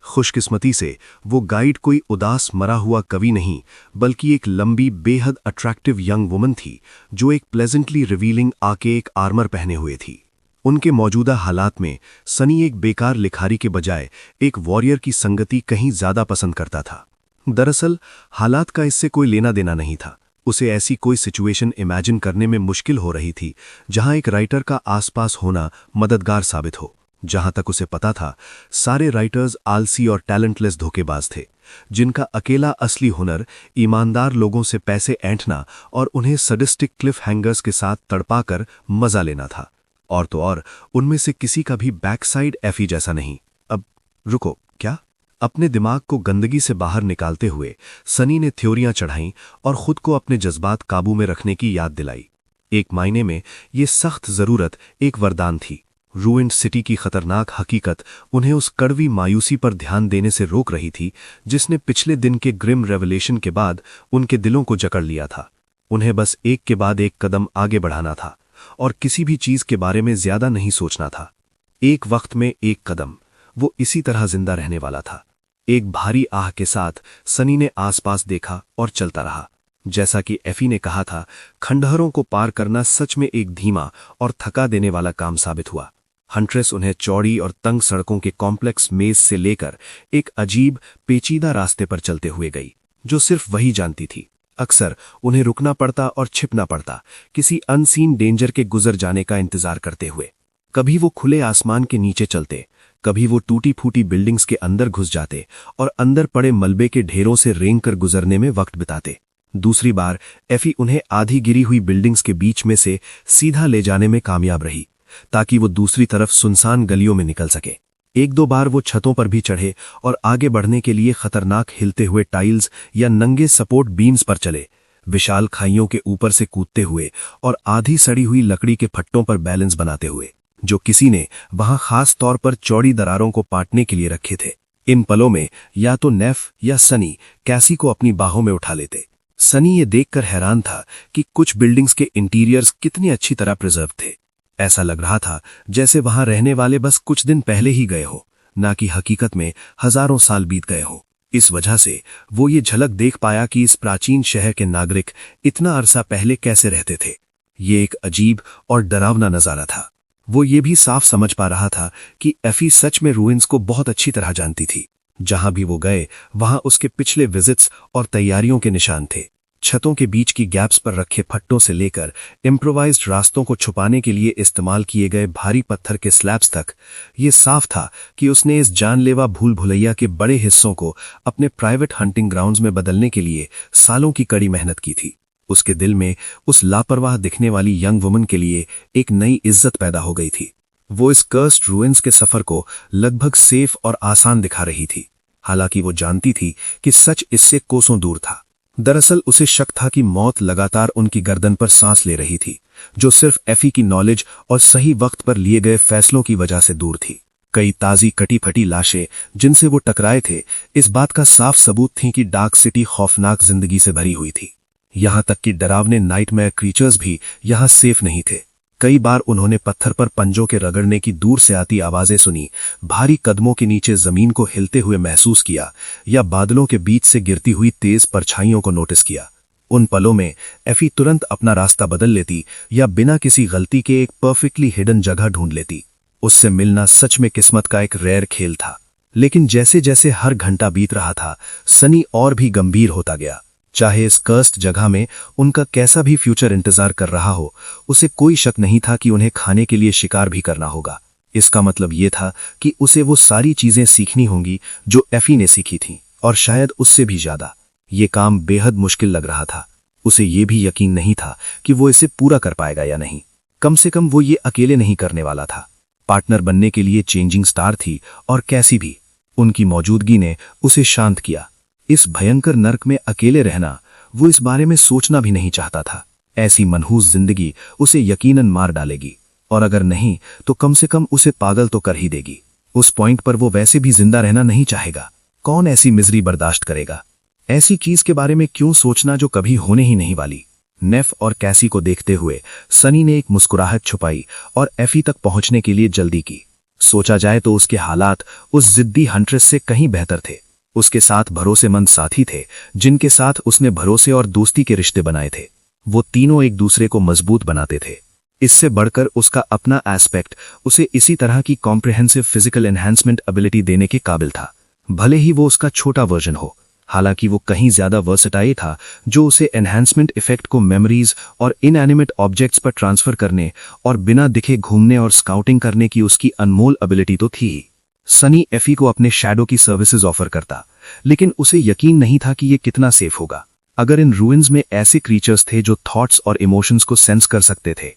खुशकिस्मती से वो गाइड कोई उदास मरा हुआ कवि नहीं, बल्कि एक लंबी बेहद अट्रैक्टिव यंग वुमन थी जो एक प्लेजेंटली रिवीलिंग आके एक आर्मर पहने हुए थी। उनके मौजूदा हालात में सनी एक बेकार लिखारी के बजाय एक वॉरियर की संगति कहीं ज्यादा पसंद करता था। दरअसल हालात का इससे कोई लेना देना नहीं था। उसे ऐसी कोई सिचुएशन इमेजिन करने में मुश्किल हो रही थी जहां एक राइटर का आसपास होना मददगार साबित हो। जहां तक उसे पता था, सारे राइटर्स आलसी और टैलेंटलेस धोखेबाज थे, जिनका अकेला असली हुनर ईमानदार लोगों से पैसे ऐंठना और उन्हें सडिस्टिक क्लिफ हैंगर्स के साथ तड़पाकर मजा लेना था। और तो और, उनमें से किसी का भी बैकसाइड एफी जैसा नहीं। अब रुको, क्या? अपने दिमाग को गंदगी से बाहर निकालते हुए सनी ने थ्योरियां चढ़ाईं और खुद को अपने जज्बात काबू में रखने की याद दिलाई। एक मायने में ये सख्त जरूरत एक वरदान थी। रूइंड सिटी की खतरनाक हकीकत उन्हें उस कड़वी मायूसी पर ध्यान देने से रोक रही थी जिसने पिछले दिन के ग्रिम रेवलेशन के बाद उनके दिलों को जकड़ लिया था। उन्हें बस एक के बाद एक कदम आगे बढ़ाना था और किसी भी चीज के बारे में ज्यादा नहीं सोचना था। एक वक्त में एक कदम, वो इसी तरह जिंदा रहने वाला था। एक भारी आह के साथ सनी ने आसपास देखा और चलता रहा। जैसा कि एफी ने कहा था, खंडहरों को पार करना सच में एक धीमा और थका देने वाला काम साबित हुआ। हंट्रेस उन्हें चौड़ी और तंग सड़कों के कॉम्प्लेक्स मेज से लेकर एक अजीब पेचीदा रास्ते पर चलते हुए गई, जो सिर्फ वही जानती थी। अक्सर उन्हें रुकना पड़ता और छिपना पड़ता, किसी अनसीन डेंजर के गुजर जाने का इंतजार करते हुए। कभी वो खुले आसमान के नीचे चलते, कभी वो टूटी फूटी बिल्डिंग्स के अंदर घुस जाते और अंदर पड़े मलबे के ढेरों से रेंग कर गुजरने में वक्त बिताते। दूसरी बार एफी उन्हें आधी गिरी हुई बिल्डिंग्स के बीच में से सीधा ले जाने में कामयाब रही, ताकि वो दूसरी तरफ सुनसान गलियों में निकल सके। एक दो बार वो छतों पर भी चढ़े और आगे बढ़ने के लिए खतरनाक हिलते हुए टाइल्स या नंगे सपोर्ट बीम्स पर चले, विशाल खाइयों के ऊपर से कूदते हुए और आधी सड़ी हुई लकड़ी के फट्टों पर बैलेंस बनाते हुए, जो किसी ने वहां खास तौर पर चौड़ी दरारों को पाटने के लिए रखे थे। इन पलों में या तो नेफ या सनी कैसी को अपनी बाहों में उठा लेते। सनी ये देखकर हैरान था कि कुछ बिल्डिंग्स के इंटीरियर्स कितनी अच्छी तरह प्रिजर्व थे। ऐसा लग रहा था जैसे वहां रहने वाले बस कुछ दिन पहले ही गए हो, ना कि हकीकत में हजारों साल बीत गए हो। इस वजह से वो ये झलक देख पाया कि इस प्राचीन शहर के नागरिक इतना अरसा पहले कैसे रहते थे। ये एक अजीब और डरावना नजारा था। वो ये भी साफ समझ पा रहा था कि एफी सच में रूइंस को बहुत अच्छी तरह जानती थी। जहां भी वो गए वहां उसके पिछले विजिट्स और तैयारियों के निशान थे। छतों के बीच की गैप्स पर रखे फट्टों से लेकर इम्प्रोवाइज्ड रास्तों को छुपाने के लिए इस्तेमाल किए गए भारी पत्थर के स्लैब्स तक, ये साफ था कि उसने इस जानलेवा भूल भुलैया के बड़े हिस्सों को अपने प्राइवेट हंटिंग ग्राउंड्स में बदलने के लिए सालों की कड़ी मेहनत की थी। उसके दिल में उस लापरवाह दिखने वाली यंग वुमन के लिए एक नई इज्जत पैदा हो गई थी। वो इस कर्स्ड रूइंस के सफर को लगभग सेफ और आसान दिखा रही थी, हालांकि वो जानती थी कि सच इससे कोसों दूर था। दरअसल उसे शक था कि मौत लगातार उनकी गर्दन पर सांस ले रही थी, जो सिर्फ एफी की नॉलेज और सही वक्त पर लिए गए फैसलों की वजह से दूर थी। कई ताजी कटी फटी लाशें जिनसे वो टकराए थे, इस बात का साफ सबूत थी कि डार्क सिटी खौफनाक जिंदगी से भरी हुई थी। यहां तक कि डरावने नाइटमेयर क्रीचर्स भी यहां सेफ नहीं थे। कई बार उन्होंने पत्थर पर पंजों के रगड़ने की दूर से आती आवाजें सुनी, भारी कदमों के नीचे जमीन को हिलते हुए महसूस किया या बादलों के बीच से गिरती हुई तेज परछाइयों को नोटिस किया। उन पलों में एफी तुरंत अपना रास्ता बदल लेती या बिना किसी गलती के एक परफेक्टली हिडन जगह ढूंढ लेती। उससे मिलना सच में किस्मत का एक रेयर खेल था। लेकिन जैसे जैसे हर घंटा बीत रहा था, सनी और भी गंभीर होता गया। चाहे इस कर्स्ड जगह में उनका कैसा भी फ्यूचर इंतजार कर रहा हो, उसे कोई शक नहीं था कि उन्हें खाने के लिए शिकार भी करना होगा। इसका मतलब ये था कि उसे वो सारी चीजें सीखनी होंगी जो एफी ने सीखी थी, और शायद उससे भी ज्यादा। ये काम बेहद मुश्किल लग रहा था। उसे ये भी यकीन नहीं था कि वो इसे पूरा कर पाएगा या नहीं। कम से कम वो ये अकेले नहीं करने वाला था। पार्टनर बनने के लिए चेंजिंग स्टार थी और कैसी भी। उनकी मौजूदगी ने उसे शांत किया। इस भयंकर नर्क में अकेले रहना, वो इस बारे में सोचना भी नहीं चाहता था। ऐसी मनहूस जिंदगी उसे यकीनन मार डालेगी, और अगर नहीं तो कम से कम उसे पागल तो कर ही देगी। उस पॉइंट पर वो वैसे भी जिंदा रहना नहीं चाहेगा। कौन ऐसी मिजरी बर्दाश्त करेगा? ऐसी चीज के बारे में क्यों सोचना जो कभी होने ही नहीं वाली। नेफ और कैसी को देखते हुए सनी ने एक मुस्कुराहट छुपाई और एफी तक पहुंचने के लिए जल्दी की। सोचा जाए तो उसके हालात उस जिद्दी हंट्रेस से कहीं बेहतर थे। उसके साथ भरोसेमंद साथी थे, जिनके साथ उसने भरोसे और दोस्ती के रिश्ते बनाए थे। वो तीनों एक दूसरे को मजबूत बनाते थे। इससे बढ़कर उसका अपना एस्पेक्ट उसे इसी तरह की कॉम्प्रिहेंसिव फिजिकल एनहांसमेंट एबिलिटी देने के काबिल था, भले ही वो उसका छोटा वर्जन हो। हालांकि वो कहीं ज्यादा वर्सेटाइल था, जो उसे एनहांसमेंट इफेक्ट को मेमोरीज और इनएनिमेट ऑब्जेक्ट्स पर ट्रांसफर करने और बिना दिखे घूमने और स्काउटिंग करने की उसकी अनमोल एबिलिटी तो थी। सनी एफी को अपने शैडो की सर्विसेज ऑफर करता, लेकिन उसे यकीन नहीं था कि ये कितना सेफ होगा। अगर इन रूइंस में ऐसे क्रीचर्स थे जो थॉट्स और इमोशंस को सेंस कर सकते थे,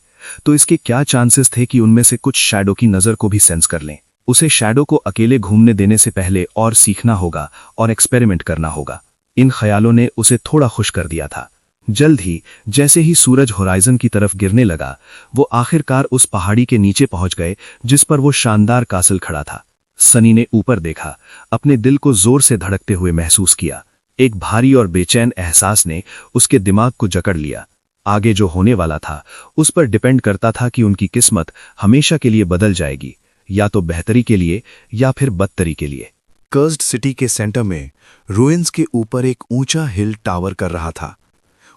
तो इसके क्या चांसेस थे कि उनमें से कुछ शैडो की नजर को भी सेंस कर लें। उसे शैडो को अकेले घूमने देने से पहले और सीखना होगा और एक्सपेरिमेंट करना होगा। इन ख्यालों ने उसे थोड़ा खुश कर दिया था। जल्द ही जैसे ही सूरज होराइजन की तरफ गिरने लगा, वो आखिरकार उस पहाड़ी के नीचे पहुंच गए जिस पर वो शानदार कासल खड़ा था। सनी ने ऊपर देखा, अपने दिल को जोर से धड़कते हुए महसूस किया। एक भारी और बेचैन एहसास ने उसके दिमाग को जकड़ लिया। आगे जो होने वाला था उस पर डिपेंड करता था कि उनकी किस्मत हमेशा के लिए बदल जाएगी, या तो बेहतरी के लिए या फिर बदतरी के लिए। कर्स्ड सिटी के सेंटर में रुइंस के ऊपर एक ऊंचा हिल टावर कर रहा था।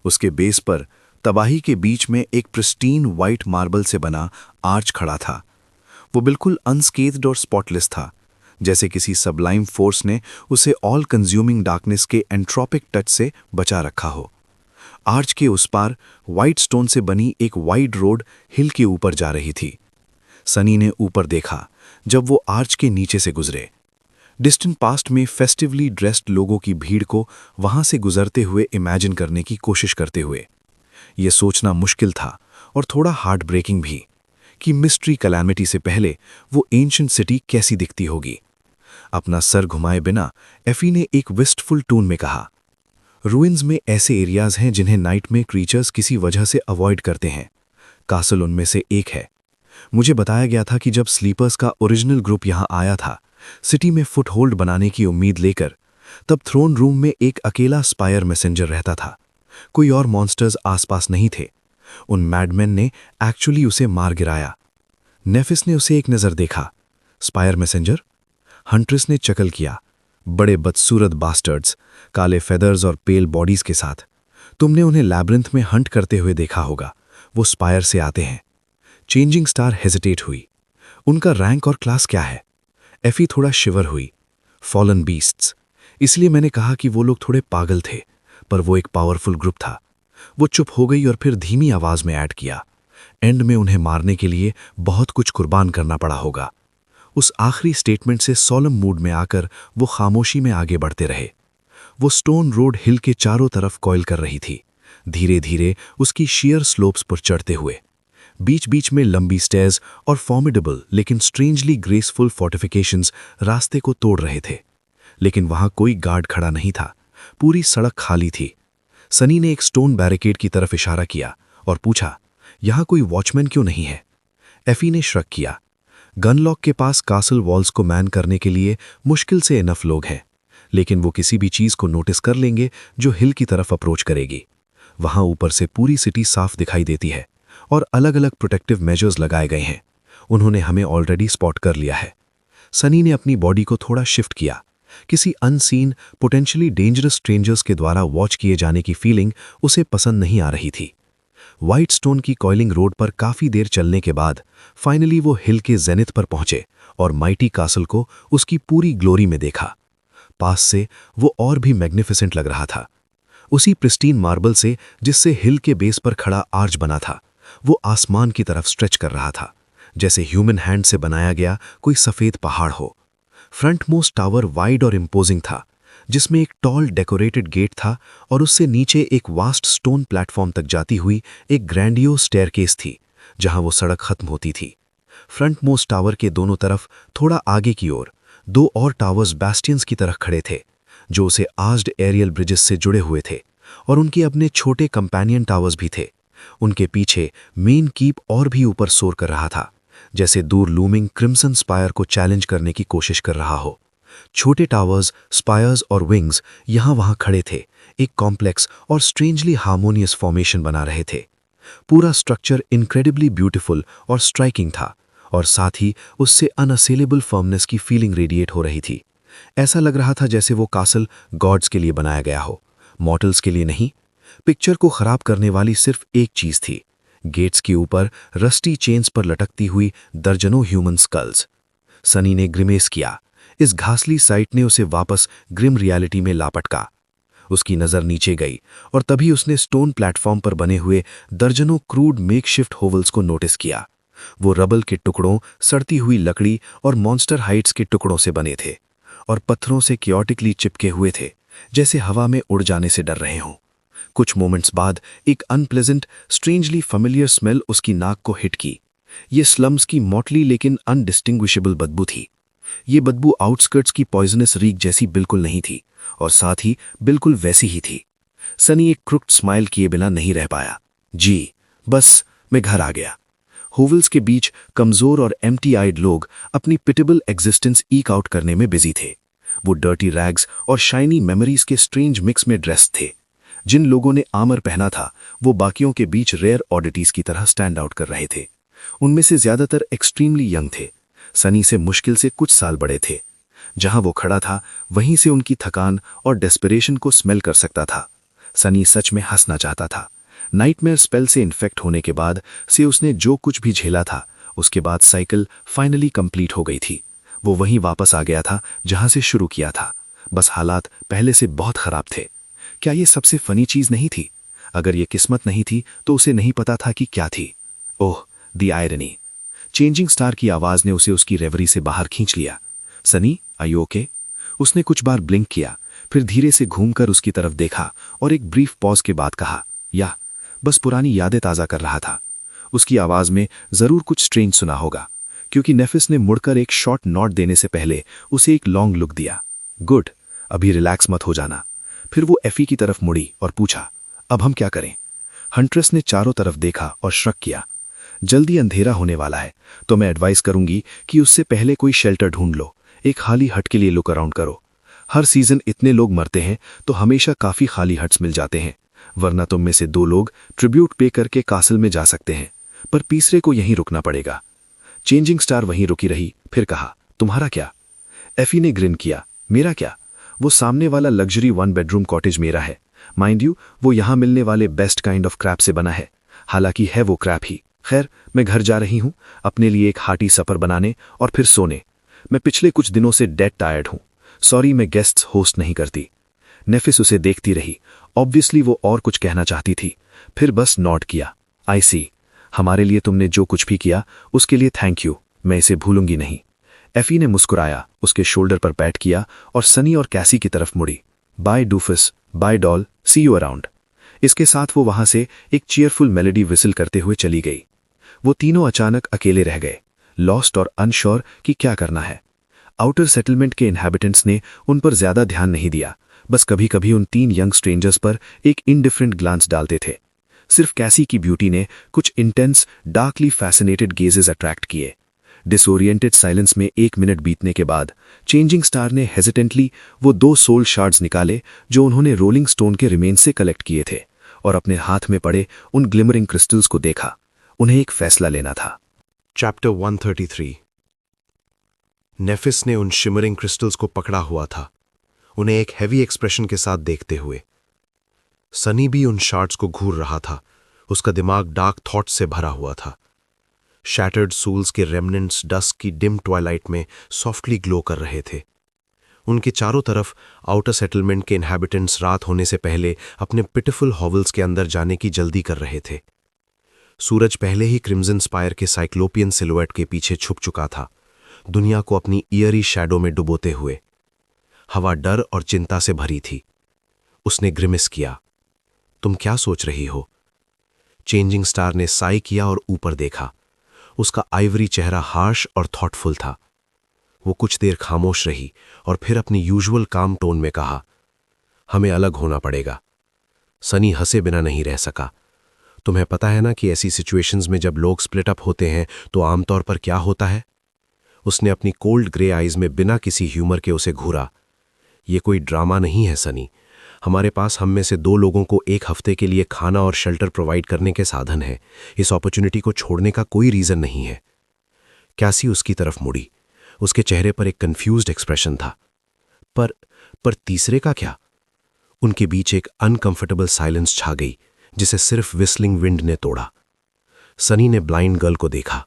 उसके बेस पर तबाही के बीच में एक प्रिस्टीन वाइट मार्बल से बना आर्च खड़ा था। वो बिल्कुल अनस्केथ्ड और स्पॉटलेस था, जैसे किसी सबलाइम फोर्स ने उसे ऑल कंज्यूमिंग डार्कनेस के एंट्रोपिक टच से बचा रखा हो। आर्च के उस पार वाइट स्टोन से बनी एक वाइड रोड हिल के ऊपर जा रही थी। सनी ने ऊपर देखा जब वो आर्च के नीचे से गुजरे। डिस्टेंट पास्ट में फेस्टिवली ड्रेस्ड लोगों की भीड़ को वहां से गुजरते हुए इमेजिन करने की कोशिश करते हुए यह सोचना मुश्किल था और थोड़ा हार्ट ब्रेकिंग भी कि मिस्ट्री कैलामिटी से पहले वो एंशिएंट सिटी कैसी दिखती होगी। अपना सर घुमाए बिना एफी ने एक विस्टफुल टोन में कहा, रूइंस में ऐसे एरियाज हैं जिन्हें नाइट में क्रीचर्स किसी वजह से अवॉइड करते हैं। कासल उनमें से एक है। मुझे बताया गया था कि जब स्लीपर्स का ओरिजिनल ग्रुप यहां आया था सिटी में फुटहोल्ड बनाने की उम्मीद लेकर, तब थ्रोन रूम में एक अकेला स्पायर मैसेंजर रहता था। कोई और मॉन्स्टर्स आसपास नहीं थे। उन मैडमैन ने एक्चुअली उसे मार गिराया। नेफिस ने उसे एक नज़र देखा। Spire messenger? हंट्रेस ने चकल किया। बड़े बदसूरत बास्टर्ड्स, काले फेदर्स और पेल बॉडीज के साथ। तुमने उन्हें लैब्रिंथ में हंट करते हुए देखा होगा। वो स्पायर से आते हैं। चेंजिंग स्टार हेजिटेट हुई। उनका रैंक और क्लास क्या है? एफी थोड़ा शिवर हुई। Fallen beasts. इसलिए मैंने कहा कि वो लोग थोड़े पागल थे, पर वो एक पावरफुल ग्रुप था। वो चुप हो गई और फिर धीमी आवाज में ऐड किया, एंड में उन्हें मारने के लिए बहुत कुछ कुर्बान करना पड़ा होगा। उस आखिरी स्टेटमेंट से सॉलम मूड में आकर वो खामोशी में आगे बढ़ते रहे। वो स्टोन रोड हिल के चारों तरफ कॉइल कर रही थी, धीरे धीरे उसकी शियर स्लोप्स पर चढ़ते हुए। बीच बीच में लंबी स्टेयर्स और फॉर्मिडेबल लेकिन स्ट्रेंजली ग्रेसफुल फोर्टिफिकेशंस रास्ते को तोड़ रहे थे, लेकिन वहां कोई गार्ड खड़ा नहीं था। पूरी सड़क खाली थी। सनी ने एक स्टोन बैरिकेड की तरफ इशारा किया और पूछा, यहां कोई वॉचमैन क्यों नहीं है? एफी ने श्रक किया। गनलॉक के पास कासल वॉल्स को मैन करने के लिए मुश्किल से इनफ लोग हैं, लेकिन वो किसी भी चीज को नोटिस कर लेंगे जो हिल की तरफ अप्रोच करेगी। वहां ऊपर से पूरी सिटी साफ दिखाई देती है और अलग अलग प्रोटेक्टिव मेजर्स लगाए गए हैं। उन्होंने हमें ऑलरेडी स्पॉट कर लिया है। सनी ने अपनी बॉडी को थोड़ा शिफ्ट किया। किसी अनसीन पोटेंशियली डेंजरस स्ट्रेंजर्स के द्वारा वॉच किए जाने की फीलिंग उसे पसंद नहीं आ रही थी। व्हाइट स्टोन की कॉइलिंग रोड पर काफी देर चलने के बाद फाइनली वो हिल के जेनिथ पर पहुंचे और माइटी कासल को उसकी पूरी ग्लोरी में देखा। पास से वो और भी मैग्निफिसेंट लग रहा था। उसी प्रिस्टीन मार्बल से जिससे हिल के बेस पर खड़ा आर्च बना था, वो आसमान की तरफ स्ट्रेच कर रहा था, जैसे ह्यूमन हैंड से बनाया गया कोई सफेद पहाड़ हो। फ्रंट मोस्ट टावर वाइड और इम्पोजिंग था, जिसमें एक टॉल डेकोरेटेड गेट था और उससे नीचे एक वास्ट स्टोन प्लेटफॉर्म तक जाती हुई एक ग्रैंडियो स्टेयरकेस थी, जहां वो सड़क खत्म होती थी। फ्रंट मोस्ट टावर के दोनों तरफ थोड़ा आगे की ओर दो और टावर्स बैस्टियंस की तरह खड़े थे, जो उसे आज्ड एरियल ब्रिजेस से जुड़े हुए थे, और उनके अपने छोटे कंपेनियन टावर्स भी थे। उनके पीछे मेन कीप और भी ऊपर सोर कर रहा था, जैसे दूर लूमिंग क्रिम्सन स्पायर को चैलेंज करने की कोशिश कर रहा हो। छोटे टावर्स, स्पायर्स और विंग्स यहां वहां खड़े थे, एक कॉम्प्लेक्स और स्ट्रेंजली हार्मोनियस फॉर्मेशन बना रहे थे। पूरा स्ट्रक्चर इनक्रेडिबली ब्यूटीफुल और स्ट्राइकिंग था, और साथ ही उससे अनअसेलेबल फर्मनेस की फीलिंग रेडिएट हो रही थी। ऐसा लग रहा था जैसे वो कासल गॉड्स के लिए बनाया गया हो, मॉर्टल्स के लिए नहीं। पिक्चर को खराब करने वाली सिर्फ एक चीज थी, गेट्स के ऊपर रस्टी चेन्स पर लटकती हुई दर्जनों ह्यूमन स्कल्स। सनी ने ग्रिमेस किया। इस घासली साइट ने उसे वापस ग्रिम रियलिटी में लापटका। उसकी नज़र नीचे गई और तभी उसने स्टोन प्लेटफॉर्म पर बने हुए दर्जनों क्रूड मेकशिफ्ट होवल्स को नोटिस किया। वो रबल के टुकड़ों, सड़ती हुई लकड़ी और मॉन्स्टर हाइट्स के टुकड़ों से बने थे और पत्थरों से क्योटिकली चिपके हुए थे, जैसे हवा में उड़ जाने से डर रहे हों। कुछ मोमेंट्स बाद एक अनप्लेजेंट, स्ट्रेंजली फेमिलियर स्मेल उसकी नाक को हिट की। ये स्लम्स की मोटली लेकिन अनडिस्टिंग्विशेबल बदबू थी। ये बदबू आउटस्कर्ट्स की पॉइजनस रीक जैसी बिल्कुल नहीं थी और साथ ही बिल्कुल वैसी ही थी। सनी एक क्रुक्ड स्माइल किए बिना नहीं रह पाया। जी, बस मैं घर आ गया। होवल्स के बीच कमजोर और एम्प्टी आइड लोग अपनी पिटेबल एग्जिस्टेंस ईक आउट करने में बिजी थे। वो डर्टी रैग्स और शाइनी मेमोरीज के स्ट्रेंज मिक्स में ड्रेस्ड थे। जिन लोगों ने आर्मर पहना था वो बाकियों के बीच रेयर ऑडिटीज की तरह स्टैंड आउट कर रहे थे। उनमें से ज्यादातर एक्सट्रीमली यंग थे, सनी से मुश्किल से कुछ साल बड़े थे। जहां वो खड़ा था वहीं से उनकी थकान और डेस्परेशन को स्मेल कर सकता था। सनी सच में हंसना चाहता था। नाइटमेयर स्पेल से इन्फेक्ट होने के बाद से उसने जो कुछ भी झेला था, उसके बाद साइकिल फाइनली कंप्लीट हो गई थी। वो वहीं वापस आ गया था जहां से शुरू किया था, बस हालात पहले से बहुत खराब थे। क्या ये सबसे फनी चीज नहीं थी? अगर ये किस्मत नहीं थी तो उसे नहीं पता था कि क्या थी। ओह, द आयरनी। चेंजिंग स्टार की आवाज ने उसे उसकी रेवरी से बाहर खींच लिया। Sunny, are you okay? उसने कुछ बार ब्लिंक किया, फिर धीरे से घूमकर उसकी तरफ देखा और एक ब्रीफ पॉज के बाद कहा, या बस पुरानी यादें ताज़ा कर रहा था। उसकी आवाज में जरूर कुछ स्ट्रेंज सुना होगा, क्योंकि नेफिस ने मुड़कर एक शॉर्ट नॉट देने से पहले उसे एक लॉन्ग लुक दिया। गुड, अभी रिलैक्स मत हो जाना। फिर वो एफी की तरफ मुड़ी और पूछा, अब हम क्या करें? हंट्रेस ने चारों तरफ देखा और श्रक किया। जल्दी अंधेरा होने वाला है, तो मैं एडवाइस करूंगी कि उससे पहले कोई शेल्टर ढूंढ लो। एक खाली हट के लिए लुक अराउंड करो। हर सीजन इतने लोग मरते हैं तो हमेशा काफी खाली हट्स मिल जाते हैं, वरना तुम में से 2 लोग ट्रिब्यूट पे करके कासल में जा सकते हैं, पर तीसरे को यहीं रुकना पड़ेगा। चेंजिंग स्टार वहीं रुकी रही, फिर कहा, तुम्हारा क्या? एफी ने ग्रिन किया, मेरा क्या? वो सामने वाला लग्जरी 1 बेडरूम कॉटेज मेरा है। माइंड यू, वो यहां मिलने वाले बेस्ट काइंड ऑफ क्रैप से बना है। हालांकि है वो क्रैप ही। खैर, मैं घर जा रही हूं अपने लिए एक हार्टी सफर बनाने और फिर सोने। मैं पिछले कुछ दिनों से डेड टायर्ड हूं। सॉरी, मैं गेस्ट्स होस्ट नहीं करती। नेफिस उसे देखती रही। ऑब्वियसली वो और कुछ कहना चाहती थी, फिर बस नॉट किया। आई सी, हमारे लिए तुमने जो कुछ भी किया उसके लिए थैंक यू, मैं इसे भूलूंगी नहीं। एफी ने मुस्कुराया, उसके शोल्डर पर पैट किया और सनी और कैसी की तरफ मुड़ी। Bye doofus, bye doll, see you around. इसके साथ वो वहां से एक चीयरफुल मेलोडी विसिल करते हुए चली गई। वो तीनों अचानक अकेले रह गए, लॉस्ट और अनश्योर कि क्या करना है। आउटर सेटलमेंट के इनहैबिटेंट्स ने उन पर ज्यादा ध्यान नहीं दिया, बस कभी कभी उन 3 यंग स्ट्रेंजर्स पर एक इनडिफरेंट ग्लांस डालते थे। सिर्फ कैसी की ब्यूटी ने कुछ intense, darkly fascinated gazes attract किए। डिसोरिएंटेड साइलेंस में 1 मिनट बीतने के बाद चेंजिंग स्टार ने हेजिटेंटली वो 2 सोल शार्ड्स निकाले जो उन्होंने रोलिंग स्टोन के रिमेन से कलेक्ट किए थे, और अपने हाथ में पड़े उन ग्लिमरिंग क्रिस्टल्स को देखा। उन्हें एक फैसला लेना था। चैप्टर 133। नेफिस ने उन शिमरिंग क्रिस्टल्स को पकड़ा हुआ था, उन्हें एक हैवी एक्सप्रेशन के साथ देखते हुए। सनी भी उन शार्ड्स को घूर रहा था, उसका दिमाग डार्क थॉट्स से भरा हुआ था। शैटर्ड सूल्स के रेमनेंट्स डस्क की डिम ट्वाइलाइट में सॉफ्टली ग्लो कर रहे थे। उनके चारों तरफ आउटर सेटलमेंट के इनहैबिटेंट्स रात होने से पहले अपने पिटिफुल हॉवल्स के अंदर जाने की जल्दी कर रहे थे। सूरज पहले ही क्रिम्जन स्पायर के साइक्लोपियन सिलुएट के पीछे छुप चुका था, दुनिया को अपनी ईयरी शैडो में डुबोते हुए। हवा डर और चिंता से भरी थी। उसने ग्रिमिस किया, तुम क्या सोच रही हो? चेंजिंग स्टार ने साई किया और ऊपर देखा। उसका आइवरी चेहरा हार्श और थॉटफुल था। वो कुछ देर खामोश रही और फिर अपनी यूजुअल काम टोन में कहा, हमें अलग होना पड़ेगा। सनी हंसे बिना नहीं रह सका। तुम्हें पता है ना कि ऐसी सिचुएशंस में जब लोग स्प्लिट अप होते हैं तो आमतौर पर क्या होता है? उसने अपनी कोल्ड ग्रे आइज में बिना किसी ह्यूमर के उसे घूरा। ये कोई ड्रामा नहीं है सनी। हमारे पास हम में से 2 लोगों को 1 हफ्ते के लिए खाना और शेल्टर प्रोवाइड करने के साधन है। इस अपॉर्चुनिटी को छोड़ने का कोई रीजन नहीं है। कैसी उसकी तरफ मुड़ी। उसके चेहरे पर एक कंफ्यूज्ड एक्सप्रेशन था। पर तीसरे का क्या? उनके बीच एक अनकंफर्टेबल साइलेंस छा गई जिसे सिर्फ विस्लिंग विंड ने तोड़ा। सनी ने ब्लाइंड गर्ल को देखा,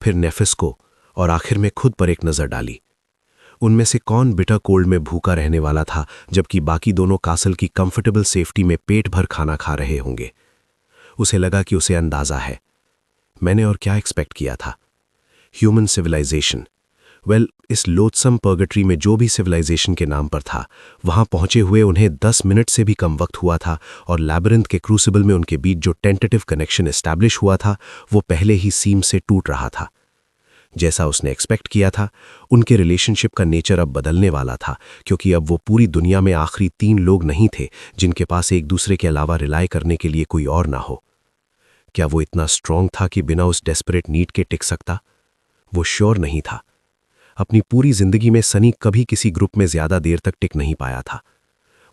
फिर नेफिस को और आखिर में खुद पर एक नजर डाली। उनमें से कौन बिटर कोल्ड में भूखा रहने वाला था जबकि बाकी दोनों कासल की कंफर्टेबल सेफ्टी में पेट भर खाना खा रहे होंगे। उसे लगा कि उसे अंदाजा है। मैंने और क्या एक्सपेक्ट किया था? Human civilisation. वेल, इस लोथसम पर्गेटरी में जो भी सिविलाइजेशन के नाम पर था, वहां पहुंचे हुए उन्हें 10 मिनट से भी कम वक्त हुआ था और लैबिरिंथ के क्रूसिबल में उनके बीच जो टेंटेटिव कनेक्शन एस्टैब्लिश हुआ था वो पहले ही सीम से टूट रहा था। जैसा उसने एक्सपेक्ट किया था, उनके रिलेशनशिप का नेचर अब बदलने वाला था, क्योंकि अब वो पूरी दुनिया में आखिरी 3 लोग नहीं थे जिनके पास एक दूसरे के अलावा रिलाय करने के लिए कोई और ना हो। क्या वो इतना स्ट्रांग था कि बिना उस डेस्परेट नीड के टिक सकता? वो श्योर नहीं था। अपनी पूरी जिंदगी में सनी कभी किसी ग्रुप में ज्यादा देर तक टिक नहीं पाया था।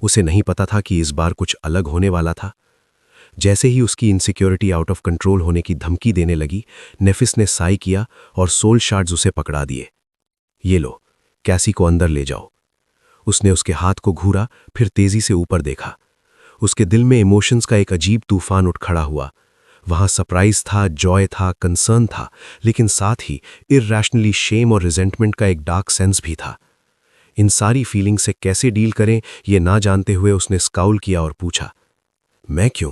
उसे नहीं पता था कि इस बार कुछ अलग होने वाला था। जैसे ही उसकी इनसिक्योरिटी आउट ऑफ कंट्रोल होने की धमकी देने लगी, नेफिस ने साई किया और सोल शार्ड्स उसे पकड़ा दिए। ये लो, कैसी को अंदर ले जाओ। उसने उसके हाथ को घूरा, फिर तेजी से ऊपर देखा। उसके दिल में इमोशंस का एक अजीब तूफान उठ खड़ा हुआ। वहां सरप्राइज था, जॉय था, कंसर्न था, लेकिन साथ ही इरैशनली शेम और रिजेंटमेंट का एक डार्क सेंस भी था। इन सारी फीलिंग से कैसे डील करें ये ना जानते हुए उसने स्काउल किया और पूछा, मैं क्यों?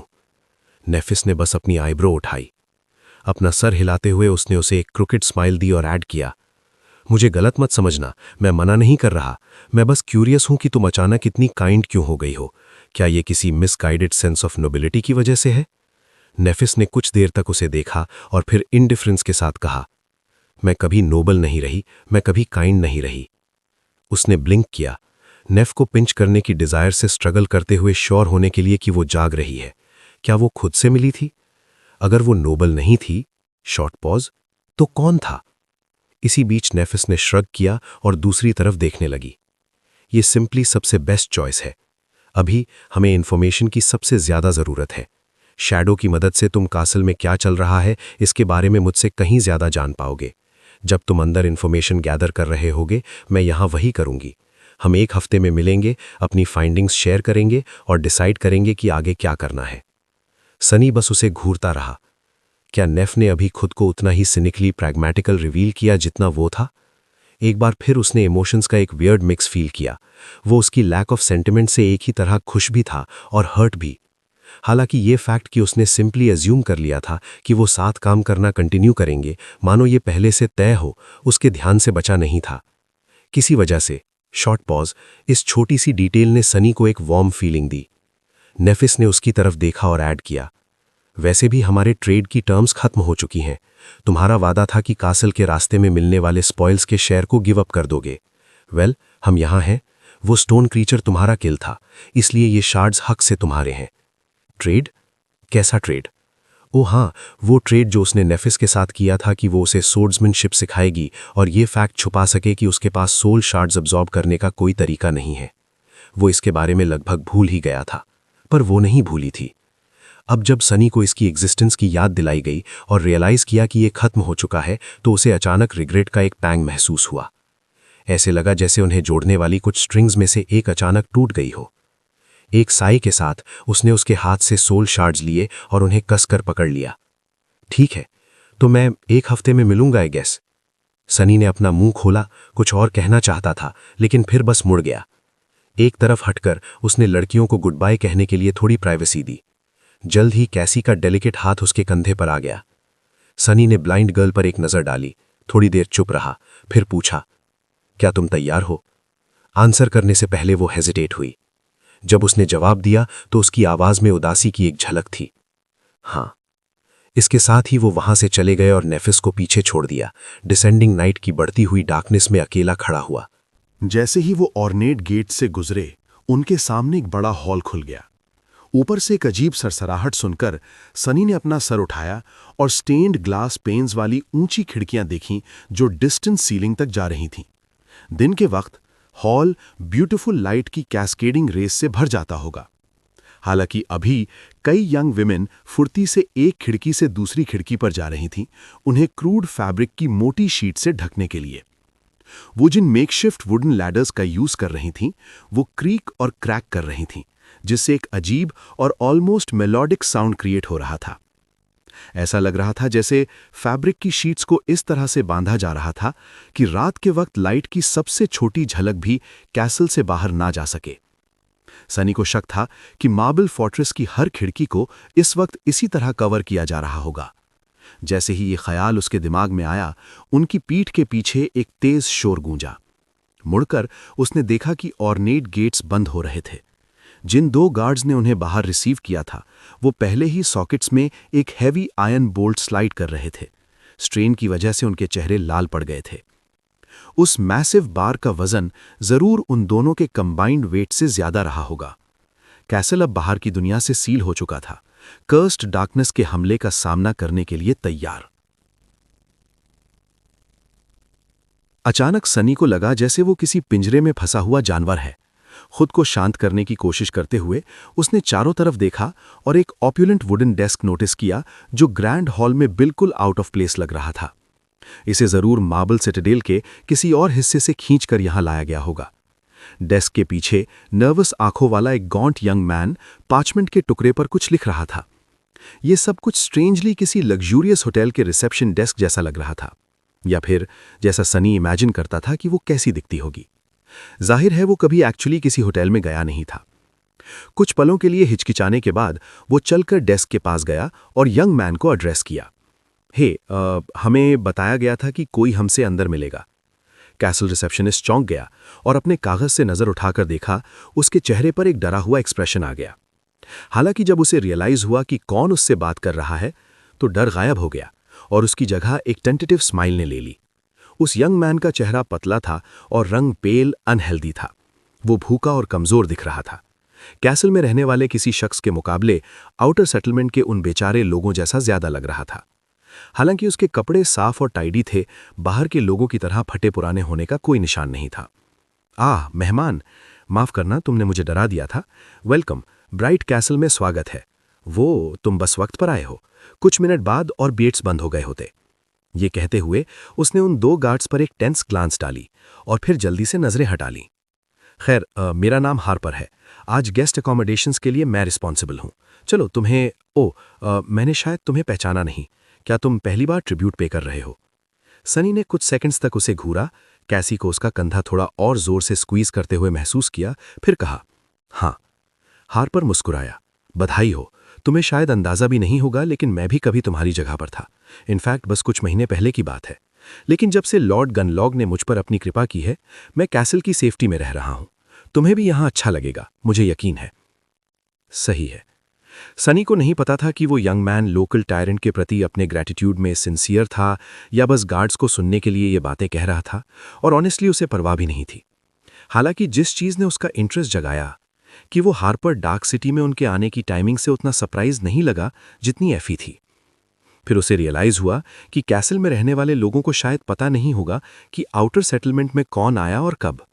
नेफिस ने बस अपनी आईब्रो उठाई। अपना सर हिलाते हुए उसने उसे एक क्रुकेड स्माइल दी और ऐड किया, मुझे गलत मत समझना, मैं मना नहीं कर रहा। मैं बस क्यूरियस हूं कि तुम अचानक इतनी काइंड क्यों हो गई हो। क्या ये किसी मिसगाइडेड सेंस ऑफ नोबिलिटी की वजह से है? नेफिस ने कुछ देर तक उसे देखा और फिर इंडिफरेंस के साथ कहा, मैं कभी नोबल नहीं रही, मैं कभी काइंड नहीं रही। उसने ब्लिंक किया, नेफ को पिंच करने की डिजायर से स्ट्रगल करते हुए श्योर होने के लिए कि वो जाग रही है। क्या वो खुद से मिली थी? अगर वो नोबल नहीं थी, शॉर्ट पॉज, तो कौन था? इसी बीच नेफिस ने श्रग किया और दूसरी तरफ देखने लगी। ये सिंपली सबसे बेस्ट चॉइस है। अभी हमें इंफॉर्मेशन की सबसे ज्यादा जरूरत है। शैडो की मदद से तुम कासल में क्या चल रहा है इसके बारे में मुझसे कहीं ज्यादा जान पाओगे। जब तुम अंदर इंफॉर्मेशन गैदर कर रहे होगे, मैं यहां वही करूंगी। हम 1 हफ्ते में मिलेंगे, अपनी फाइंडिंग्स शेयर करेंगे और डिसाइड करेंगे कि आगे क्या करना है। सनी बस उसे घूरता रहा। क्या नेफ ने अभी खुद को उतना ही सिनिकली प्रैग्मेटिकल रिवील किया जितना वो था? एक बार फिर उसने इमोशंस का एक वियर्ड मिक्स फील किया। वो उसकी लैक ऑफ सेंटिमेंट से एक ही तरह खुश भी था और हर्ट भी। हालांकि ये फैक्ट कि उसने सिंपली एज्यूम कर लिया था कि वो साथ काम करना कंटिन्यू करेंगे, मानो ये पहले से तय हो, उसके ध्यान से बचा नहीं था। किसी वजह से, शॉर्ट पॉज, इस छोटी सी डिटेल ने सनी को एक वार्म फीलिंग दी। नेफिस ने उसकी तरफ देखा और ऐड किया, वैसे भी हमारे ट्रेड की टर्म्स खत्म हो चुकी हैं। तुम्हारा वादा था कि कासल के रास्ते में मिलने वाले स्पॉइल्स के शेयर को गिव अप कर दोगे। वेल, हम यहां हैं। वो स्टोन क्रीचर तुम्हारा किल था, इसलिए ये शार्ड्स हक से तुम्हारे हैं। ट्रेड? कैसा ट्रेड? ओ हाँ, वो ट्रेड जो उसने नेफिस के साथ किया था कि वो उसे सोर्ड्समैनशिप सिखाएगी और ये फैक्ट छुपा सके कि उसके पास सोल शार्ड्स अब्जॉर्ब करने का कोई तरीका नहीं है। वो इसके बारे में लगभग भूल ही गया था, पर वो नहीं भूली थी। अब जब सनी को इसकी एग्जिस्टेंस की याद दिलाई गई और रियलाइज किया कि ये खत्म हो चुका है, तो उसे अचानक रिग्रेट का एक पैंग महसूस हुआ। ऐसे लगा जैसे उन्हें जोड़ने वाली कुछ स्ट्रिंग्स में से एक अचानक टूट गई हो। एक साई के साथ उसने उसके हाथ से सोल शार्ड्स लिए और उन्हें कसकर पकड़ लिया। ठीक है, तो मैं 1 हफ्ते में मिलूंगा आई गेस। सनी ने अपना मुंह खोला, कुछ और कहना चाहता था, लेकिन फिर बस मुड़ गया। एक तरफ हटकर उसने लड़कियों को गुड बाय कहने के लिए थोड़ी प्राइवेसी दी। जल्द ही कैसी का डेलिकेट हाथ उसके कंधे पर आ गया। सनी ने ब्लाइंड गर्ल पर एक नजर डाली, थोड़ी देर चुप रहा, फिर पूछा, क्या तुम तैयार हो? आंसर करने से पहले वो हेजिटेट हुई। जब उसने जवाब दिया तो उसकी आवाज में उदासी की एक झलक थी। हां। इसके साथ ही वो वहां से चले गए और नेफिस को पीछे छोड़ दिया। डिसेंडिंग नाइट की बढ़ती हुई डार्कनेस में अकेला खड़ा हुआ। जैसे ही वो ऑर्नेट गेट से गुजरे, उनके सामने एक बड़ा हॉल खुल गया। ऊपर से एक अजीब सरसराहट सुनकर सनी ने अपना सर उठाया और स्टेन्ड ग्लास पेन्स वाली ऊंची खिड़कियां देखीं जो डिस्टेंस सीलिंग तक जा रही थीं। दिन के वक्त हॉल ब्यूटीफुल लाइट की कैस्केडिंग रेस से भर जाता होगा। हालांकि अभी कई यंग विमेन फुर्ती से एक खिड़की से दूसरी खिड़की पर जा रही थीं, उन्हें क्रूड फैब्रिक की मोटी शीट से ढकने के लिए। वो जिन मेकशिफ्ट वुडन लैडर्स का यूज कर रही थीं, वो क्रीक और क्रैक कर रही थीं, जिससे एक अजीब और ऑलमोस्ट मेलोडिक साउंड क्रिएट हो रहा था। ऐसा लग रहा था जैसे फैब्रिक की शीट्स को इस तरह से बांधा जा रहा था कि रात के वक्त लाइट की सबसे छोटी झलक भी कैसल से बाहर ना जा सके। सनी को शक था कि मार्बल फोर्ट्रेस की हर खिड़की को इस वक्त इसी तरह कवर किया जा रहा होगा। जैसे ही ये ख्याल उसके दिमाग में आया, उनकी पीठ के पीछे एक तेज शोर गूंजा। मुड़कर उसने देखा कि ऑर्नेट गेट्स बंद हो रहे थे। जिन 2 गार्ड्स ने उन्हें बाहर रिसीव किया था, वो पहले ही सॉकेट्स में एक हैवी आयरन बोल्ट स्लाइड कर रहे थे। स्ट्रेन की वजह से उनके चेहरे लाल पड़ गए थे। उस मैसिव बार का वजन जरूर उन दोनों के कंबाइंड वेट से ज्यादा रहा होगा। कैसल अब बाहर की दुनिया से सील हो चुका था, कर्स्ड डार्कनेस के हमले का सामना करने के लिए तैयार। अचानक सनी को लगा जैसे वो किसी पिंजरे में फंसा हुआ जानवर है। खुद को शांत करने की कोशिश करते हुए उसने चारों तरफ देखा और एक ऑप्युलेंट वुडन डेस्क नोटिस किया जो ग्रैंड हॉल में बिल्कुल आउट ऑफ प्लेस लग रहा था। इसे जरूर मार्बल सिटाडेल के किसी और हिस्से से खींचकर यहां लाया गया होगा। डेस्क के पीछे नर्वस आंखों वाला एक गॉन्ट यंग मैन पार्चमेंट के टुकड़े पर कुछ लिख रहा था। यह सब कुछ स्ट्रेंजली किसी लग्जूरियस होटल के रिसेप्शन डेस्क जैसा लग रहा था, या फिर जैसा सनी इमेजिन करता था कि वो कैसी दिखती होगी। जाहिर है वो कभी एक्चुअली किसी होटल में गया नहीं था। कुछ पलों के लिए हिचकिचाने के बाद वो चलकर डेस्क के पास गया और यंग मैन को एड्रेस किया। हमें बताया गया था कि कोई हमसे अंदर मिलेगा। कैसल रिसेप्शनिस्ट चौंक गया और अपने कागज से नजर उठाकर देखा। उसके चेहरे पर एक डरा हुआ एक्सप्रेशन आ गया। हालांकि जब उसे रियलाइज हुआ कि कौन उससे बात कर रहा है, तो डर गायब हो गया और उसकी जगह एक टेंटेटिव स्माइल ने ले ली। उस यंग मैन का चेहरा पतला था और रंग पेल अनहेल्दी था। वो भूखा और कमजोर दिख रहा था। कैसल में रहने वाले किसी शख्स के मुकाबले आउटर सेटलमेंट के उन बेचारे लोगों जैसा ज्यादा लग रहा था। हालांकि उसके कपड़े साफ और टाइडी थे, बाहर के लोगों की तरह फटे पुराने होने का कोई निशान नहीं था। मेहमान, माफ करना, तुमने मुझे डरा दिया था। वेलकम, ब्राइट कैसल में स्वागत है। वो तुम बस वक्त पर आए हो। कुछ मिनट बाद और गेट्स बंद हो गए होते। ये कहते हुए उसने उन 2 गार्ड्स पर एक टेंस ग्लांस डाली और फिर जल्दी से नजरें हटा ली। खैर, मेरा नाम हार्पर है। आज गेस्ट अकोमोडेशंस के लिए मैं रिस्पॉन्सिबल हूं। चलो तुम्हें मैंने शायद तुम्हें पहचाना नहीं। क्या तुम पहली बार ट्रिब्यूट पे कर रहे हो? सनी ने कुछ सेकंड्स तक उसे घूरा, कैसी को उसका कंधा थोड़ा और जोर से स्क्वीज करते हुए महसूस किया, फिर कहा, हाँ। हार्पर मुस्कुराया। बधाई हो। तुम्हें शायद अंदाजा भी नहीं होगा, लेकिन मैं भी कभी तुम्हारी जगह पर था। इनफैक्ट बस कुछ महीने पहले की बात है। लेकिन जब से लॉर्ड गनलॉग ने मुझ पर अपनी कृपा की है, मैं कैसल की सेफ्टी में रह रहा हूं। तुम्हें भी यहां अच्छा लगेगा, मुझे यकीन है। सही है। सनी को नहीं पता था कि वो यंग मैन लोकल टायरेंट के प्रति अपने ग्रैटिट्यूड में सिंसियर था या बस गार्ड्स को सुनने के लिए ये बातें कह रहा था, और ऑनेस्टली उसे परवाह भी नहीं थी। हालांकि जिस चीज ने उसका इंटरेस्ट जगाया कि वो हार्पर डार्क सिटी में उनके आने की टाइमिंग से उतना सरप्राइज नहीं लगा जितनी एफी थी। फिर उसे रियलाइज हुआ कि कैसल में रहने वाले लोगों को शायद पता नहीं होगा कि आउटर सेटलमेंट में कौन आया और कब।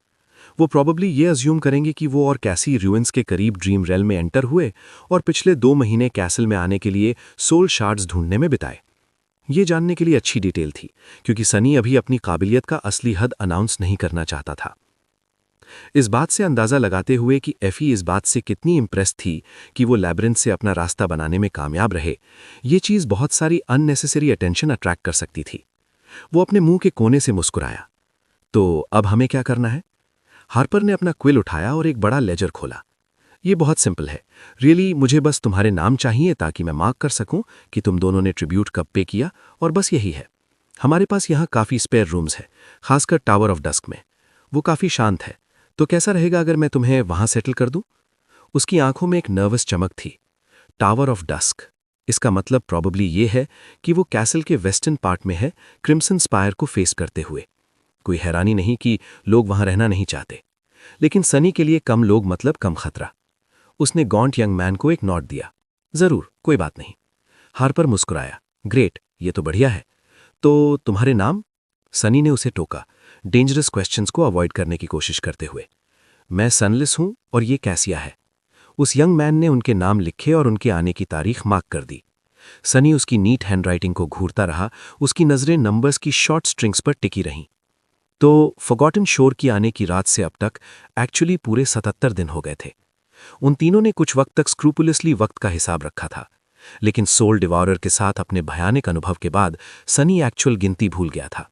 वो प्रॉबली ये अज्यूम करेंगे कि वो और कैसी रूइंस के करीब ड्रीम रेल में एंटर हुए और पिछले 2 महीने कैसल में आने के लिए सोल शार्ड्स ढूंढने में बिताए। ये जानने के लिए अच्छी डिटेल थी, क्योंकि सनी अभी अपनी काबिलियत का असली हद अनाउंस नहीं करना चाहता था। इस बात से अंदाजा लगाते हुए कि एफी इस बात से कितनी इम्प्रेस थी कि वो लैब्रिंथ से अपना रास्ता बनाने में कामयाब रहे, ये चीज़ बहुत सारी अननेसेसरी अटेंशन अट्रैक्ट कर सकती थी। वो अपने मुंह के कोने से मुस्कुराया। तो अब हमें क्या करना है? हार्पर ने अपना क्विल उठाया और एक बड़ा लेजर खोला। ये बहुत सिंपल है। रियली मुझे बस तुम्हारे नाम चाहिए ताकि मैं मार्क कर सकूं कि तुम दोनों ने ट्रिब्यूट कब पे किया, और बस यही है। हमारे पास यहाँ काफ़ी स्पेयर रूम्स है, खासकर टावर ऑफ डस्क में। वो काफ़ी शांत है, तो कैसा रहेगा अगर मैं तुम्हें वहां सेटल कर दूं? उसकी आंखों में एक नर्वस चमक थी। टावर ऑफ डस्क, इसका मतलब प्रॉबली ये है कि वो कैसल के वेस्टर्न पार्ट में है, क्रिम्सन स्पायर को फेस करते हुए। कोई हैरानी नहीं कि लोग वहां रहना नहीं चाहते, लेकिन सनी के लिए कम लोग मतलब कम खतरा। उसने गॉन्ट यंग मैन को एक नोट दिया। जरूर, कोई बात नहीं। हार्पर मुस्कुराया। ग्रेट, ये तो बढ़िया है। तो तुम्हारे नाम? सनी ने उसे टोका, डेंजरस क्वेश्चंस को अवॉइड करने की कोशिश करते हुए। मैं सनलिस हूं और ये कैसिया है। उस यंग मैन ने उनके नाम लिखे और उनके आने की तारीख मार्क कर दी। सनी उसकी नीट हैंडराइटिंग को घूरता रहा, उसकी नजरें नंबर्स की शॉर्ट स्ट्रिंग्स पर टिकी रहीं। तो फॉरगॉटन शोर की आने की रात से अब तक एक्चुअली पूरे 77 दिन हो गए थे। उन तीनों ने कुछ वक्त तक स्क्रूपुलसली वक्त का हिसाब रखा था, लेकिन सोल डिवॉरर के साथ अपने भयानक अनुभव के बाद सनी एक्चुअल गिनती भूल गया था।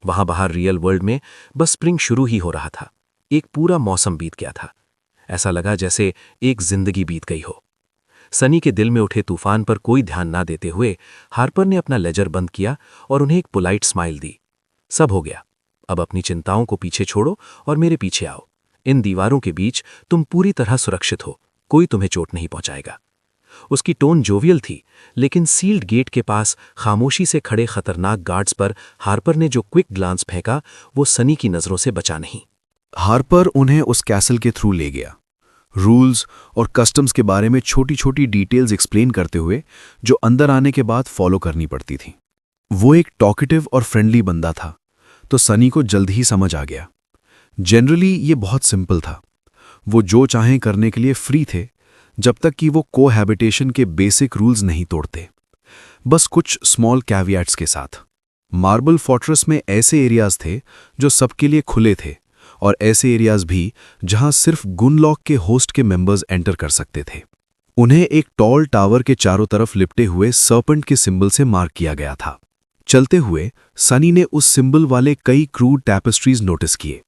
वहां बाहर रियल वर्ल्ड में बस स्प्रिंग शुरू ही हो रहा था। एक पूरा मौसम बीत गया था। ऐसा लगा जैसे एक जिंदगी बीत गई हो। सनी के दिल में उठे तूफान पर कोई ध्यान ना देते हुए हार्पर ने अपना लेजर बंद किया और उन्हें एक पोलाइट स्माइल दी। सब हो गया, अब अपनी चिंताओं को पीछे छोड़ो और मेरे पीछे आओ। इन दीवारों के बीच तुम पूरी तरह सुरक्षित हो, कोई तुम्हें चोट नहीं पहुंचाएगा। उसकी टोन जोवियल थी, लेकिन सील्ड गेट के पास खामोशी से खड़े खतरनाक गार्ड्स पर हार्पर ने जो क्विक ग्लांस फेंका वो सनी की नजरों से बचा नहीं। हार्पर उन्हें उस कैसल के थ्रू ले गया, रूल्स और कस्टम्स के बारे में छोटी छोटी डिटेल्स एक्सप्लेन करते हुए जो अंदर आने के बाद फॉलो करनी पड़ती थी। वो एक टॉकेटिव और फ्रेंडली बंदा था, तो सनी को जल्द ही समझ आ गया। जनरली ये बहुत सिंपल था। वो जो चाहें करने के लिए फ्री थे, जब तक कि वो कोहैबिटेशन के बेसिक रूल्स नहीं तोड़ते, बस कुछ स्मॉल कैविएट्स के साथ। मार्बल फोर्ट्रेस में ऐसे एरियाज थे जो सबके लिए खुले थे, और ऐसे एरियाज भी जहां सिर्फ गुनलॉक के होस्ट के मेंबर्स एंटर कर सकते थे। उन्हें एक टॉल टावर के चारों तरफ लिपटे हुए सर्पेंट के सिंबल से मार्क किया गया था। चलते हुए सनी ने उस सिंबल वाले कई क्रूड टैपेस्ट्रीज नोटिस किए।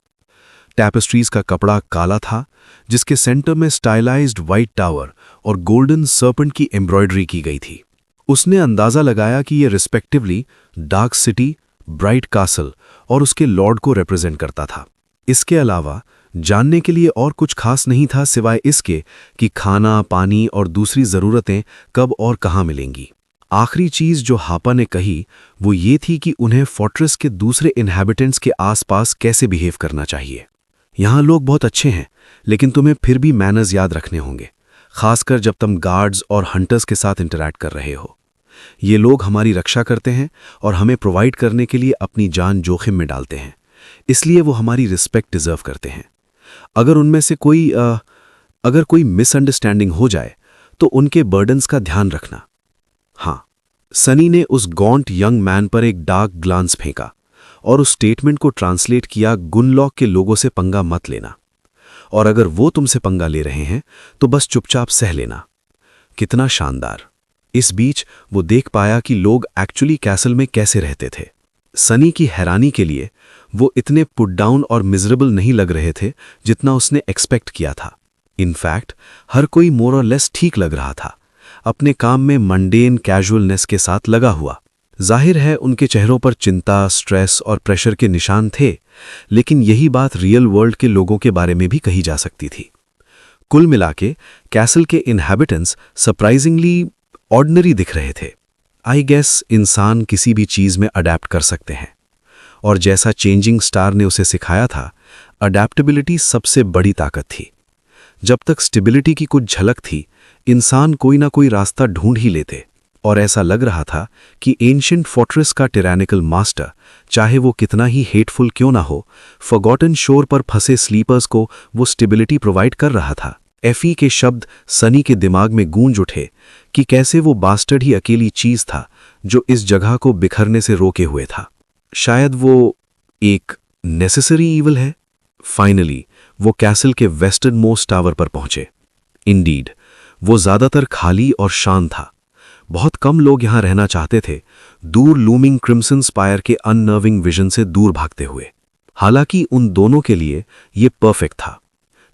टैपेस्ट्रीज का कपड़ा काला था, जिसके सेंटर में स्टाइलाइज्ड व्हाइट टावर और गोल्डन सर्पेंट की एम्ब्रॉयडरी की गई थी। उसने अंदाजा लगाया कि ये respectively dark city, bright castle और उसके लॉर्ड को रिप्रेजेंट करता था। इसके अलावा जानने के लिए और कुछ खास नहीं था सिवाय इसके कि खाना, पानी और दूसरी ज़रूरतें कब और कहाँ मिलेंगी। आखिरी चीज़ जो हापा ने कही वो ये थी कि उन्हें फोर्ट्रेस के दूसरे इन्हैबिटेंट्स के आसपास कैसे बिहेव करना चाहिए। यहाँ लोग बहुत अच्छे हैं, लेकिन तुम्हें फिर भी मैनर्स याद रखने होंगे, खासकर जब तुम गार्ड्स और हंटर्स के साथ इंटरैक्ट कर रहे हो। ये लोग हमारी रक्षा करते हैं और हमें प्रोवाइड करने के लिए अपनी जान जोखिम में डालते हैं, इसलिए वो हमारी रिस्पेक्ट डिजर्व करते हैं। अगर उनमें से कोई मिसअंडरस्टैंडिंग हो जाए तो उनके बर्डन्स का ध्यान रखना। हाँ, सनी ने उस गॉन्ट यंग मैन पर एक डार्क ग्लांस फेंका और उस स्टेटमेंट को ट्रांसलेट किया, गुनलॉक के लोगों से पंगा मत लेना, और अगर वो तुमसे पंगा ले रहे हैं तो बस चुपचाप सह लेना। कितना शानदार। इस बीच वो देख पाया कि लोग एक्चुअली कैसल में कैसे रहते थे। सनी की हैरानी के लिए वो इतने पुट डाउन और मिजरेबल नहीं लग रहे थे जितना उसने एक्सपेक्ट किया था। इनफैक्ट हर कोई मोर और लेस ठीक लग रहा था, अपने काम में मंडेन कैजुअलनेस के साथ लगा हुआ। जाहिर है उनके चेहरों पर चिंता, स्ट्रेस और प्रेशर के निशान थे, लेकिन यही बात रियल वर्ल्ड के लोगों के बारे में भी कही जा सकती थी। कुल मिलाके कैसल के इन्हैबिटेंट्स सरप्राइजिंगली ऑर्डिनरी दिख रहे थे। आई गेस इंसान किसी भी चीज़ में अडैप्ट कर सकते हैं, और जैसा चेंजिंग स्टार ने उसे सिखाया था, अडैप्टेबिलिटी सबसे बड़ी ताकत थी। जब तक स्टेबिलिटी की कुछ झलक थी, इंसान कोई ना कोई रास्ता ढूंढ ही लेते, और ऐसा लग रहा था कि एंशिएंट फोर्ट्रेस का टिरैनिकल मास्टर, चाहे वो कितना ही हेटफुल क्यों ना हो, फॉरगॉटन शोर पर फंसे स्लीपर्स को वो स्टेबिलिटी प्रोवाइड कर रहा था। एफी के शब्द सनी के दिमाग में गूंज उठे कि कैसे वो बास्टर्ड ही अकेली चीज था जो इस जगह को बिखरने से रोके हुए था। शायद वो एक नेसेसरी ईवल है। फाइनली वो कैसल के वेस्टर्न मोस्ट टावर पर पहुंचे। इंडीड वो ज्यादातर खाली और शांत था। बहुत कम लोग यहां रहना चाहते थे, दूर लूमिंग क्रिम्सन स्पायर के अननर्विंग विजन से दूर भागते हुए। हालांकि उन दोनों के लिए ये परफेक्ट था।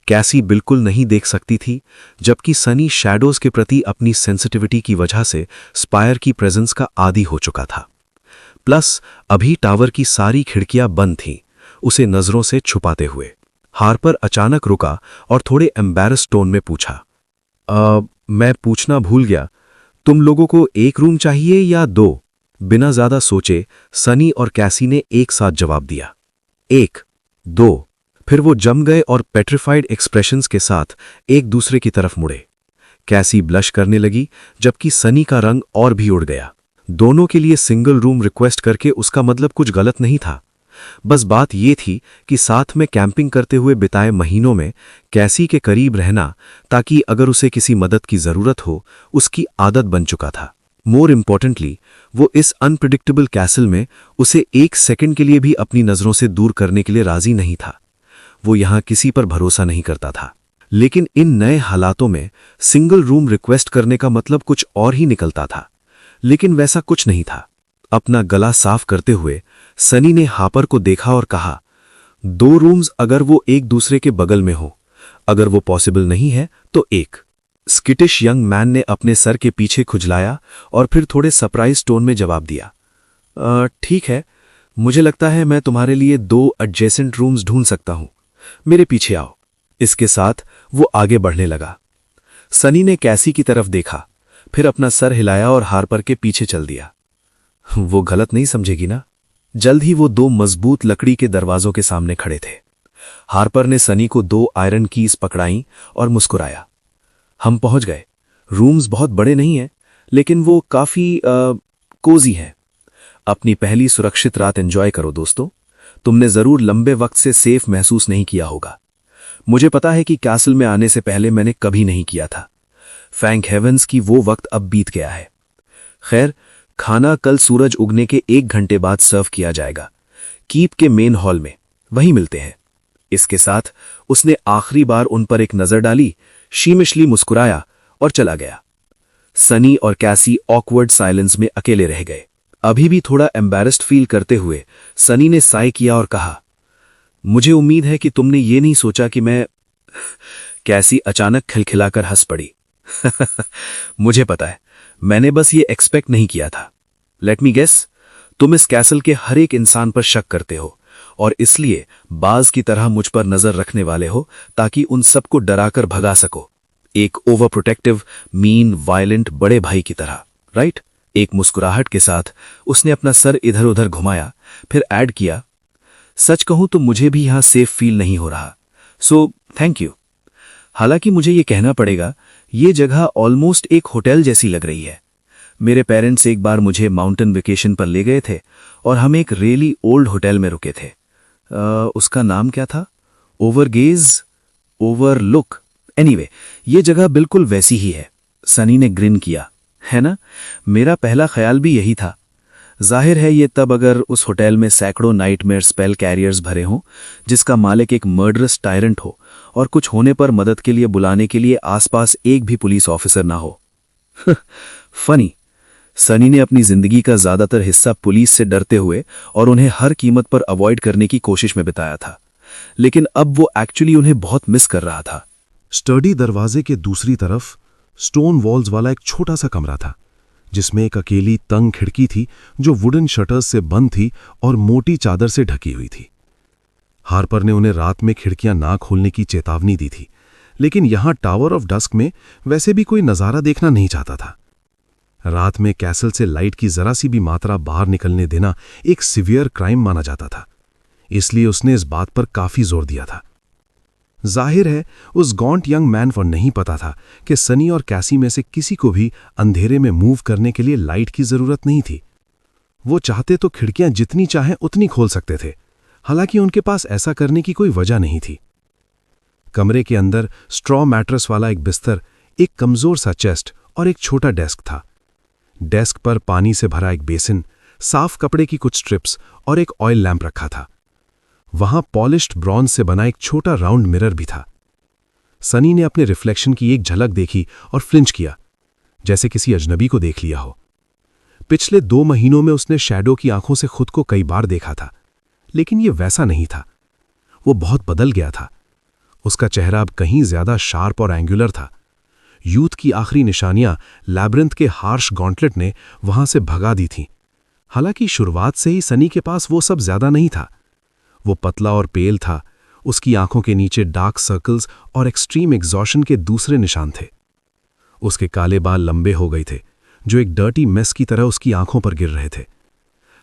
कैसी बिल्कुल नहीं देख सकती थी, जबकि सनी शैडोज के प्रति अपनी सेंसिटिविटी की वजह से स्पायर की प्रेजेंस का आदी हो चुका था। प्लस अभी टावर की सारी खिड़कियां बंद थीं, उसे नजरों से छुपाते हुए। हार्पर अचानक रुका और थोड़े एम्बैरस टोन में पूछा, मैं पूछना भूल गया, तुम लोगों को एक रूम चाहिए या दो? बिना ज्यादा सोचे सनी और कैसी ने एक साथ जवाब दिया, एक, दो। फिर वो जम गए और पेट्रिफाइड एक्सप्रेशंस के साथ एक दूसरे की तरफ मुड़े। कैसी ब्लश करने लगी, जबकि सनी का रंग और भी उड़ गया। दोनों के लिए सिंगल रूम रिक्वेस्ट करके उसका मतलब कुछ गलत नहीं था। बस बात ये थी कि साथ में कैंपिंग करते हुए बिताए महीनों में कैसी के करीब रहना, ताकि अगर उसे किसी मदद की जरूरत हो, उसकी आदत बन चुका था। मोर इम्पॉर्टेंटली, वो इस अनप्रिडिक्टेबल कैसल में उसे एक सेकंड के लिए भी अपनी नजरों से दूर करने के लिए राजी नहीं था। वो यहां किसी पर भरोसा नहीं करता था। लेकिन इन नए हालातों में सिंगल रूम रिक्वेस्ट करने का मतलब कुछ और ही निकलता था। लेकिन वैसा कुछ नहीं था। अपना गला साफ करते हुए सनी ने हापर को देखा और कहा, 2 रूम्स अगर वो एक दूसरे के बगल में हो, अगर वो पॉसिबल नहीं है तो एक। स्किटिश यंग मैन ने अपने सर के पीछे खुजलाया और फिर थोड़े सरप्राइज टोन में जवाब दिया, ठीक है, मुझे लगता है मैं तुम्हारे लिए 2 एडजेसेंट रूम्स ढूंढ सकता हूं, मेरे पीछे आओ। इसके साथ वो आगे बढ़ने लगा। सनी ने कैसी की तरफ देखा, फिर अपना सर हिलाया और हार्पर के पीछे चल दिया। वो गलत नहीं समझेगी ना। जल्द ही वो 2 मजबूत लकड़ी के दरवाजों के सामने खड़े थे। हार्पर ने सनी को 2 आयरन कीज पकड़ाई और मुस्कुराया। हम पहुंच गए। रूम्स बहुत बड़े नहीं हैं, लेकिन वो काफी कोजी हैं। अपनी पहली सुरक्षित रात एंजॉय करो दोस्तों। तुमने जरूर लंबे वक्त से सेफ महसूस नहीं किया होगा। मुझे पता है कि कैसल में आने से पहले मैंने कभी नहीं किया था। थैंक हेवंस की वो वक्त अब बीत गया है। खैर, खाना कल सूरज उगने के 1 घंटे बाद सर्व किया जाएगा, कीप के मेन हॉल में। वहीं मिलते हैं। इसके साथ उसने आखिरी बार उन पर एक नजर डाली, शीमिशली मुस्कुराया और चला गया। सनी और कैसी ऑकवर्ड साइलेंस में अकेले रह गए। अभी भी थोड़ा एम्बैरेस्ड फील करते हुए सनी ने साय किया और कहा, मुझे उम्मीद है कि तुमने ये नहीं सोचा कि मैं। कैसी अचानक खिलखिलाकर हंस पड़ी। मुझे पता है, मैंने बस ये एक्सपेक्ट नहीं किया था। लेट मी गेस, तुम इस कैसल के हर एक इंसान पर शक करते हो और इसलिए बाज की तरह मुझ पर नजर रखने वाले हो ताकि उन सबको डराकर भगा सको। एक ओवर प्रोटेक्टिव, मीन, वायलेंट बड़े भाई की तरह, राइट? एक मुस्कुराहट के साथ उसने अपना सर इधर उधर घुमाया, फिर ऐड किया, सच कहूं तो मुझे भी यहां सेफ फील नहीं हो रहा, सो थैंक यू। हालांकि मुझे ये कहना पड़ेगा, ये जगह ऑलमोस्ट एक होटल जैसी लग रही है। मेरे पेरेंट्स एक बार मुझे माउंटेन वेकेशन पर ले गए थे और हम एक रियली ओल्ड होटल में रुके थे। उसका नाम क्या था? ओवरगेज, ओवरलुक, एनीवे, ये जगह बिल्कुल वैसी ही है। सनी ने ग्रिन किया। है ना? मेरा पहला ख्याल भी यही था। जाहिर है ये तब अगर उस होटल में सैकड़ों नाइटमेयर स्पेल कैरियर्स भरे हों, जिसका मालिक एक मर्डरस टायरेंट हो और कुछ होने पर मदद के लिए बुलाने के लिए आसपास एक भी पुलिस ऑफिसर ना हो। फनी, सनी ने अपनी जिंदगी का ज्यादातर हिस्सा पुलिस से डरते हुए और उन्हें हर कीमत पर अवॉइड करने की कोशिश में बिताया था, लेकिन अब वो एक्चुअली उन्हें बहुत मिस कर रहा था। स्टडी दरवाजे के दूसरी तरफ स्टोन वॉल्स वाला एक छोटा सा कमरा था, जिसमें एक अकेली तंग खिड़की थी जो वुडन शटर्स से बंद थी और मोटी चादर से ढकी हुई थी। हार्पर ने उन्हें रात में खिड़कियां ना खोलने की चेतावनी दी थी, लेकिन यहां टावर ऑफ डस्क में वैसे भी कोई नजारा देखना नहीं चाहता था। रात में कैसल से लाइट की जरा सी भी मात्रा बाहर निकलने देना एक सिवियर क्राइम माना जाता था, इसलिए उसने इस बात पर काफी जोर दिया था। जाहिर है उस गॉन्ट यंग मैन को नहीं पता था कि सनी और कैसी में से किसी को भी अंधेरे में मूव करने के लिए लाइट की जरूरत नहीं थी। वो चाहते तो खिड़कियां जितनी चाहें उतनी खोल सकते थे, हालांकि उनके पास ऐसा करने की कोई वजह नहीं थी। कमरे के अंदर स्ट्रॉ मैट्रेस वाला एक बिस्तर, एक कमजोर सा चेस्ट और एक छोटा डेस्क था। डेस्क पर पानी से भरा एक बेसिन, साफ कपड़े की कुछ स्ट्रिप्स और एक ऑयल लैंप रखा था। वहां पॉलिश्ड ब्रॉन्ज से बना एक छोटा राउंड मिरर भी था। सनी ने अपने रिफ्लेक्शन की एक झलक देखी और फ्लिंच किया, जैसे किसी अजनबी को देख लिया हो। पिछले 2 महीनों में उसने शैडो की आंखों से खुद को कई बार देखा था, लेकिन यह वैसा नहीं था। वो बहुत बदल गया था। उसका चेहरा अब कहीं ज्यादा शार्प और एंगुलर था। यूथ की आखिरी निशानियां लैब्रिंथ के हार्श गॉन्टलेट ने वहां से भगा दी थीं। हालांकि शुरुआत से ही सनी के पास वो सब ज्यादा नहीं था। वो पतला और पेल था। उसकी आंखों के नीचे डार्क सर्कल्स और एक्सट्रीम एग्जॉशन के दूसरे निशान थे। उसके काले बाल लंबे हो गए थे, जो एक डर्टी मेस की तरह उसकी आंखों पर गिर रहे थे।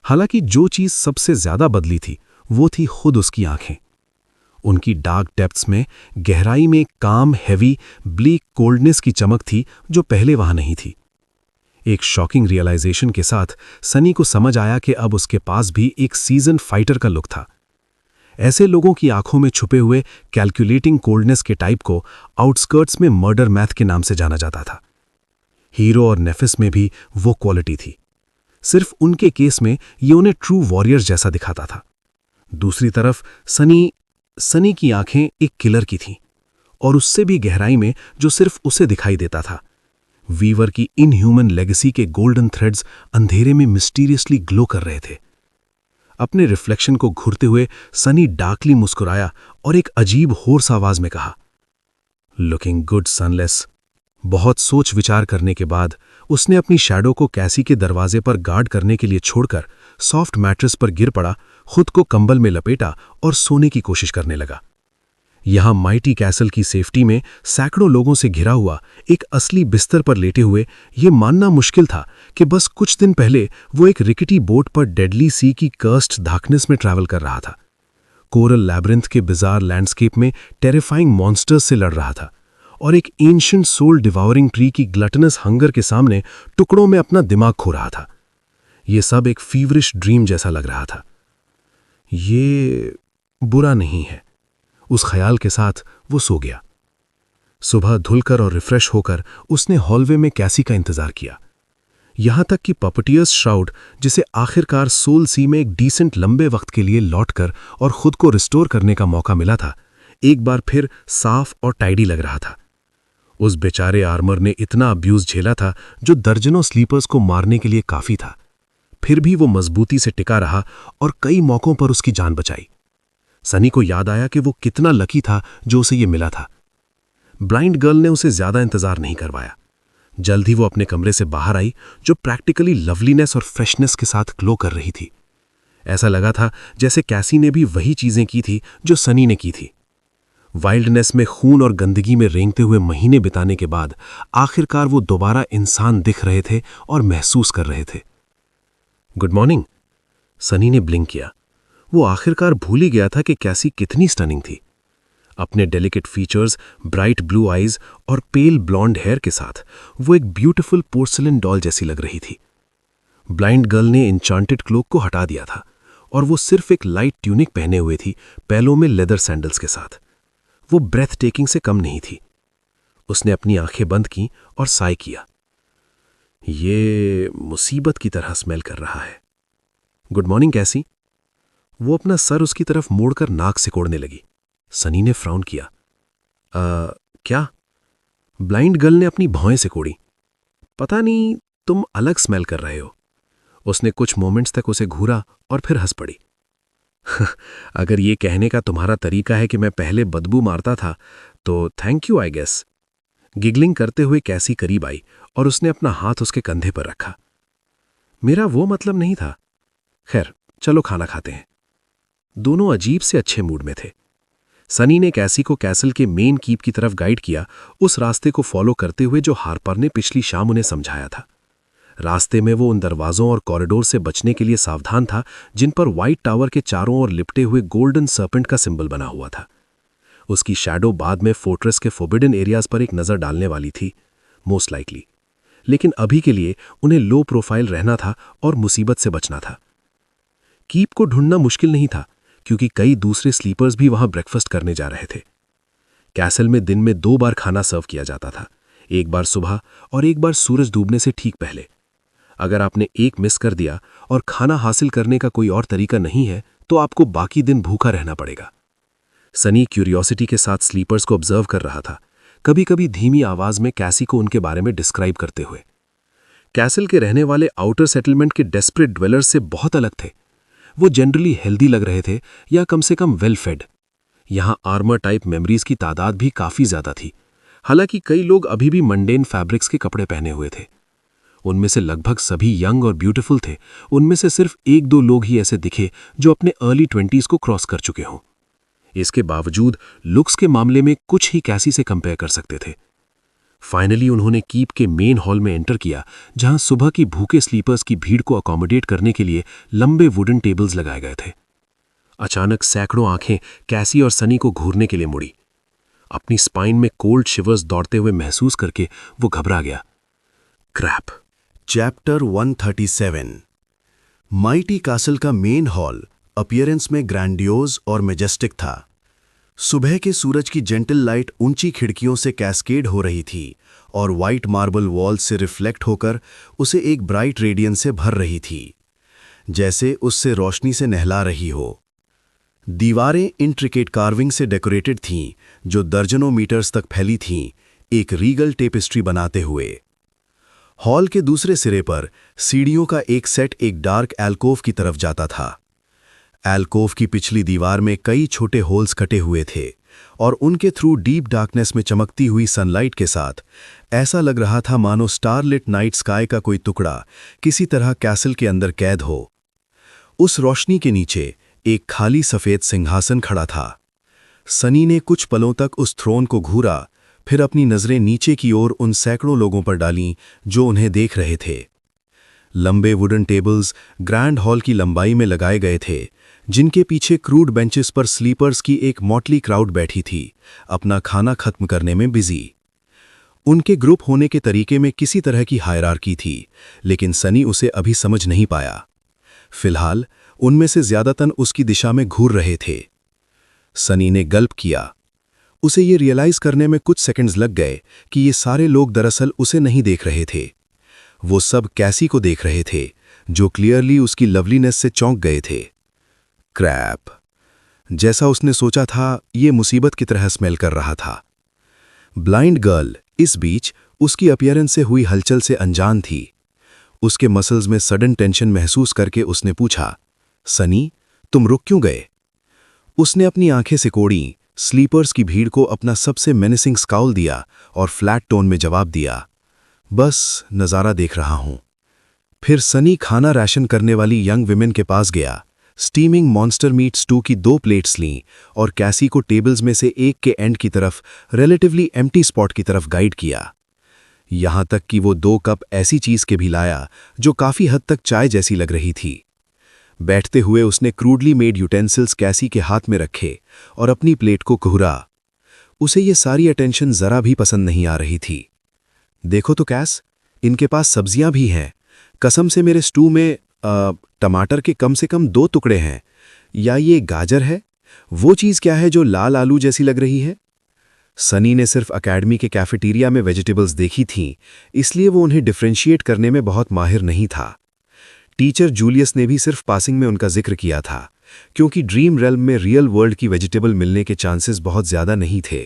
हालांकि जो चीज सबसे ज्यादा बदली थी वो थी खुद उसकी आंखें। उनकी डार्क डेप्थ्स में गहराई में काम, हैवी, ब्लीक कोल्डनेस की चमक थी जो पहले वहां नहीं थी। एक शॉकिंग रियलाइजेशन के साथ सनी को समझ आया कि अब उसके पास भी एक सीजन फाइटर का लुक था। ऐसे लोगों की आंखों में छुपे हुए कैलकुलेटिंग कोल्डनेस के टाइप को आउटस्कर्ट्स में मर्डर मैथ के नाम से जाना जाता था। हीरो और नेफिस में भी वो क्वालिटी थी। सिर्फ उनके केस में ये उन्हें ट्रू वॉरियर्स जैसा दिखाता था। दूसरी तरफ सनी की आंखें एक किलर की थीं, और उससे भी गहराई में जो सिर्फ उसे दिखाई देता था। वीवर की इनह्यूमन लेगेसी के गोल्डन थ्रेड्स अंधेरे में मिस्टीरियसली ग्लो कर रहे थे। अपने रिफ्लेक्शन को घूरते हुए सनी डार्कली मुस्कुराया और एक अजीब होर्स आवाज में कहा, लुकिंग गुड सनलेस। बहुत सोच विचार करने के बाद उसने अपनी शैडो को कैसी के दरवाजे पर गार्ड करने के लिए छोड़कर सॉफ्ट मैट्रेस पर गिर पड़ा, खुद को कंबल में लपेटा और सोने की कोशिश करने लगा। यहां माइटी कैसल की सेफ्टी में सैकड़ों लोगों से घिरा हुआ एक असली बिस्तर पर लेटे हुए ये मानना मुश्किल था कि बस कुछ दिन पहले वो एक रिकटी बोट पर डेडली सी की कर्स्ड डार्कनेस में ट्रैवल कर रहा था, कोरल लैब्रिंथ के बिजार लैंडस्केप में टेरिफाइंग मॉन्स्टर्स से लड़ रहा था और एक एंशिएंट सोल डिवाउरिंग ट्री की ग्लटनस हंगर के सामने टुकड़ों में अपना दिमाग खो रहा था। ये सब एक फीवरिश ड्रीम जैसा लग रहा था। ये बुरा नहीं है, उस ख्याल के साथ वो सो गया। सुबह धुलकर और रिफ्रेश होकर उसने हॉलवे में कैसी का इंतजार किया, यहां तक कि पपटियर्स श्राउड, जिसे आखिरकार सोल सी में एक डिसेंट लंबे वक्त के लिए लौटकर और खुद को रिस्टोर करने का मौका मिला था, एक बार फिर साफ और टाइडी लग रहा था। उस बेचारे आर्मर ने इतना अब्यूज झेला था जो दर्जनों स्लीपर्स को मारने के लिए काफी था, फिर भी वो मजबूती से टिका रहा और कई मौकों पर उसकी जान बचाई। सनी को याद आया कि वो कितना लकी था जो उसे ये मिला था। ब्लाइंड गर्ल ने उसे ज्यादा इंतजार नहीं करवाया। जल्द ही वो अपने कमरे से बाहर आई, जो प्रैक्टिकली लवलीनेस और फ्रेशनेस के साथ ग्लो कर रही थी। ऐसा लगा था जैसे कैसी ने भी वही चीजें की थी जो सनी ने की थी। वाइल्डनेस में खून और गंदगी में रेंगते हुए महीने बिताने के बाद आखिरकार वो दोबारा इंसान दिख रहे थे और महसूस कर रहे थे। Good morning. सनी ने ब्लिंक किया। वो आखिरकार भूल ही गया था कि कैसी कितनी स्टनिंग थी। अपने delicate features, bright blue eyes और पेल ब्लॉन्ड हेयर के साथ वो एक ब्यूटीफुल पोर्सलिन डॉल जैसी लग रही थी। ब्लाइंड गर्ल ने इंचांटेड क्लोक को हटा दिया था और वो सिर्फ एक लाइट ट्यूनिक पहने हुए थी, पैलों में लेदर सैंडल्स के साथ। वो ब्रेथ टेकिंग से कम नहीं थी। उसने अपनी आंखें बंद की और साय किया। ये मुसीबत की तरह स्मेल कर रहा है। गुड मॉर्निंग कैसी। वो अपना सर उसकी तरफ मोड़कर नाक सिकोड़ने लगी। सनी ने फ्राउन किया। क्या? ब्लाइंड गर्ल ने अपनी भौएं सिकोड़ी। पता नहीं, तुम अलग स्मेल कर रहे हो। उसने कुछ मोमेंट्स तक उसे घूरा और फिर हंस पड़ी। अगर ये कहने का तुम्हारा तरीका है कि मैं पहले बदबू मारता था तो thank you I guess. Giggling करते हुए कैसी करीब आई और उसने अपना हाथ उसके कंधे पर रखा। मेरा वो मतलब नहीं था। खैर, चलो खाना खाते हैं। दोनों अजीब से अच्छे मूड में थे। सनी ने कैसी को कैसल के मेन कीप की तरफ गाइड किया, उस रास्ते को फॉलो करते हुए जो हार्पर ने पिछली शाम उन्हें समझाया था। रास्ते में वो उन दरवाजों और कॉरिडोर से बचने के लिए सावधान था जिन पर व्हाइट टावर के चारों ओर लिपटे हुए गोल्डन सर्पेंट का सिंबल बना हुआ था। उसकी शैडो बाद में फोर्ट्रेस के फोरबिडन एरियाज पर एक नजर डालने वाली थी, मोस्ट लाइकली, लेकिन अभी के लिए उन्हें लो प्रोफाइल रहना था और मुसीबत से बचना था। कीप को ढूंढना मुश्किल नहीं था क्योंकि कई दूसरे स्लीपर्स भी वहां ब्रेकफास्ट करने जा रहे थे। कैसल में दिन में 2 बार खाना सर्व किया जाता था, एक बार सुबह और एक बार सूरज डूबने से ठीक पहले। अगर आपने एक मिस कर दिया और खाना हासिल करने का कोई और तरीका नहीं है तो आपको बाकी दिन भूखा रहना पड़ेगा। सनी क्यूरियोसिटी के साथ स्लीपर्स को ऑब्जर्व कर रहा था, कभी कभी धीमी आवाज में कैसी को उनके बारे में डिस्क्राइब करते हुए। कैसल के रहने वाले आउटर सेटलमेंट के डेस्परेट ड्वेलर्स से बहुत अलग थे। वो जनरली हेल्दी लग रहे थे या कम से कम वेल फेड। यहां आर्मर टाइप मेमोरीज की तादाद भी काफी ज्यादा थी, हालांकि कई लोग अभी भी मंडेन फैब्रिक्स के कपड़े पहने हुए थे। उनमें से लगभग सभी यंग और ब्यूटीफुल थे। उनमें से सिर्फ 1-2 लोग ही ऐसे दिखे जो अपने अर्ली 20s को क्रॉस कर चुके हों। इसके बावजूद लुक्स के मामले में कुछ ही कैसी से कंपेयर कर सकते थे। फाइनली उन्होंने कीप के मेन हॉल में एंटर किया, जहां सुबह की भूखे स्लीपर्स की भीड़ को अकोमोडेट करने के लिए लंबे वुडन टेबल्स लगाए गए थे। अचानक सैकड़ों आंखें कैसी और सनी को घूरने के लिए मुड़ी। अपनी स्पाइन में कोल्ड शिवर्स दौड़ते हुए महसूस करके वो घबरा गया। क्रैप। चैप्टर 137। माइटी कासल का मेन हॉल अपीयरेंस में ग्रैंडियोज और मेजेस्टिक था। सुबह के सूरज की जेंटल लाइट ऊंची खिड़कियों से कैस्केड हो रही थी और वाइट मार्बल वॉल से रिफ्लेक्ट होकर उसे एक ब्राइट रेडियंस से भर रही थी, जैसे उससे रोशनी से नहला रही हो। दीवारें इंट्रिकेट कार्विंग से डेकोरेटेड थीं, जो दर्जनों मीटर्स तक फैली थीं, एक रीगल टेपेस्ट्री बनाते हुए। हॉल के दूसरे सिरे पर सीढ़ियों का एक सेट एक डार्क एल्कोव की तरफ जाता था। एल्कोव की पिछली दीवार में कई छोटे होल्स कटे हुए थे और उनके थ्रू डीप डार्कनेस में चमकती हुई सनलाइट के साथ ऐसा लग रहा था मानो स्टारलिट नाइट स्काई का कोई टुकड़ा किसी तरह कैसल के अंदर कैद हो। उस रोशनी के नीचे एक खाली सफेद सिंहासन खड़ा था। सनी ने कुछ पलों तक उस थ्रोन को घूरा, फिर अपनी नजरें नीचे की ओर उन सैकड़ों लोगों पर डालीं जो उन्हें देख रहे थे। लंबे वुडन टेबल्स ग्रैंड हॉल की लंबाई में लगाए गए थे, जिनके पीछे क्रूड बेंचेस पर स्लीपर्स की एक मोटली क्राउड बैठी थी, अपना खाना खत्म करने में बिजी। उनके ग्रुप होने के तरीके में किसी तरह की हायरार्की थी, लेकिन सनी उसे अभी समझ नहीं पाया। फिलहाल उनमें से ज्यादातर उसकी दिशा में घूर रहे थे। सनी ने गल्प किया। उसे ये रियलाइज करने में कुछ सेकंड्स लग गए कि ये सारे लोग दरअसल उसे नहीं देख रहे थे। वो सब कैसी को देख रहे थे, जो क्लियरली उसकी लवलीनेस से चौंक गए थे। क्रैप, जैसा उसने सोचा था, ये मुसीबत की तरह स्मेल कर रहा था। ब्लाइंड गर्ल इस बीच उसकी अपीयरेंस से हुई हलचल से अनजान थी। उसके मसल्स में सडन टेंशन महसूस करके उसने पूछा, सनी, तुम रुक क्यों गए? उसने अपनी आंखें सिकोड़ी, स्लीपर्स की भीड़ को अपना सबसे मेनेसिंग स्काउल दिया और फ्लैट टोन में जवाब दिया, बस नज़ारा देख रहा हूं। फिर सनी खाना राशन करने वाली यंग विमेन के पास गया, स्टीमिंग मॉन्स्टर मीट स्टू की 2 प्लेट्स लीं और कैसी को टेबल्स में से एक के एंड की तरफ रिलेटिवली एम्प्टी स्पॉट की तरफ गाइड किया। यहां तक कि वो 2 कप ऐसी चीज के भी लाया जो काफी हद तक चाय जैसी लग रही थी। बैठते हुए उसने क्रूडली मेड यूटेंसिल्स कैसी के हाथ में रखे और अपनी प्लेट को कुहरा। उसे ये सारी अटेंशन जरा भी पसंद नहीं आ रही थी। देखो तो कैस, इनके पास सब्जियां भी हैं। कसम से मेरे स्टू में टमाटर के कम से कम 2 टुकड़े हैं। या ये गाजर है? वो चीज़ क्या है जो लाल आलू जैसी लग रही है? सनी ने सिर्फ अकेडमी के कैफेटेरिया में वेजिटेबल्स देखी थीं, इसलिए वो उन्हें डिफ्रेंशिएट करने में बहुत माहिर नहीं था। टीचर जूलियस ने भी सिर्फ पासिंग में उनका जिक्र किया था, क्योंकि ड्रीम रेल्म में रियल वर्ल्ड की वेजिटेबल मिलने के चांसेस बहुत ज़्यादा नहीं थे।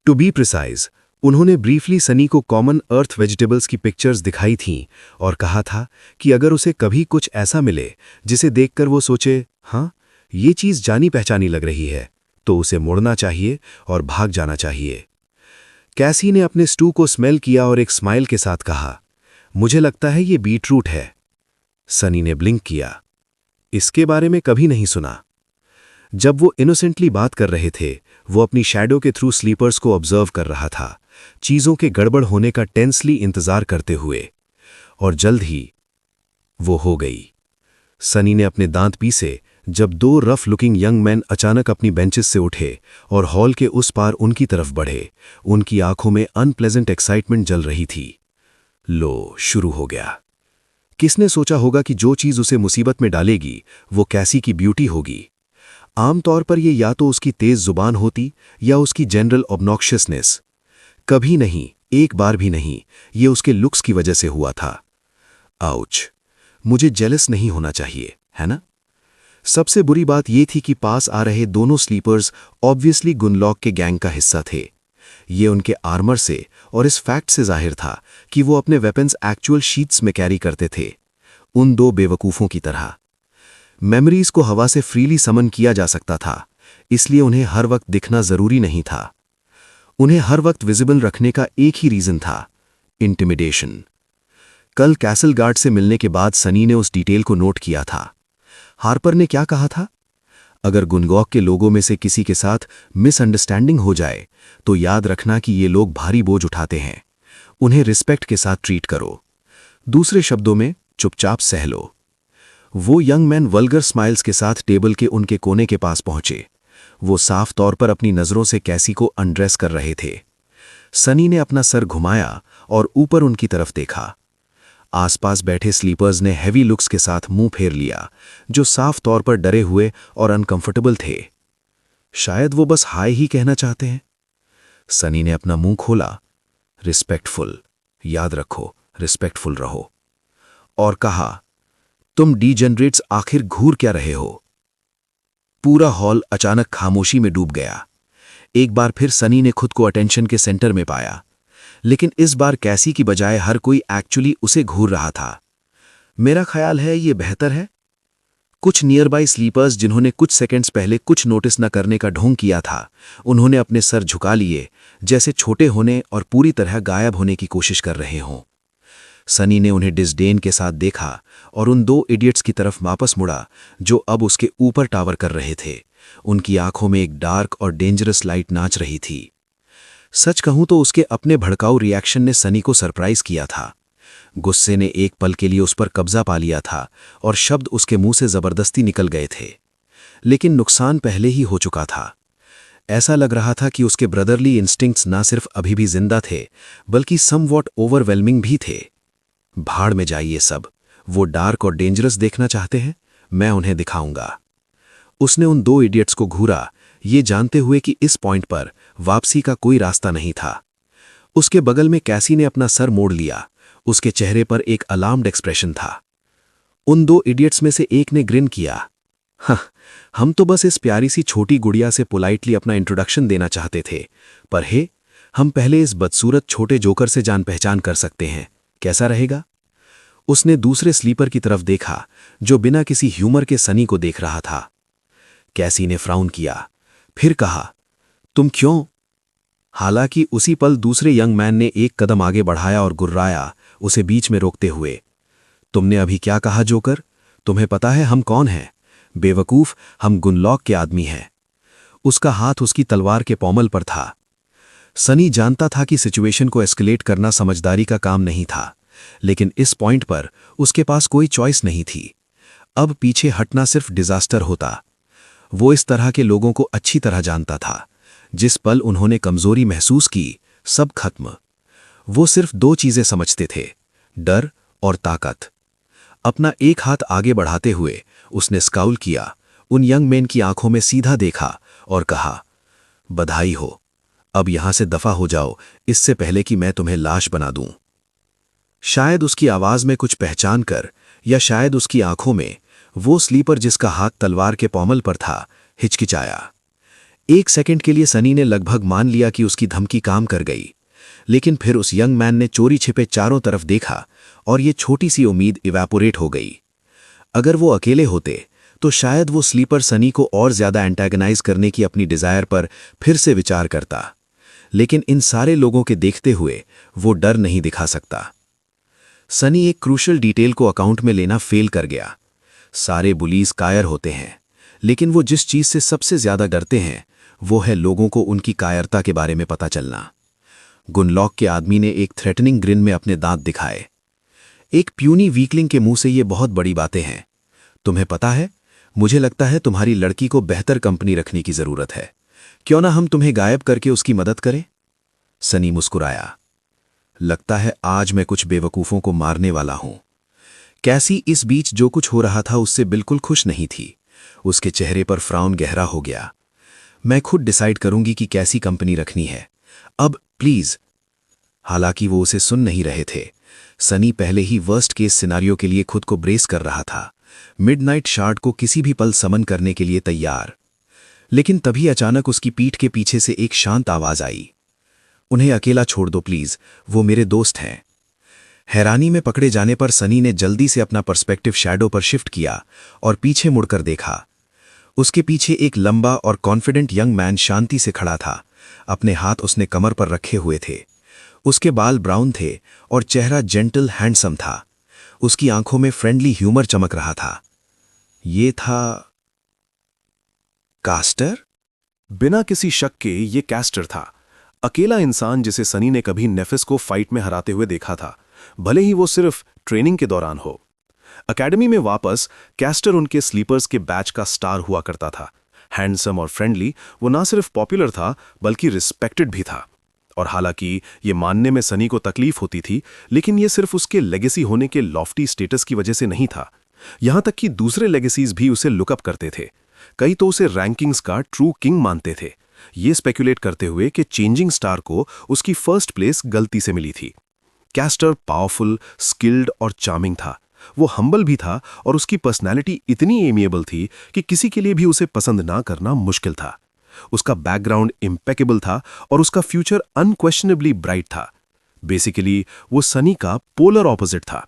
टू बी प्रिसाइज, उन्होंने ब्रीफली सनी को कॉमन अर्थ वेजिटेबल्स की पिक्चर्स दिखाई थीं और कहा था कि अगर उसे कभी कुछ ऐसा मिले जिसे देखकर वो सोचे, हाँ, ये चीज़ जानी पहचानी लग रही है, तो उसे मुड़ना चाहिए और भाग जाना चाहिए। कैसी ने अपने स्टू को स्मेल किया और एक स्माइल के साथ कहा, मुझे लगता है ये बीटरूट है। सनी ने ब्लिंक किया। इसके बारे में कभी नहीं सुना। जब वो इनोसेंटली बात कर रहे थे, वो अपनी शैडो के थ्रू स्लीपर्स को ऑब्जर्व कर रहा था, चीजों के गड़बड़ होने का टेंसली इंतजार करते हुए। और जल्द ही वो हो गई। सनी ने अपने दांत पीसे जब 2 रफ लुकिंग यंग मैन अचानक अपनी बेंचेस से उठे और हॉल के उस पार उनकी तरफ बढ़े। उनकी आंखों में अनप्लेजेंट एक्साइटमेंट जल रही थी। लो, शुरू हो गया। किसने सोचा होगा कि जो चीज उसे मुसीबत में डालेगी वो कैसी की ब्यूटी होगी? आमतौर पर ये या तो उसकी तेज जुबान होती या उसकी जनरल ऑब्नॉक्शियसनेस। कभी नहीं, एक बार भी नहीं, ये उसके लुक्स की वजह से हुआ था। आउच, मुझे जेलस नहीं होना चाहिए, है ना? सबसे बुरी बात ये थी कि पास आ रहे दोनों स्लीपर्स ऑब्वियसली गुनलॉक के गैंग का हिस्सा थे। ये उनके आर्मर से और इस फैक्ट से जाहिर था कि वो अपने वेपन्स एक्चुअल शीट्स में कैरी करते थे, उन 2 बेवकूफ़ों की तरह। मेमोरीज को हवा से फ्रीली समन किया जा सकता था, इसलिए उन्हें हर वक्त दिखना जरूरी नहीं था। उन्हें हर वक्त विजिबल रखने का एक ही रीजन था, इंटिमिडेशन। कल कैसल गार्ड से मिलने के बाद सनी ने उस डिटेल को नोट किया था। हार्पर ने क्या कहा था? अगर गुनगॉक के लोगों में से किसी के साथ मिसअंडरस्टैंडिंग हो जाए तो याद रखना कि ये लोग भारी बोझ उठाते हैं। उन्हें रिस्पेक्ट के साथ ट्रीट करो। दूसरे शब्दों में, चुपचाप सह लो। वो यंग मैन वल्गर स्माइल्स के साथ टेबल के उनके कोने के पास पहुंचे। वो साफ तौर पर अपनी नजरों से कैसी को अनड्रेस कर रहे थे। सनी ने अपना सर घुमाया और ऊपर उनकी तरफ देखा। आसपास बैठे स्लीपर्स ने हैवी लुक्स के साथ मुंह फेर लिया, जो साफ तौर पर डरे हुए और अनकंफर्टेबल थे। शायद वो बस हाय ही कहना चाहते हैं। सनी ने अपना मुंह खोला, रिस्पेक्टफुल, याद रखो, रिस्पेक्टफुल रहो, और कहा, तुम डीजेनरेट्स आखिर घूर क्या रहे हो? पूरा हॉल अचानक खामोशी में डूब गया। एक बार फिर सनी ने खुद को अटेंशन के सेंटर में पाया, लेकिन इस बार कैसी की बजाय हर कोई एक्चुअली उसे घूर रहा था। मेरा ख्याल है ये बेहतर है। कुछ नियर बाई स्लीपर्स जिन्होंने कुछ सेकंड्स पहले कुछ नोटिस न करने का ढोंग किया था, उन्होंने अपने सर झुका लिए, जैसे छोटे होने और पूरी तरह गायब होने की कोशिश कर रहे हों। सनी ने उन्हें डिसडेन के साथ देखा और उन 2 इडियट्स की तरफ वापस मुड़ा जो अब उसके ऊपर टावर कर रहे थे। उनकी आंखों में एक डार्क और डेंजरस लाइट नाच रही थी। सच कहूं तो उसके अपने भड़काऊ रिएक्शन ने सनी को सरप्राइज किया था। गुस्से ने एक पल के लिए उस पर कब्जा पा लिया था और शब्द उसके मुंह से जबरदस्ती निकल गए थे, लेकिन नुकसान पहले ही हो चुका था। ऐसा लग रहा था कि उसके ब्रदरली इंस्टिंक्ट्स ना सिर्फ अभी भी जिंदा थे, बल्कि समवॉट ओवरवेलमिंग भी थे। भाड़ में जाइए सब, वो डार्क और डेंजरस देखना चाहते हैं, मैं उन्हें दिखाऊंगा। उसने उन 2 इडियट्स को घूरा, ये जानते हुए कि इस पॉइंट पर वापसी का कोई रास्ता नहीं था। उसके बगल में कैसी ने अपना सर मोड़ लिया। उसके चेहरे पर एक अलार्म्ड एक्सप्रेशन था। उन 2 इडियट्स में से एक ने ग्रिन किया। हाँ, हम तो बस इस प्यारी सी छोटी गुड़िया से पोलाइटली अपना इंट्रोडक्शन देना चाहते थे, पर हे, हम पहले इस बदसूरत छोटे जोकर से जान पहचान कर सकते हैं, कैसा रहेगा? उसने दूसरे स्लीपर की तरफ देखा, जो बिना किसी ह्यूमर के सनी को देख रहा था। कैसी ने फ्राउन किया, फिर कहा, तुम क्यों? हालांकि उसी पल दूसरे यंग मैन ने एक कदम आगे बढ़ाया और गुर्राया, उसे बीच में रोकते हुए। तुमने अभी क्या कहा जोकर? तुम्हें पता है हम कौन हैं? बेवकूफ, हम गुनलॉक के आदमी हैं। उसका हाथ उसकी तलवार के पॉमल पर था। सनी जानता था कि सिचुएशन को एस्केलेट करना समझदारी का काम नहीं था, लेकिन इस पॉइंट पर उसके पास कोई चॉइस नहीं थी। अब पीछे हटना सिर्फ डिजास्टर होता। वो इस तरह के लोगों को अच्छी तरह जानता था। जिस पल उन्होंने कमजोरी महसूस की, सब खत्म। वो सिर्फ 2 चीजें समझते थे, डर और ताकत। अपना एक हाथ आगे बढ़ाते हुए उसने स्काउल किया, उन यंग मैन की आंखों में सीधा देखा और कहा, बधाई हो, अब यहां से दफा हो जाओ, इससे पहले कि मैं तुम्हें लाश बना दूं। शायद उसकी आवाज में कुछ पहचान कर, या शायद उसकी आंखों में, वो स्लीपर जिसका हाथ तलवार के पॉमल पर था, हिचकिचाया। एक सेकंड के लिए सनी ने लगभग मान लिया कि उसकी धमकी काम कर गई, लेकिन फिर उस यंग मैन ने चोरी छिपे चारों तरफ देखा और ये छोटी सी उम्मीद इवैपोरेट हो गई। अगर वो अकेले होते तो शायद वो स्लीपर सनी को और ज्यादा एंटेगनाइज करने की अपनी डिजायर पर फिर से विचार करता, लेकिन इन सारे लोगों के देखते हुए वो डर नहीं दिखा सकता। सनी एक क्रूशल डिटेल को अकाउंट में लेना फेल कर गया। सारे बुलीज कायर होते हैं, लेकिन वो जिस चीज से सबसे ज्यादा डरते हैं वो है लोगों को उनकी कायरता के बारे में पता चलना। गुनलॉक के आदमी ने एक थ्रेटनिंग ग्रिन में अपने दांत दिखाए। एक प्यूनी वीकलिंग के मुंह से ये बहुत बड़ी बातें हैं। तुम्हें पता है, मुझे लगता है तुम्हारी लड़की को बेहतर कंपनी रखने की जरूरत है। क्यों ना हम तुम्हें गायब करके उसकी मदद करें? सनी मुस्कुराया। लगता है आज मैं कुछ बेवकूफों को मारने वाला हूं। कैसी इस बीच जो कुछ हो रहा था उससे बिल्कुल खुश नहीं थी। उसके चेहरे पर फ्राउन गहरा हो गया। मैं खुद डिसाइड करूंगी कि कैसी कंपनी रखनी है, अब प्लीज। हालांकि वो उसे सुन नहीं रहे थे। सनी पहले ही वर्स्ट केस सिनारियो के लिए खुद को ब्रेस कर रहा था, मिडनाइट शार्ड को किसी भी पल समन करने के लिए तैयार। लेकिन तभी अचानक उसकी पीठ के पीछे से एक शांत आवाज आई, उन्हें अकेला छोड़ दो प्लीज, वो मेरे दोस्त हैं। हैरानी में पकड़े जाने पर सनी ने जल्दी से अपना पर्सपेक्टिव शैडो पर शिफ्ट किया और पीछे मुड़कर देखा। उसके पीछे एक लंबा और कॉन्फिडेंट यंग मैन शांति से खड़ा था। अपने हाथ उसने कमर पर रखे हुए थे। उसके बाल ब्राउन थे और चेहरा जेंटल हैंडसम था। उसकी आंखों में फ्रेंडली ह्यूमर चमक रहा था। ये था कास्टर? बिना किसी शक के ये कैस्टर था, अकेला इंसान जिसे सनी ने कभी नेफिस को फाइट में हराते हुए देखा था, भले ही वो सिर्फ ट्रेनिंग के दौरान हो। एकेडमी में वापस कैस्टर उनके स्लीपर्स के बैच का स्टार हुआ करता था। हैंडसम और फ्रेंडली, वो ना सिर्फ पॉपुलर था बल्कि रिस्पेक्टेड भी था। और हालांकि ये मानने में सनी को तकलीफ होती थी, लेकिन ये सिर्फ उसके लेगेसी होने के लॉफ्टी स्टेटस की वजह से नहीं था। यहां तक कि दूसरे लेगेसीज भी उसे लुकअप करते थे। कई तो उसे रैंकिंग्स का ट्रू किंग मानते थे, ये स्पेकुलेट करते हुए कि चेंजिंग स्टार को उसकी फर्स्ट प्लेस गलती से मिली थी। कैस्टर पावरफुल, स्किल्ड और चार्मिंग था, वो हम्बल भी था और उसकी पर्सनैलिटी इतनी एमिएबल थी कि किसी के लिए भी उसे पसंद ना करना मुश्किल था। उसका बैकग्राउंड इम्पेकेबल था और उसका फ्यूचर अनक्वेश्चनेबली ब्राइट था। बेसिकली वो सनी का पोलर ऑपोजिट था।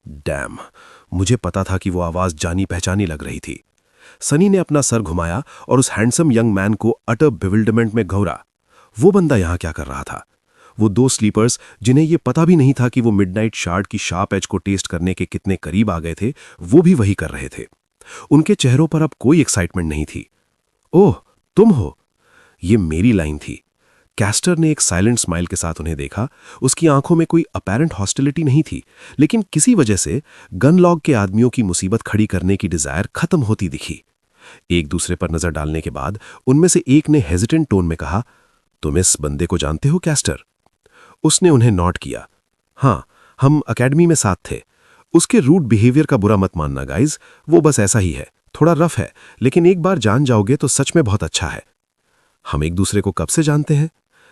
डैम, मुझे पता था कि वो आवाज जानी पहचानी लग रही थी। सनी ने अपना सर घुमाया और उस हैंडसम यंग मैन को अटर बिविल्डरमेंट में घौरा। वो बंदा यहां क्या कर रहा था? वो दो स्लीपर्स जिन्हें ये पता भी नहीं था कि वो मिडनाइट शार्ड की शार्प एज को टेस्ट करने के कितने करीब आ गए थे, वो भी वही कर रहे थे। उनके चेहरों पर अब कोई एक्साइटमेंट नहीं थी। ओह, तुम हो? ये मेरी लाइन थी। कैस्टर ने एक साइलेंट स्माइल के साथ उन्हें देखा। उसकी आंखों में कोई अपैरेंट हॉस्टिलिटी नहीं थी, लेकिन किसी वजह से गनलॉग के आदमियों की मुसीबत खड़ी करने की डिजायर खत्म होती दिखी। एक दूसरे पर नजर डालने के बाद उनमें से एक ने हेजिटेंट टोन में कहा, तुम इस बंदे को जानते हो कैस्टर? उसने उन्हें नॉट किया। हाँ, हम अकेडमी में साथ थे। उसके रूड बिहेवियर का बुरा मत मानना गाइज, वो बस ऐसा ही है, थोड़ा रफ है, लेकिन एक बार जान जाओगे तो सच में बहुत अच्छा है। हम एक दूसरे को कब से जानते हैं?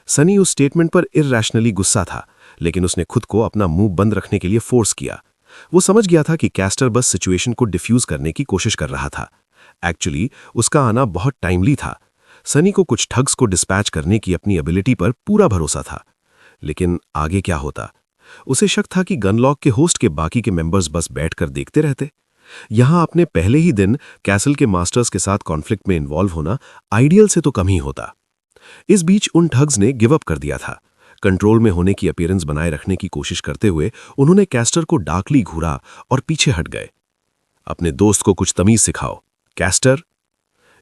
सनी उस स्टेटमेंट पर इररैशनली गुस्सा था, लेकिन उसने खुद को अपना मुंह बंद रखने के लिए फोर्स किया। वो समझ गया था कि कैस्टर बस सिचुएशन को डिफ्यूज करने की कोशिश कर रहा था। एक्चुअली उसका आना बहुत टाइमली था। सनी को कुछ ठग्स को डिस्पैच करने की अपनी एबिलिटी पर पूरा भरोसा था। लेकिन आगे क्या होता? उसे शक था कि गनलॉक के होस्ट के बाकी के मेंबर्स बस बैठकर देखते रहते। यहां अपने पहले ही दिन कैसल के मास्टर्स के साथ कॉन्फ्लिक्ट में इन्वॉल्व होना आइडियल से तो कम ही होता। इस बीच उन ठग्स ने गिव अप कर दिया था। कंट्रोल में होने की अपीयरेंस बनाए रखने की कोशिश करते हुए उन्होंने कैस्टर को डार्कली घूरा और पीछे हट गए। अपने दोस्त को कुछ तमीज सिखाओ, कैस्टर।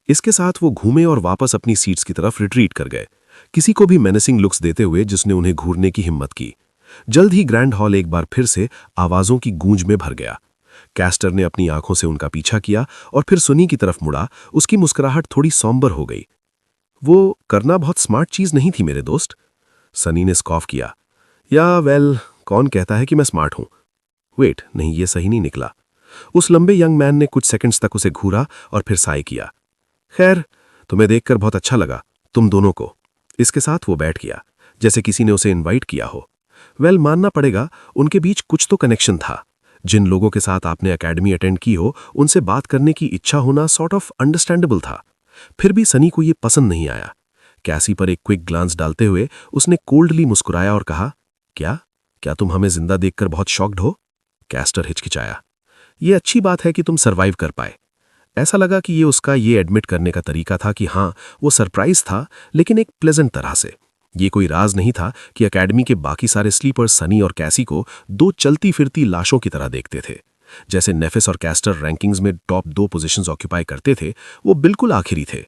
इसके साथ वो घूमे और वापस अपनी सीट्स की तरफ रिट्रीट कर गए, किसी को भी मेनेसिंग लुक्स देते हुए जिसने उन्हें घूरने की हिम्मत की। जल्द ही ग्रैंड हॉल एक बार फिर से आवाजों की गूंज में भर गया। कैस्टर ने अपनी आंखों से उनका पीछा किया और फिर सनी की तरफ मुड़ा। उसकी मुस्कुराहट थोड़ी सॉम्बर हो गई। वो करना बहुत स्मार्ट चीज नहीं थी मेरे दोस्त। सनी ने स्कॉफ किया। या वेल, कौन कहता है कि मैं स्मार्ट हूं? वेट, नहीं, ये सही नहीं निकला। उस लंबे यंग मैन ने कुछ सेकंड्स तक उसे घूरा और फिर साय किया। खैर, तुम्हें देखकर बहुत अच्छा लगा, तुम दोनों को। इसके साथ वो बैठ गया, जैसे किसी ने उसे इनवाइट किया हो। वेल, मानना पड़ेगा उनके बीच कुछ तो कनेक्शन था। जिन लोगों के साथ आपने एकेडमी अटेंड की हो, उनसे बात करने की इच्छा होना सॉर्ट ऑफ अंडरस्टैंडेबल था। फिर भी सनी को ये पसंद नहीं आया। कैसी पर एक क्विक ग्लांस डालते हुए उसने कोल्डली मुस्कुराया और कहा, क्या तुम हमें जिंदा देखकर बहुत शॉक्ड हो? कैस्टर हिचकिचाया। ये अच्छी बात है कि तुम सरवाइव कर पाए। ऐसा लगा कि ये उसका ये एडमिट करने का तरीका था कि हाँ, वो सरप्राइज था, लेकिन एक प्लेजेंट तरह से। ये कोई राज नहीं था कि एकेडमी के बाकी सारे स्लीपर्स सनी और कैसी को दो चलती फिरती लाशों की तरह देखते थे। जैसे नेफिस और कैस्टर रैंकिंग्स में टॉप 2 पोजीशंस ऑक्यूपाई करते थे, वो बिल्कुल आखिरी थे।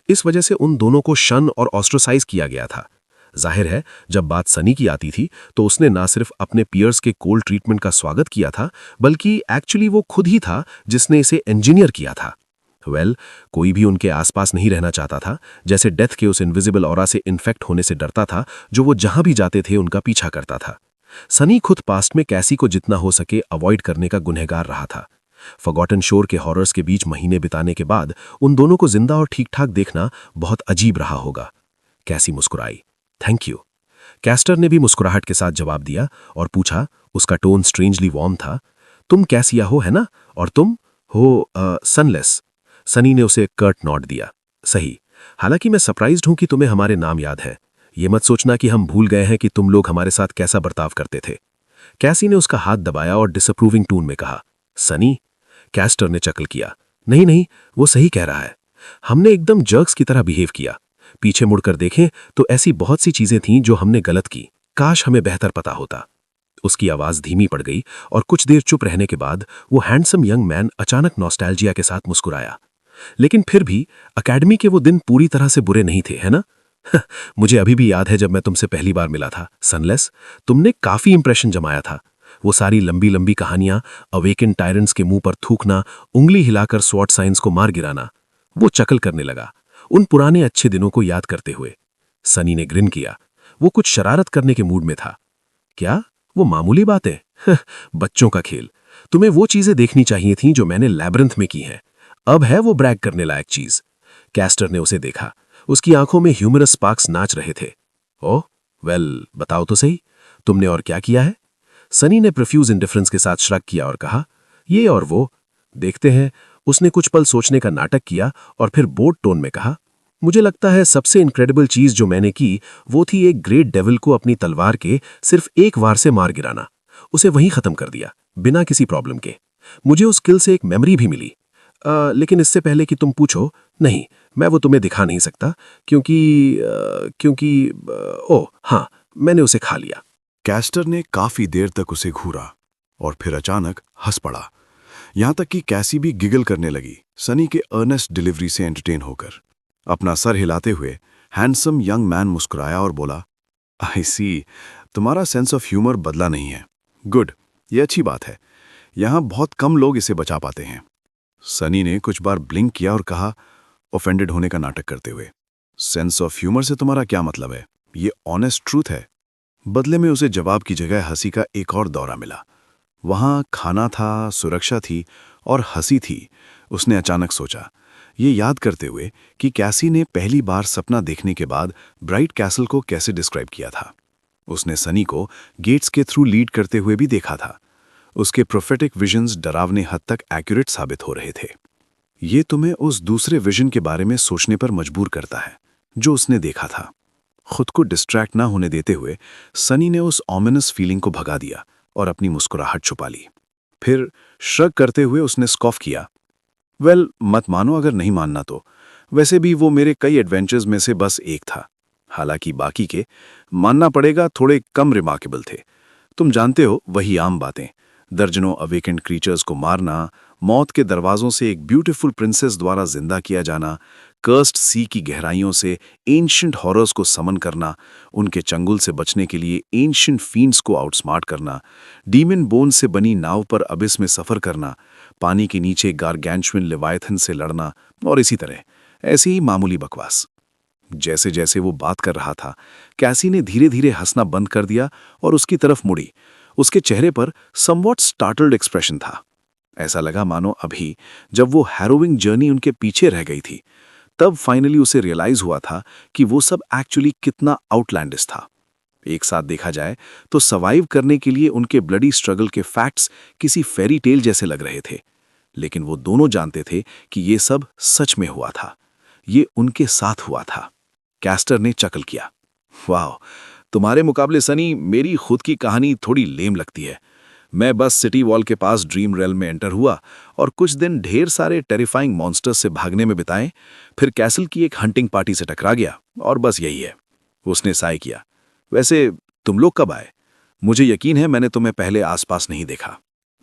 इस वजह से उन दोनों को शन और ऑस्ट्रोसाइज किया गया था। जाहिर है, जब बात सनी की आती थी तो उसने ना सिर्फ अपने पियर्स के कोल्ड ट्रीटमेंट का स्वागत किया था, बल्कि एक्चुअली वो खुद ही था जिसने इसे इंजीनियर किया था। कोई भी उनके आसपास नहीं रहना चाहता था, जैसे डेथ के उस इनविजिबल ऑरा से इन्फेक्ट होने से डरता था जो वो जहां भी जाते थे उनका पीछा करता था। सनी खुद पास्ट में कैसी को जितना हो सके अवॉइड करने का गुनहगार रहा था। फॉरगॉटन शोर के हॉरर्स के बीच महीने बिताने के बाद उन दोनों को जिंदा और ठीक ठाक देखना बहुत अजीब रहा होगा। कैसी मुस्कुराई। Thank you. कैस्टर ने भी मुस्कुराहट के साथ जवाब दिया और पूछा, उसका टोन स्ट्रेंजली वार्म था, तुम कैसिया हो, है ना? और तुम हो सनलेस। सनी ने उसे कर्ट नॉट दिया। सही। हालांकि मैं सरप्राइज्ड हूं कि तुम्हें हमारे नाम याद है। ये मत सोचना कि हम भूल गए हैं कि तुम लोग हमारे साथ कैसा बर्ताव करते थे। कैसी ने उसका हाथ दबाया और डिसअप्रूविंग टोन में कहा, सनी? कैस्टर ने चकल किया। नहीं, वो सही कह रहा है। हमने एकदम जर्क्स की तरह बिहेव किया। पीछे मुड़कर देखें तो ऐसी बहुत सी चीजें थीं जो हमने गलत की। काश हमें बेहतर पता होता। उसकी आवाज धीमी पड़ गई और कुछ देर चुप रहने के बाद वो हैंडसम यंग मैन अचानक नॉस्टैल्जिया के साथ मुस्कुराया। लेकिन फिर भी अकेडमी के वो दिन पूरी तरह से बुरे नहीं थे, है ना? मुझे अभी भी याद है जब मैं तुमसे पहली बार मिला था, सनलेस। तुमने काफी इंप्रेशन जमाया था। वो सारी लंबी लंबी कहानियां, अवेकन टायरेंट्स के मुंह पर थूकना, उंगली हिलाकर स्वॉट साइंस को मार गिराना। वो चकल करने लगा, उन पुराने अच्छे दिनों को याद करते हुए। सनी ने ग्रिन किया। वो कुछ शरारत करने के मूड में था। क्या? वो मामूली बातें? बच्चों का खेल। तुम्हें वो चीजें देखनी चाहिए थीं जो मैंने लैब्रिंथ में की हैं। अब है वो ब्रैग करने लायक चीज। कैस्टर ने उसे देखा। उसकी आंखों में ह्यूमरस स्पार्क्स नाच रहे थे। ओह, बताओ तो सही, तुमने और क्या किया है? सनी ने प्रोफ्यूज इंडिफरेंस के साथ श्रग किया और कहा, ये और वो देखते हैं। उसने कुछ पल सोचने का नाटक किया और फिर बोर्ड टोन में कहा, मुझे लगता है सबसे इनक्रेडिबल चीज जो मैंने की वो थी एक ग्रेट डेविल को अपनी तलवार के सिर्फ एक वार से मार गिराना। उसे वहीं खत्म कर दिया, बिना किसी प्रॉब्लम के। मुझे उस किल से एक मेमोरी भी मिली। लेकिन इससे पहले कि तुम पूछो, नहीं, मैं वो तुम्हें दिखा नहीं सकता क्योंकि ओह हाँ, मैंने उसे खा लिया। कैस्टर ने काफी देर तक उसे घूरा और फिर अचानक हंस पड़ा, यहां तक कि कैसी भी गिगल करने लगी, सनी के अर्नेस्ट डिलीवरी से एंटरटेन होकर। अपना सर हिलाते हुए हैंडसम यंग मैन मुस्कुराया और बोला, आई सी, तुम्हारा सेंस ऑफ ह्यूमर बदला नहीं है। गुड, ये अच्छी बात है। यहां बहुत कम लोग इसे बचा पाते हैं। सनी ने कुछ बार ब्लिंक किया और कहा, ऑफेंडेड होने का नाटक करते हुए, सेंस ऑफ ह्यूमर से तुम्हारा क्या मतलब है? ये ऑनेस्ट ट्रूथ है। बदले में उसे जवाब की जगह हंसी का एक और दौरा मिला। वहां खाना था, सुरक्षा थी और हंसी थी। उसने अचानक सोचा, ये याद करते हुए कि कैसी ने पहली बार सपना देखने के बाद ब्राइट कैसल को कैसे डिस्क्राइब किया था। उसने सनी को गेट्स के थ्रू लीड करते हुए भी देखा था। उसके प्रोफेटिक विजन्स डरावने हद तक एक्यूरेट साबित हो रहे थे। ये तुम्हें उस दूसरे विजन के बारे में सोचने पर मजबूर करता है जो उसने देखा था। खुद को डिस्ट्रैक्ट ना होने देते हुए सनी ने उस ऑमिनस फीलिंग को भगा दिया और अपनी मुस्कुराहट छुपा ली। फिर श्रग करते हुए उसने स्कॉफ किया, वेल, मत मानो अगर नहीं मानना तो। वैसे भी वो मेरे कई एडवेंचर्स में से बस एक था। हालांकि बाकी के, मानना पड़ेगा, थोड़े कम रिमार्केबल थे। तुम जानते हो, वही आम बातें, दर्जनों अवेकेंड क्रीचर्स को मारना, मौत के दरवाजों से एक ब्यूटीफुल प्रिंसेस द्वारा जिंदा किया जाना, कर्स्ड सी की गहराइयों से एंशिएंट हॉरर्स को समन करना, उनके चंगुल से बचने के लिए एंशिएंट फींड्स को आउटस्मार्ट करना, डीमन बोन से बनी नाव पर अबिस में सफर करना, पानी के नीचे गारगैंचुइन लेवायथन से लड़ना और इसी तरह ऐसी ही मामूली बकवास। जैसे जैसे वो बात कर रहा था, कैसी ने धीरे धीरे हंसना बंद कर दिया और उसकी तरफ मुड़ी। उसके चेहरे पर समवॉट स्टार्टल्ड एक्सप्रेशन था। ऐसा लगा मानो अभी, जब वो हैरोविंग जर्नी उनके पीछे रह गई थी, तब फाइनली उसे रियलाइज हुआ था कि वो सब एक्चुअली कितना आउटलैंडिश था। एक साथ देखा जाए तो सर्वाइव करने के लिए उनके ब्लडी स्ट्रगल के फैक्ट्स किसी फेरी टेल जैसे लग रहे थे, लेकिन वो दोनों जानते थे कि ये सब सच में हुआ था। ये उनके साथ हुआ था। कैस्टर ने चकल किया, वाह, तुम्हारे मुकाबले सनी मेरी खुद की कहानी थोड़ी लेम लगती है। मैं बस सिटी वॉल के पास ड्रीम रेल में एंटर हुआ और कुछ दिन ढेर सारे टेरिफाइंग मॉन्स्टर्स से भागने में बिताए, फिर कैसल की एक हंटिंग पार्टी से टकरा गया और बस यही है। उसने साय किया, वैसे तुम लोग कब आए? मुझे यकीन है मैंने तुम्हें पहले आसपास नहीं देखा।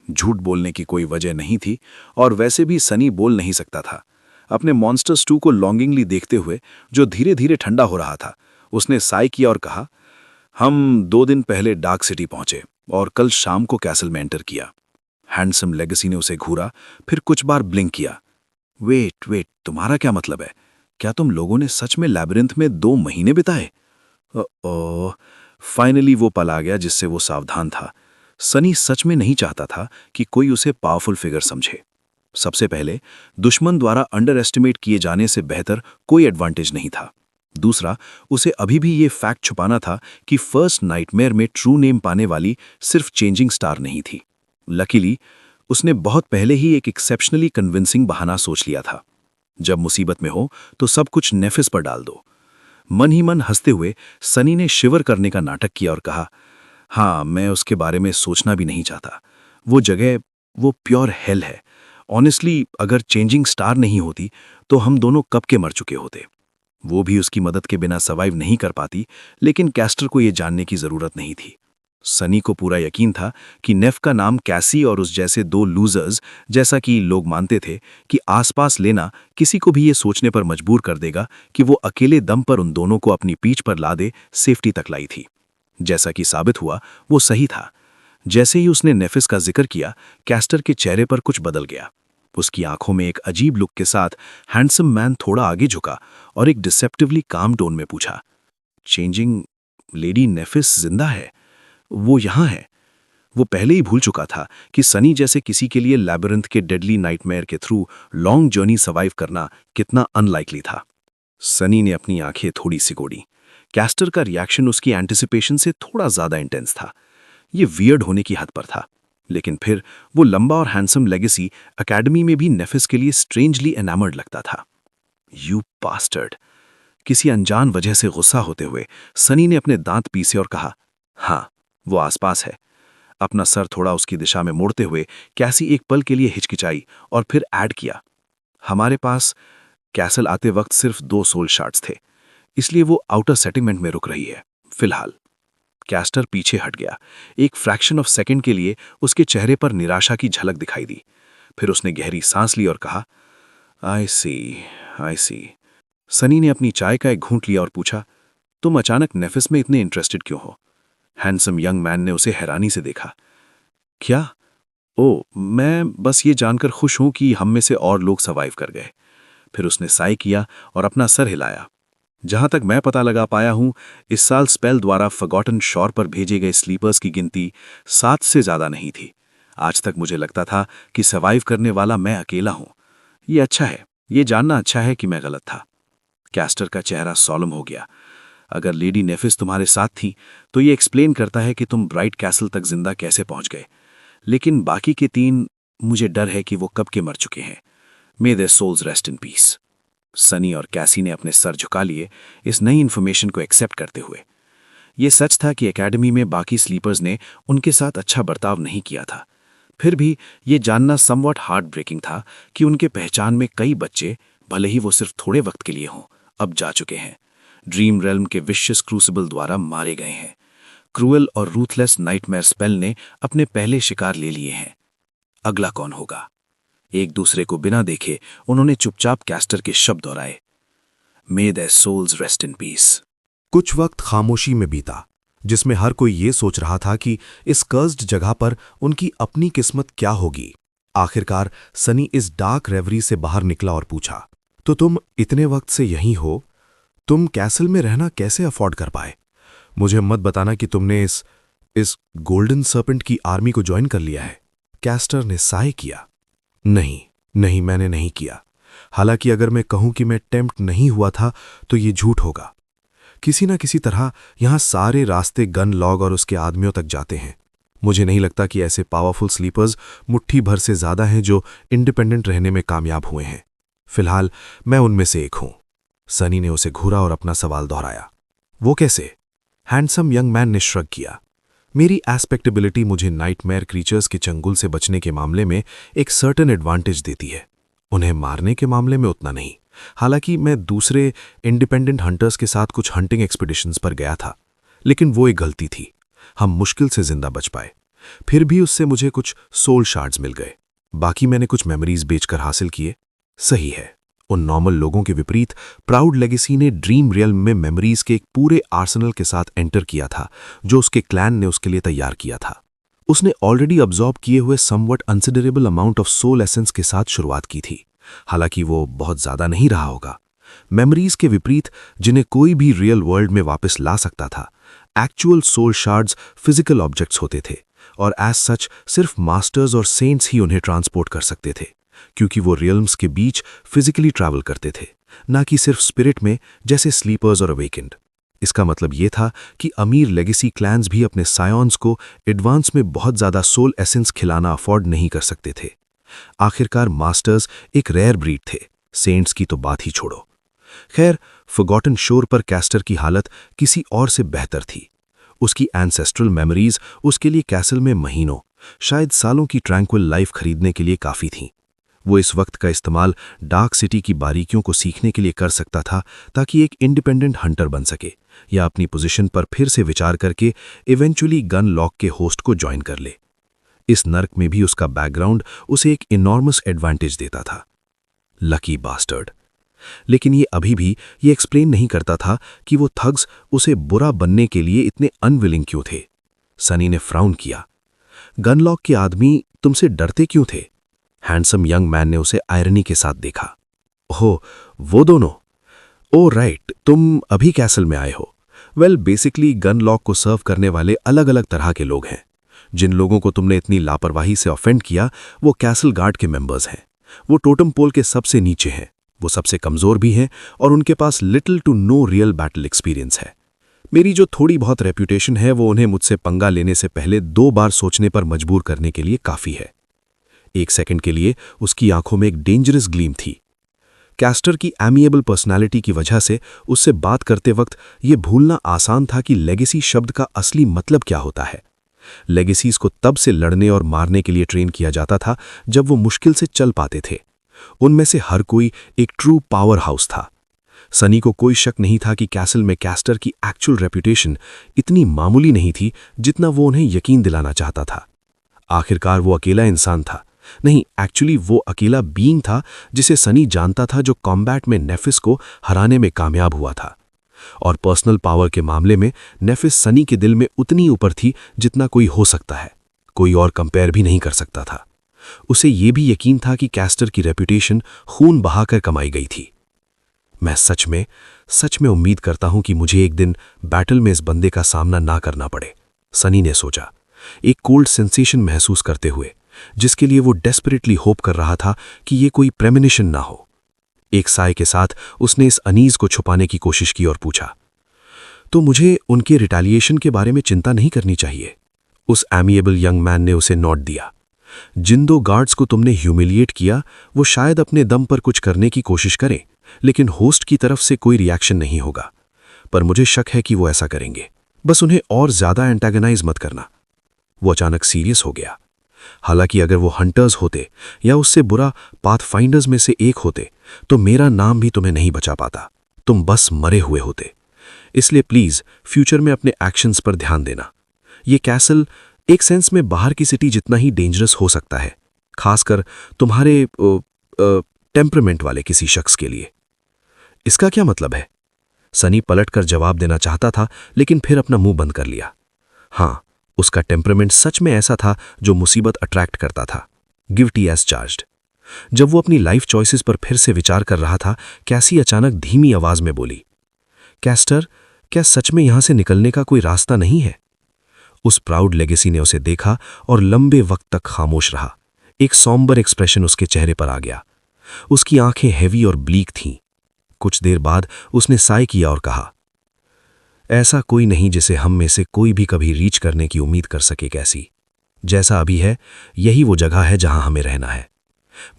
झूठ बोलने की कोई वजह नहीं थी और वैसे भी सनी बोल नहीं सकता था। अपने मॉन्स्टर्स 2 को लॉन्गिंगली देखते हुए, जो धीरे धीरे ठंडा हो रहा था, उसने साय किया और कहा, हम 2 दिन पहले डार्क सिटी पहुंचे और कल शाम को कैसल में एंटर किया। हैंडसम लेगेसी ने उसे घूरा, फिर कुछ बार ब्लिंक किया। वेट, तुम्हारा क्या मतलब है? क्या तुम लोगों ने सच में लैबिरिंथ में 2 महीने बिताए? फाइनली वो पल आ गया जिससे वो सावधान था। सनी सच में नहीं चाहता था कि कोई उसे पावरफुल फिगर समझे। सबसे पहले, दुश्मन द्वारा अंडर एस्टिमेट किए जाने से बेहतर कोई एडवांटेज नहीं था। दूसरा, उसे अभी भी ये फैक्ट छुपाना था कि फर्स्ट नाइटमेयर में ट्रू नेम पाने वाली सिर्फ चेंजिंग स्टार नहीं थी। लकीली, उसने बहुत पहले ही एक एक्सेप्शनली कन्विंसिंग बहाना सोच लिया था। जब मुसीबत में हो तो सब कुछ नेफिस पर डाल दो। मन ही मन हंसते हुए सनी ने शिवर करने का नाटक किया और कहा, हाँ, मैं उसके बारे में सोचना भी नहीं चाहता। वो जगह, वो प्योर हेल है। ऑनेस्टली, अगर चेंजिंग स्टार नहीं होती तो हम दोनों कब के मर चुके होते। वो भी उसकी मदद के बिना सर्वाइव नहीं कर पाती, लेकिन कैस्टर को ये जानने की जरूरत नहीं थी। सनी को पूरा यकीन था कि नेफ का नाम कैसी और उस जैसे 2 लूजर्स, जैसा कि लोग मानते थे, कि आसपास लेना किसी को भी ये सोचने पर मजबूर कर देगा कि वो अकेले दम पर उन दोनों को अपनी पीठ पर लादे सेफ्टी तक लाई थी। जैसा कि साबित हुआ, वो सही था। जैसे ही उसने नेफिस का जिक्र किया, कैस्टर के चेहरे पर कुछ बदल गया। उसकी आंखों में एक अजीब लुक के साथ हैंडसम मैन थोड़ा आगे झुका और एक डिसेप्टिवली काम टोन में पूछा, चेंजिंग लेडी नेफिस जिंदा है? वो यहां है? वो पहले ही भूल चुका था कि सनी जैसे किसी के लिए लैबिरिंथ के डेडली नाइटमेयर के थ्रू लॉन्ग जर्नी सर्वाइव करना कितना अनलाइकली था। सनी ने अपनी आंखें थोड़ी सिकोड़ी। कैस्टर का रिएक्शन उसकी एंटिसिपेशन से थोड़ा ज्यादा इंटेंस था। ये वियर्ड होने की हद पर था, लेकिन फिर वो लंबा और हैंडसम लेगेसी एकेडमी में भी नेफिस के लिए स्ट्रेंजली एनामर्ड लगता था। You bastard. किसी अनजान वजह से गुस्सा होते हुए सनी ने अपने दांत पीसे और कहा, हाँ, वो आसपास है। अपना सर थोड़ा उसकी दिशा में मोड़ते हुए कैसी एक पल के लिए हिचकिचाई और फिर ऐड किया, हमारे पास कैसल आते वक्त सिर्फ 2 सोल शार्ड्स थे, इसलिए वो आउटर सेटलमेंट में रुक रही है फिलहाल। कैस्टर पीछे हट गया। एक फ्रैक्शन ऑफ सेकंड के लिए उसके चेहरे पर निराशा की झलक दिखाई दी। फिर उसने गहरी सांस ली और कहा, आई सी। सनी ने अपनी चाय का एक घूंट लिया और पूछा, तुम अचानक नेफिस में इतने इंटरेस्टेड क्यों हो? हैंडसम यंग मैन ने उसे हैरानी से देखा। क्या? ओ, मैं बस ये जानकर खुश हूं कि हम में से और लोग सर्वाइव कर गए। फिर उसने साई किया और अपना सर हिलाया। जहां तक मैं पता लगा पाया हूं, इस साल स्पेल द्वारा फॉरगॉटन शोर पर भेजे गए स्लीपर्स की गिनती 7 से ज्यादा नहीं थी। आज तक मुझे लगता था कि सर्वाइव करने वाला मैं अकेला हूं। ये अच्छा है, ये जानना अच्छा है कि मैं गलत था। कैस्टर का चेहरा सॉलम हो गया। अगर लेडी नेफिस तुम्हारे साथ थी तो ये एक्सप्लेन करता है कि तुम ब्राइट कैसल तक जिंदा कैसे पहुंच गए, लेकिन बाकी के 3, मुझे डर है कि वो कब के मर चुके हैं। May their souls rest in peace. Sunny और कैसी ने अपने सर झुका लिए इस नई इन्फॉर्मेशन को एक्सेप्ट करते हुए। ये सच था कि एकेडमी में बाकी स्लीपर्स ने उनके साथ अच्छा बर्ताव नहीं किया था। फिर भी ये जानना समवॉट हार्ट ब्रेकिंग था कि उनके पहचान में कई बच्चे, भले ही वो सिर्फ थोड़े वक्त के लिए हों, अब जा चुके हैं। ड्रीम रेल्म के विशियस क्रूसिबल द्वारा मारे गए हैं। क्रूअल और रूथलेस नाइटमेयर स्पेल ने अपने पहले शिकार ले लिए हैं। अगला कौन होगा? एक दूसरे को बिना देखे उन्होंने चुपचाप कैस्टर के शब्द दोहराए, may their souls rest in peace. कुछ वक्त खामोशी में बीता, जिसमें हर कोई ये सोच रहा था कि इस कर्स्ड जगह पर उनकी अपनी किस्मत क्या होगी। आखिरकार सनी इस डार्क रेवरी से बाहर निकला और पूछा, तो तुम इतने वक्त से यहीं हो? तुम कैसल में रहना कैसे अफोर्ड कर पाए? मुझे मत बताना कि तुमने इस गोल्डन सर्पेंट की आर्मी को ज्वाइन कर लिया है। कैस्टर ने साय किया। नहीं, मैंने नहीं किया। हालांकि अगर मैं कहूं कि मैं टेम्प्ट नहीं हुआ था तो ये झूठ होगा। किसी न किसी तरह यहां सारे रास्ते गन लॉग और उसके आदमियों तक जाते हैं। मुझे नहीं लगता कि ऐसे पावरफुल स्लीपर्स मुट्ठी भर से ज्यादा हैं जो इंडिपेंडेंट रहने में कामयाब हुए हैं। फिलहाल मैं उनमें से एक हूं। सनी ने उसे घूरा और अपना सवाल दोहराया, वो कैसे? हैंडसम यंग मैन ने श्रग किया। मेरी एस्पेक्टेबिलिटी मुझे नाइटमेयर क्रीचर्स के चंगुल से बचने के मामले में एक सर्टेन एडवांटेज देती है, उन्हें मारने के मामले में उतना नहीं। हालांकि मैं दूसरे इंडिपेंडेंट हंटर्स के साथ कुछ हंटिंग एक्सपीडिशंस पर गया था, लेकिन वो एक गलती थी। हम मुश्किल से जिंदा बच पाए। फिर भी उससे मुझे कुछ सोल शार्ड्स मिल गए। बाकी मैंने कुछ मेमोरीज बेचकर हासिल किए। सही है, उन नॉर्मल लोगों के विपरीत प्राउड लेगेसी ने ड्रीम रियल्म में मेमोरीज के एक पूरे आर्सेनल के साथ एंटर किया था जो उसके क्लैन ने उसके लिए तैयार किया था। उसने ऑलरेडी अब्जॉर्ब किए हुए somewhat considerable amount of soul essence के साथ शुरुआत की थी। हालांकि वो बहुत ज्यादा नहीं रहा होगा। मेमोरीज के विपरीत, जिन्हें कोई भी रियल वर्ल्ड में वापस ला सकता था, actual soul shards physical objects होते थे और एज सच सिर्फ मास्टर्स और सेंट्स ही उन्हें ट्रांसपोर्ट कर सकते थे, क्योंकि वो रियल्म्स के बीच फिजिकली ट्रैवल करते थे, ना कि सिर्फ स्पिरिट में जैसे स्लीपर्स और अवेकेंड। इसका मतलब ये था कि अमीर लेगेसी क्लैंस भी अपने सायोन्स को एडवांस में बहुत ज्यादा सोल एसेंस खिलाना अफोर्ड नहीं कर सकते थे। आखिरकार मास्टर्स एक रेयर ब्रीड थे, सेंट्स की तो बात ही छोड़ो। खैर, फॉरगॉटन शोर पर कैस्टर की हालत किसी और से बेहतर थी। उसकी एंसेस्ट्रल मेमोरीज उसके लिए कैसल में महीनों, शायद सालों की ट्रैंक्विल लाइफ खरीदने के लिए काफी थीं। वो इस वक्त का इस्तेमाल डार्क सिटी की बारीकियों को सीखने के लिए कर सकता था ताकि एक इंडिपेंडेंट हंटर बन सके या अपनी पोजीशन पर फिर से विचार करके इवेंचुअली गन लॉक के होस्ट को ज्वाइन कर ले। इस नर्क में भी उसका बैकग्राउंड उसे एक इनॉर्मस एडवांटेज देता था। Lucky bastard. लेकिन ये अभी भी ये एक्सप्लेन नहीं करता था कि वो थग्स उसे बुरा बनने के लिए इतने अनविलिंग क्यों थे। सनी ने फ्राउन किया। गनलॉक के आदमी तुमसे डरते क्यों थे? हैंडसम यंग मैन ने उसे आयरनी के साथ देखा। ओह, वो दोनों? ओ राइट, तुम अभी कैसल में आए हो। वेल, बेसिकली गनलॉक को सर्व करने वाले अलग अलग तरह के लोग हैं। जिन लोगों को तुमने इतनी लापरवाही से ऑफेंड किया वो कैसल गार्ड के मेंबर्स हैं। वो टोटम पोल के सबसे नीचे हैं, वो सबसे कमजोर भी हैं और उनके पास little to no real battle experience है। मेरी जो थोड़ी बहुत रेप्यूटेशन है वो उन्हें मुझसे पंगा लेने से पहले 2 बार सोचने पर मजबूर करने के लिए काफ़ी है। 1 सेकंड के लिए उसकी आंखों में एक डेंजरस ग्लीम थी। कैस्टर की एमिएबल पर्सनालिटी की वजह से उससे बात करते वक्त ये भूलना आसान था कि लेगेसी शब्द का असली मतलब क्या होता है। लेगेसीज को तब से लड़ने और मारने के लिए ट्रेन किया जाता था जब वो मुश्किल से चल पाते थे। उनमें से हर कोई एक ट्रू पावर हाउस था। सनी को कोई शक नहीं था कि कैसल में कैस्टर की एक्चुअल रेप्यूटेशन इतनी मामूली नहीं थी जितना वो उन्हें यकीन दिलाना चाहता था। आखिरकार वो अकेला इंसान था, नहीं एक्चुअली वो अकेला बीइंग था जिसे सनी जानता था जो कॉम्बैट में नेफिस को हराने में कामयाब हुआ था। और पर्सनल पावर के मामले में नेफिस सनी के दिल में उतनी ऊपर थी जितना कोई हो सकता है, कोई और कंपेयर भी नहीं कर सकता था। उसे ये भी यकीन था कि कैस्टर की रेप्यूटेशन खून बहाकर कमाई गई थी। मैं सच में उम्मीद करता हूं कि मुझे एक दिन बैटल में इस बंदे का सामना ना करना पड़े, सनी ने सोचा, एक कोल्ड सेंसेशन महसूस करते हुए, जिसके लिए वो डेस्परेटली होप कर रहा था कि ये कोई प्रेमोनिशन ना हो। एक साय के साथ उसने इस अनीज को छुपाने की कोशिश की और पूछा, तो मुझे उनके रिटेलिएशन के बारे में चिंता नहीं करनी चाहिए? उस एमिएबल यंग मैन ने उसे नोट दिया। जिन 2 गार्ड्स को तुमने ह्यूमिलिएट किया वो शायद अपने दम पर कुछ करने की कोशिश करें, लेकिन होस्ट की तरफ से कोई रिएक्शन नहीं होगा। पर मुझे शक है कि वो ऐसा करेंगे। बस उन्हें और ज्यादा एंटागनाइज मत करना। वो अचानक सीरियस हो गया। हालांकि अगर वो हंटर्स होते या उससे बुरा पाथफाइंडर्स में से एक होते तो मेरा नाम भी तुम्हें नहीं बचा पाता, तुम बस मरे हुए होते। इसलिए प्लीज फ्यूचर में अपने एक्शंस पर ध्यान देना। ये कैसल एक सेंस में बाहर की सिटी जितना ही डेंजरस हो सकता है, खासकर तुम्हारे टेम्परामेंट वाले किसी शख्स के लिए। इसका क्या मतलब है? सनी पलटकर जवाब देना चाहता था लेकिन फिर अपना मुंह बंद कर लिया। हाँ, उसका टेम्परामेंट सच में ऐसा था जो मुसीबत अट्रैक्ट करता था, गिल्टी एज चार्ज्ड। जब वो अपनी लाइफ चॉइसेस पर फिर से विचार कर रहा था, कैसी अचानक धीमी आवाज में बोली, कैस्टर, क्या सच में यहां से निकलने का कोई रास्ता नहीं है? उस प्राउड लेगेसी ने उसे देखा और लंबे वक्त तक खामोश रहा। एक सॉम्बर एक्सप्रेशन उसके चेहरे पर आ गया। उसकी आंखें हैवी और ब्लीक थीं। कुछ देर बाद उसने साय किया और कहा, ऐसा कोई नहीं जिसे हम में से कोई भी कभी रीच करने की उम्मीद कर सके। कैसी जैसा अभी है यही वो जगह है जहां हमें रहना है।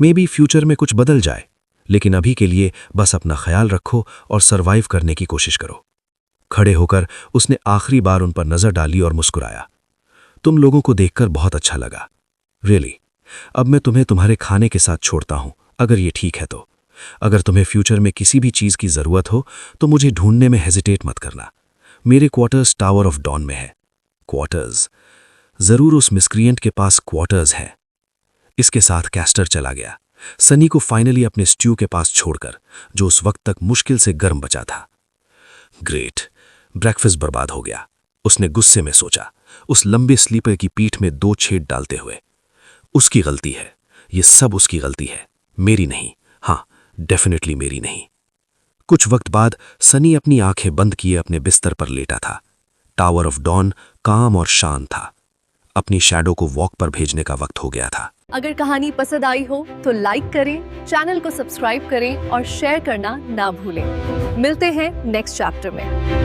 मे बी फ्यूचर में कुछ बदल जाए, लेकिन अभी के लिए बस अपना ख्याल रखो और सरवाइव करने की कोशिश करो। खड़े होकर उसने आखिरी बार उन पर नजर डाली और मुस्कुराया। तुम लोगों को देखकर बहुत अच्छा लगा, रियली। अब मैं तुम्हें तुम्हारे खाने के साथ छोड़ता हूं, अगर ये ठीक है तो। अगर तुम्हें फ्यूचर में किसी भी चीज की जरूरत हो तो मुझे ढूंढने में हेजिटेट मत करना। मेरे क्वार्टर्स टावर ऑफ डॉन में है। क्वार्टर्स? जरूर उस मिस्क्रिएंट के पास क्वार्टर्स है। इसके साथ कैस्टर चला गया, सनी को फाइनली अपने स्ट्यू के पास छोड़कर, जो उस वक्त तक मुश्किल से गर्म बचा था। ग्रेट, ब्रेकफास्ट बर्बाद हो गया, उसने गुस्से में सोचा, उस लंबे स्लीपर की पीठ में 2 छेद डालते हुए। उसकी गलती है, ये सब उसकी गलती है, मेरी नहीं। हाँ, डेफिनेटली मेरी नहीं। कुछ वक्त बाद सनी अपनी आंखें बंद किए अपने बिस्तर पर लेटा था। टावर ऑफ डॉन काम और शांत था। अपनी शैडो को वॉक पर भेजने का वक्त हो गया था। अगर कहानी पसंद आई हो तो लाइक करें, चैनल को सब्सक्राइब करें और शेयर करना ना भूलें। मिलते हैं नेक्स्ट चैप्टर में।